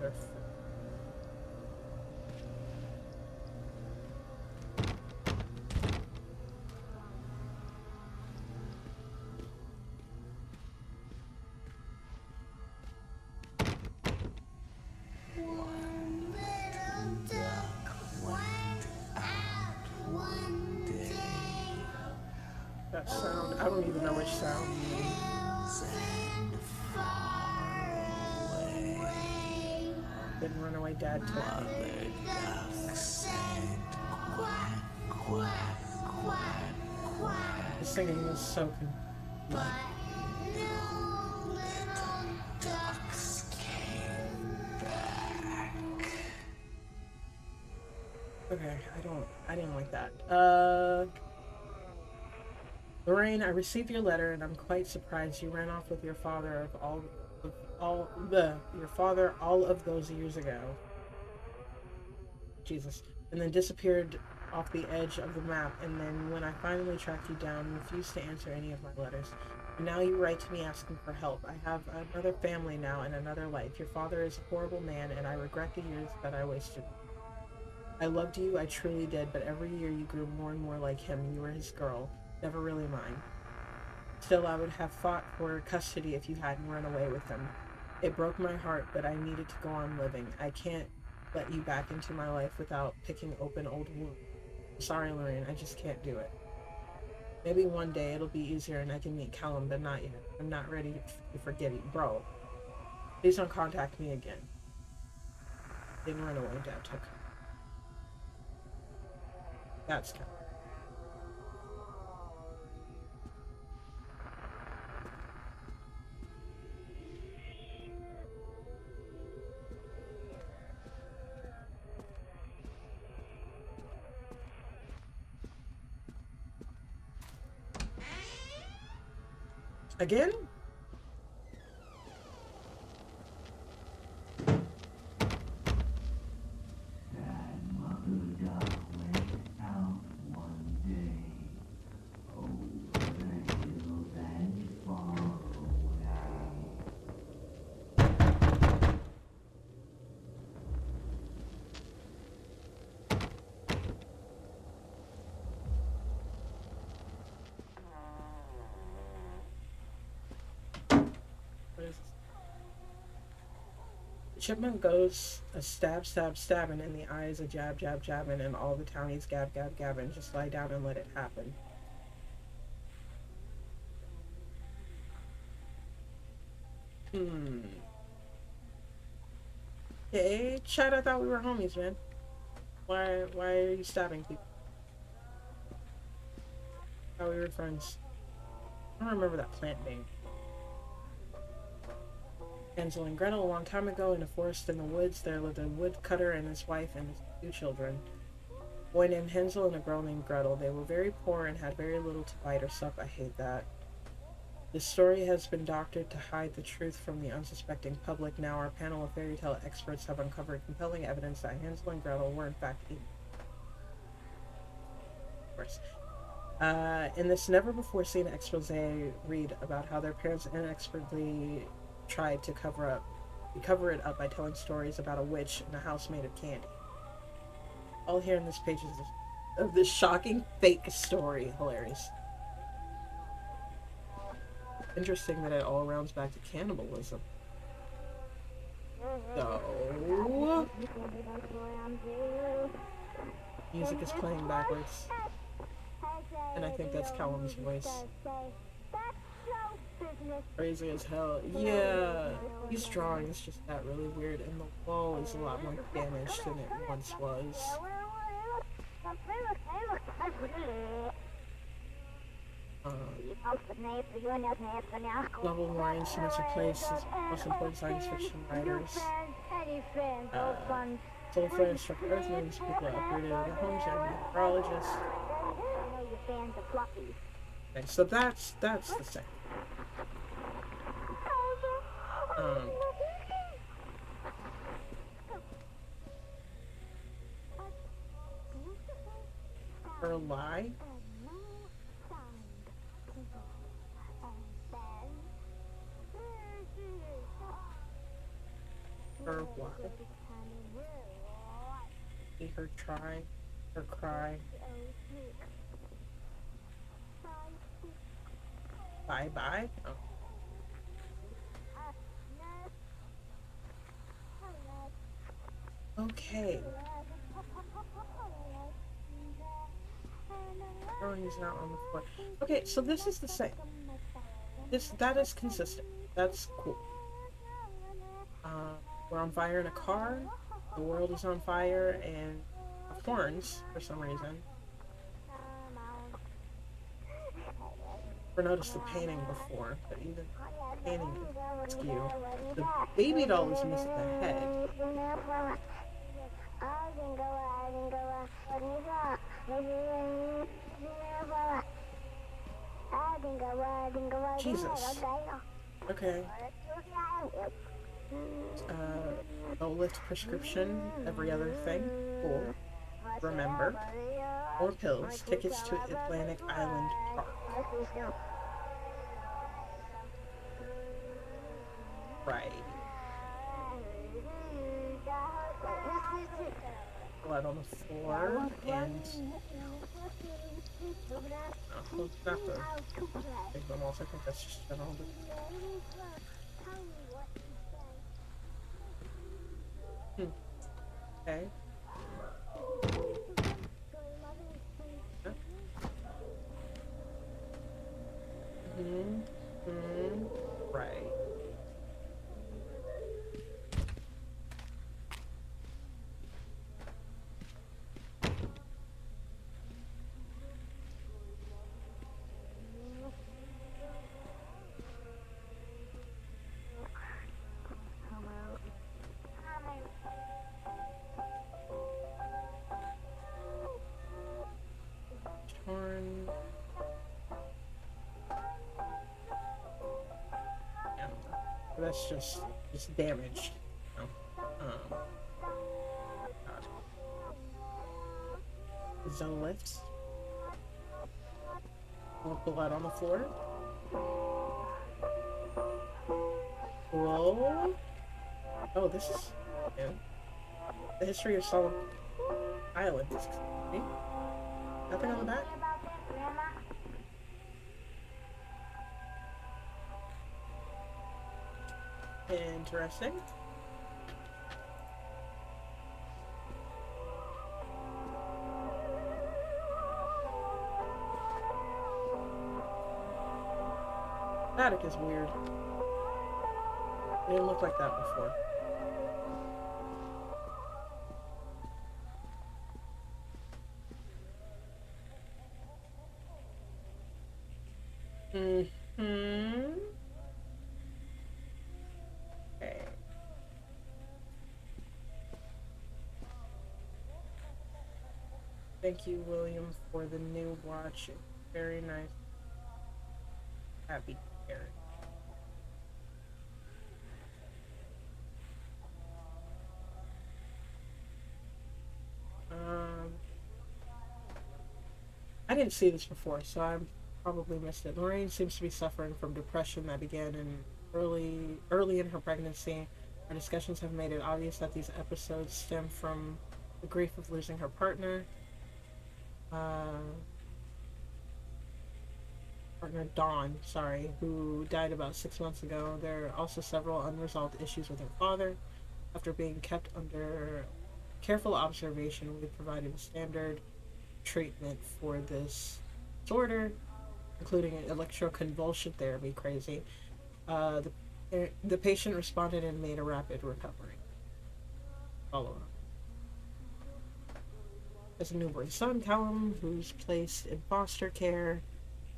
Perfect. That sound, I don't even know which sound you mean. Didn't run away, Dad took me. The singing is so okay, I didn't like that. Lorraine, I received your letter and I'm quite surprised you ran off with your father all of those years ago. Jesus. And then disappeared off the edge of the map, and then when I finally tracked you down, you refused to answer any of my letters. And now you write to me asking for help. I have another family now and another life. Your father is a horrible man, and I regret the years that I wasted. I loved you, I truly did, but every year you grew more and more like him. You were his girl, never really mine. Still, I would have fought for custody if you hadn't run away with him. It broke my heart, but I needed to go on living. I can't let you back into my life without picking open old wounds. Sorry, Lorraine, I just can't do it. Maybe one day it'll be easier and I can meet Callum, but not yet. I'm not ready to forget you. Bro, please don't contact me again. Didn't run away, Dad took her. That's Callum. Again? Chipmunk goes a stab, stab, stabbing in the eyes, a jab, jab, jabbing, and all the townies gab, gab, gabbing. Just lie down and let it happen. Hey, Chad, I thought we were homies, man. Why are you stabbing people? I thought we were friends. I don't remember that plant name. Hansel and Gretel. A long time ago, in a forest in the woods, there lived a woodcutter and his wife and his 2 children. A boy named Hansel and a girl named Gretel. They were very poor and had very little to bite or sup. I hate that. This story has been doctored to hide the truth from the unsuspecting public. Now our panel of fairy tale experts have uncovered compelling evidence that Hansel and Gretel were in fact evil. Of course. In this never-before-seen expose, read about how their parents inexpertly tried to cover it up by telling stories about a witch in a house made of candy. All here in this page is of this shocking fake story. Hilarious. Interesting that it all rounds back to cannibalism. So music is playing backwards. And I think that's Callum's voice. Crazy as hell. Yeah, he's drawing is just that really weird, and the wall is a lot more damaged than it once was. Lovell Ryan cements her place as most important science fiction writers. Soulflare struck Earth moves, people are uprooted in their homes, and meteorologists. Okay, so that's the second. Her lie. Her why. Her try. Her cry. Bye bye. Oh. Okay. Throwing is not on the floor. Okay, so this is the same. That is consistent. That's cool. We're on fire in a car. The world is on fire, and horns for some reason. Never noticed the painting before, but even the painting is skew. The baby doll is missing the head. Jesus. Okay. No lift prescription, every other thing. Cool. Remember. More pills. Tickets to Atlantic Island Park. Right. Blood on the floor, and not the big one also. I think that's just general. Okay. Right. Torn. Yeah. That's just damaged. Zonelifts. More blood on the floor. Whoa. Oh, this is new. The history of Solomon Island. Nothing on the back? Interesting. Attic is weird. It didn't look like that before. Okay. Thank you, William, for the new watch. Very nice. Happy Eric. I didn't see this before, so I probably missed it. Lorraine seems to be suffering from depression that began in early in her pregnancy. Our discussions have made it obvious that these episodes stem from the grief of losing her partner. Partner Dawn, who died about 6 months ago. There are also several unresolved issues with her father. After being kept under careful observation, we provided a standard treatment for this disorder, including an electroconvulsion therapy. Crazy. The patient responded and made a rapid recovery. Follow up. As a newborn son, Callum, who's placed in foster care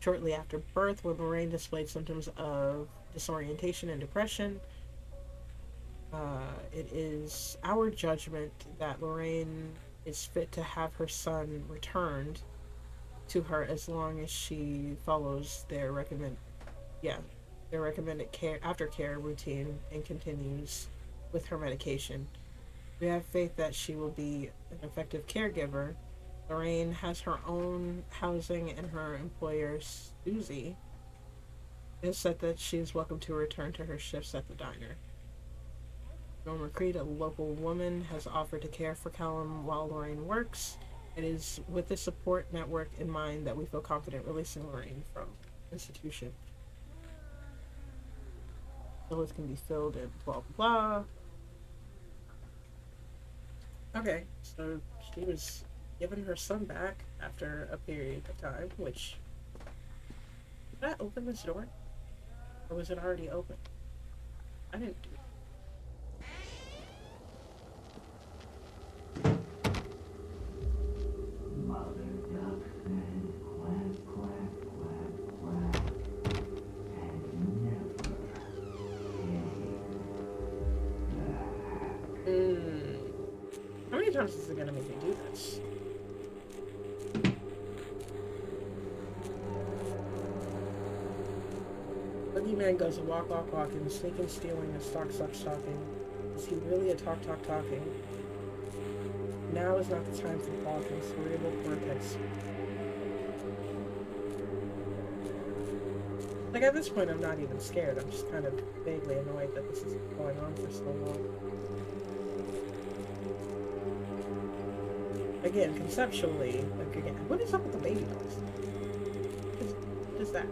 shortly after birth when Lorraine displayed symptoms of disorientation and depression. It is our judgment that Lorraine is fit to have her son returned to her as long as she follows their recommended aftercare routine and continues with her medication. We have faith that she will be an effective caregiver. Lorraine has her own housing, and her employer, Susie, has said that she is welcome to return to her shifts at the diner. Norma Creed, a local woman, has offered to care for Callum while Lorraine works. It is with this support network in mind that we feel confident releasing Lorraine from institution. Villas can be filled in blah blah blah. Okay, so she was given her son back after a period of time, which... Did I open this door? Or was it already open? I didn't do it. How many times is it gonna make me do this? Boogeyman goes walk, walking, sneaking, stealing, and stalking. Is he really a talking? Now is not the time for talking, cerebral cortex. Like, at this point, I'm not even scared. I'm just kind of vaguely annoyed that this is going on for so long. Again, conceptually, like, again, what is up with the baby dolls? What is that?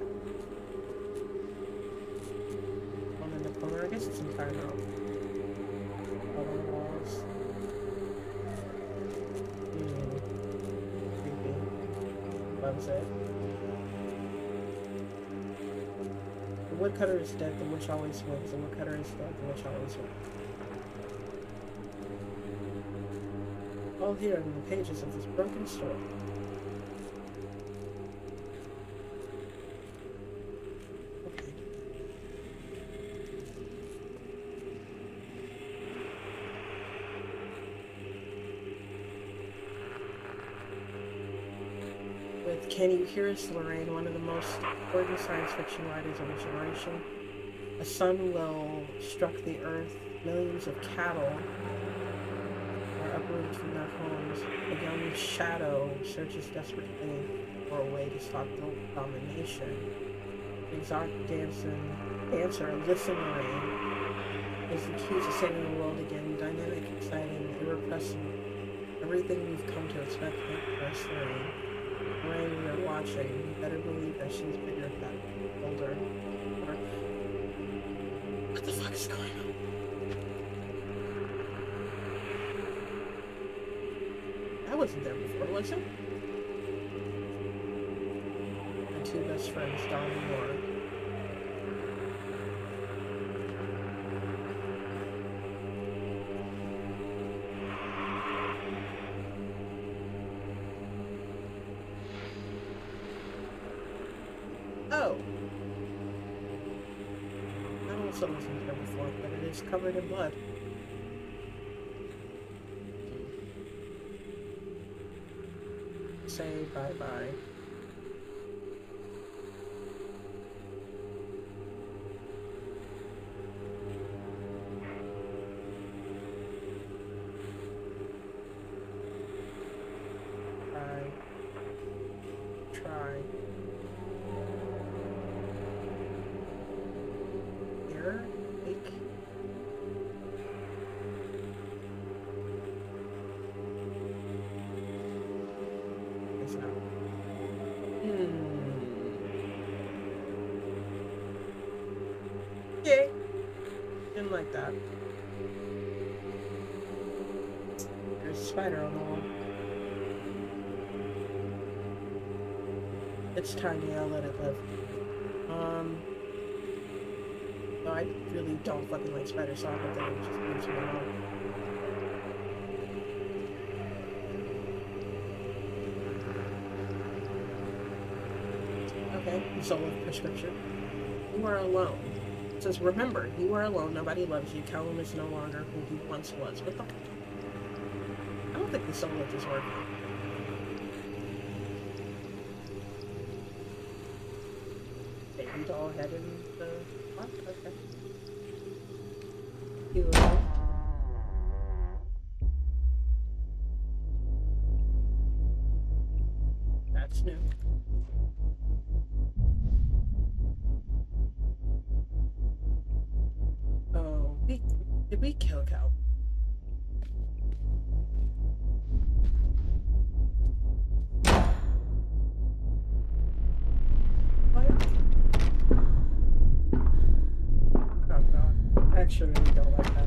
One in the corner, I guess it's in time out. All on the walls. Creepy. Loves it. The woodcutter is dead, the witch always wins. The woodcutter is dead, the witch always wins. All here in the pages of this broken story. Okay. With Can You Hear Us, Lorraine, one of the most important science fiction writers of a generation. A sun will struck the earth, millions of cattle uprooted from their homes. A young shadow searches desperately for a way to stop domination. An exotic dancer, Listen Lorraine, is the key to saving the world again. Dynamic, exciting, irrepressible. Everything we've come to expect from us, Lorraine. Lorraine, we are watching. You better believe that she's bigger, better, older. Or... What the fuck is going on? I wasn't there before, was it? My two best friends, Don and Laura. Oh! I also wasn't there before, but it is covered in blood. Say bye-bye. Try. Error? Make. Okay. Didn't like that. spider on the wall. It's tiny, I'll let it live. No, I really don't fucking like spiders, so I don't think it just leaves me alone. Okay, Zola prescription. You are alone. It says, remember, you are alone, nobody loves you. Callum is no longer who he once was. What the fuck? I don't think the Zola is working. Baby doll head in the... What? Okay. Beautiful. That's new. Oh, did we kill Cal? What? Oh god. I actually really don't like that.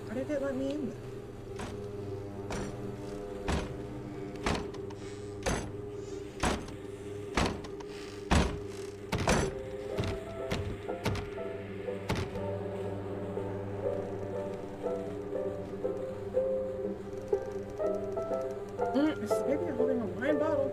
Why did it let me in there? It's the baby holding a wine bottle.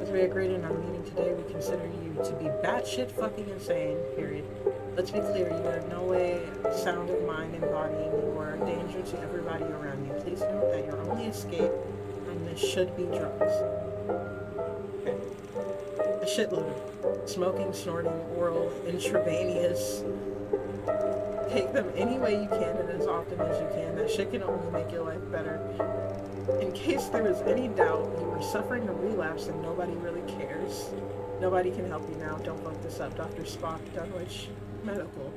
As we agreed in our meeting today, we consider you to be batshit fucking insane, period. Let's be clear, you are in no way sound of mind and body, and you are a danger to everybody around you. Please note that your only escape from this should be drugs. Okay. A shitload. Smoking, snorting, oral, intravenous. Take them any way you can and as often as you can. That shit can only make your life better. In case there was any doubt, you were suffering a relapse and nobody really cares. Nobody can help you now. Don't fuck this up. Dr. Spock, Dunwich Medical.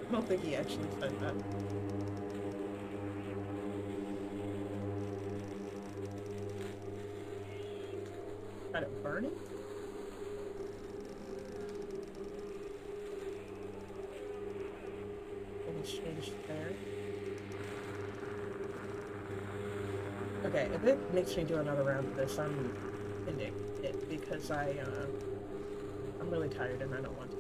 I don't think he actually said that. Got it burning? Exchange there. Okay, if it makes me do another round of this, I'm ending it because I'm really tired and I don't want to.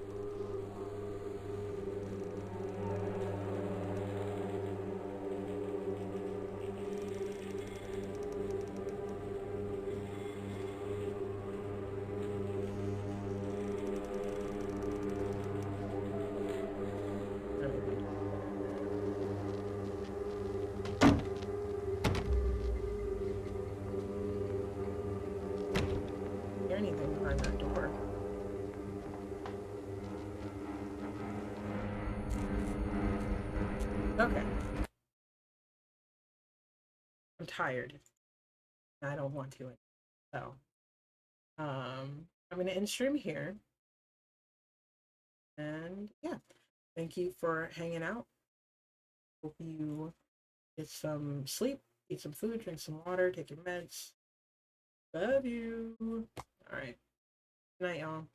Anything behind that door. Okay. I'm tired. I don't want to. So, I'm gonna end stream here. And yeah, thank you for hanging out. Hope you get some sleep, eat some food, drink some water, take your meds. Love you. All right. Good night, y'all.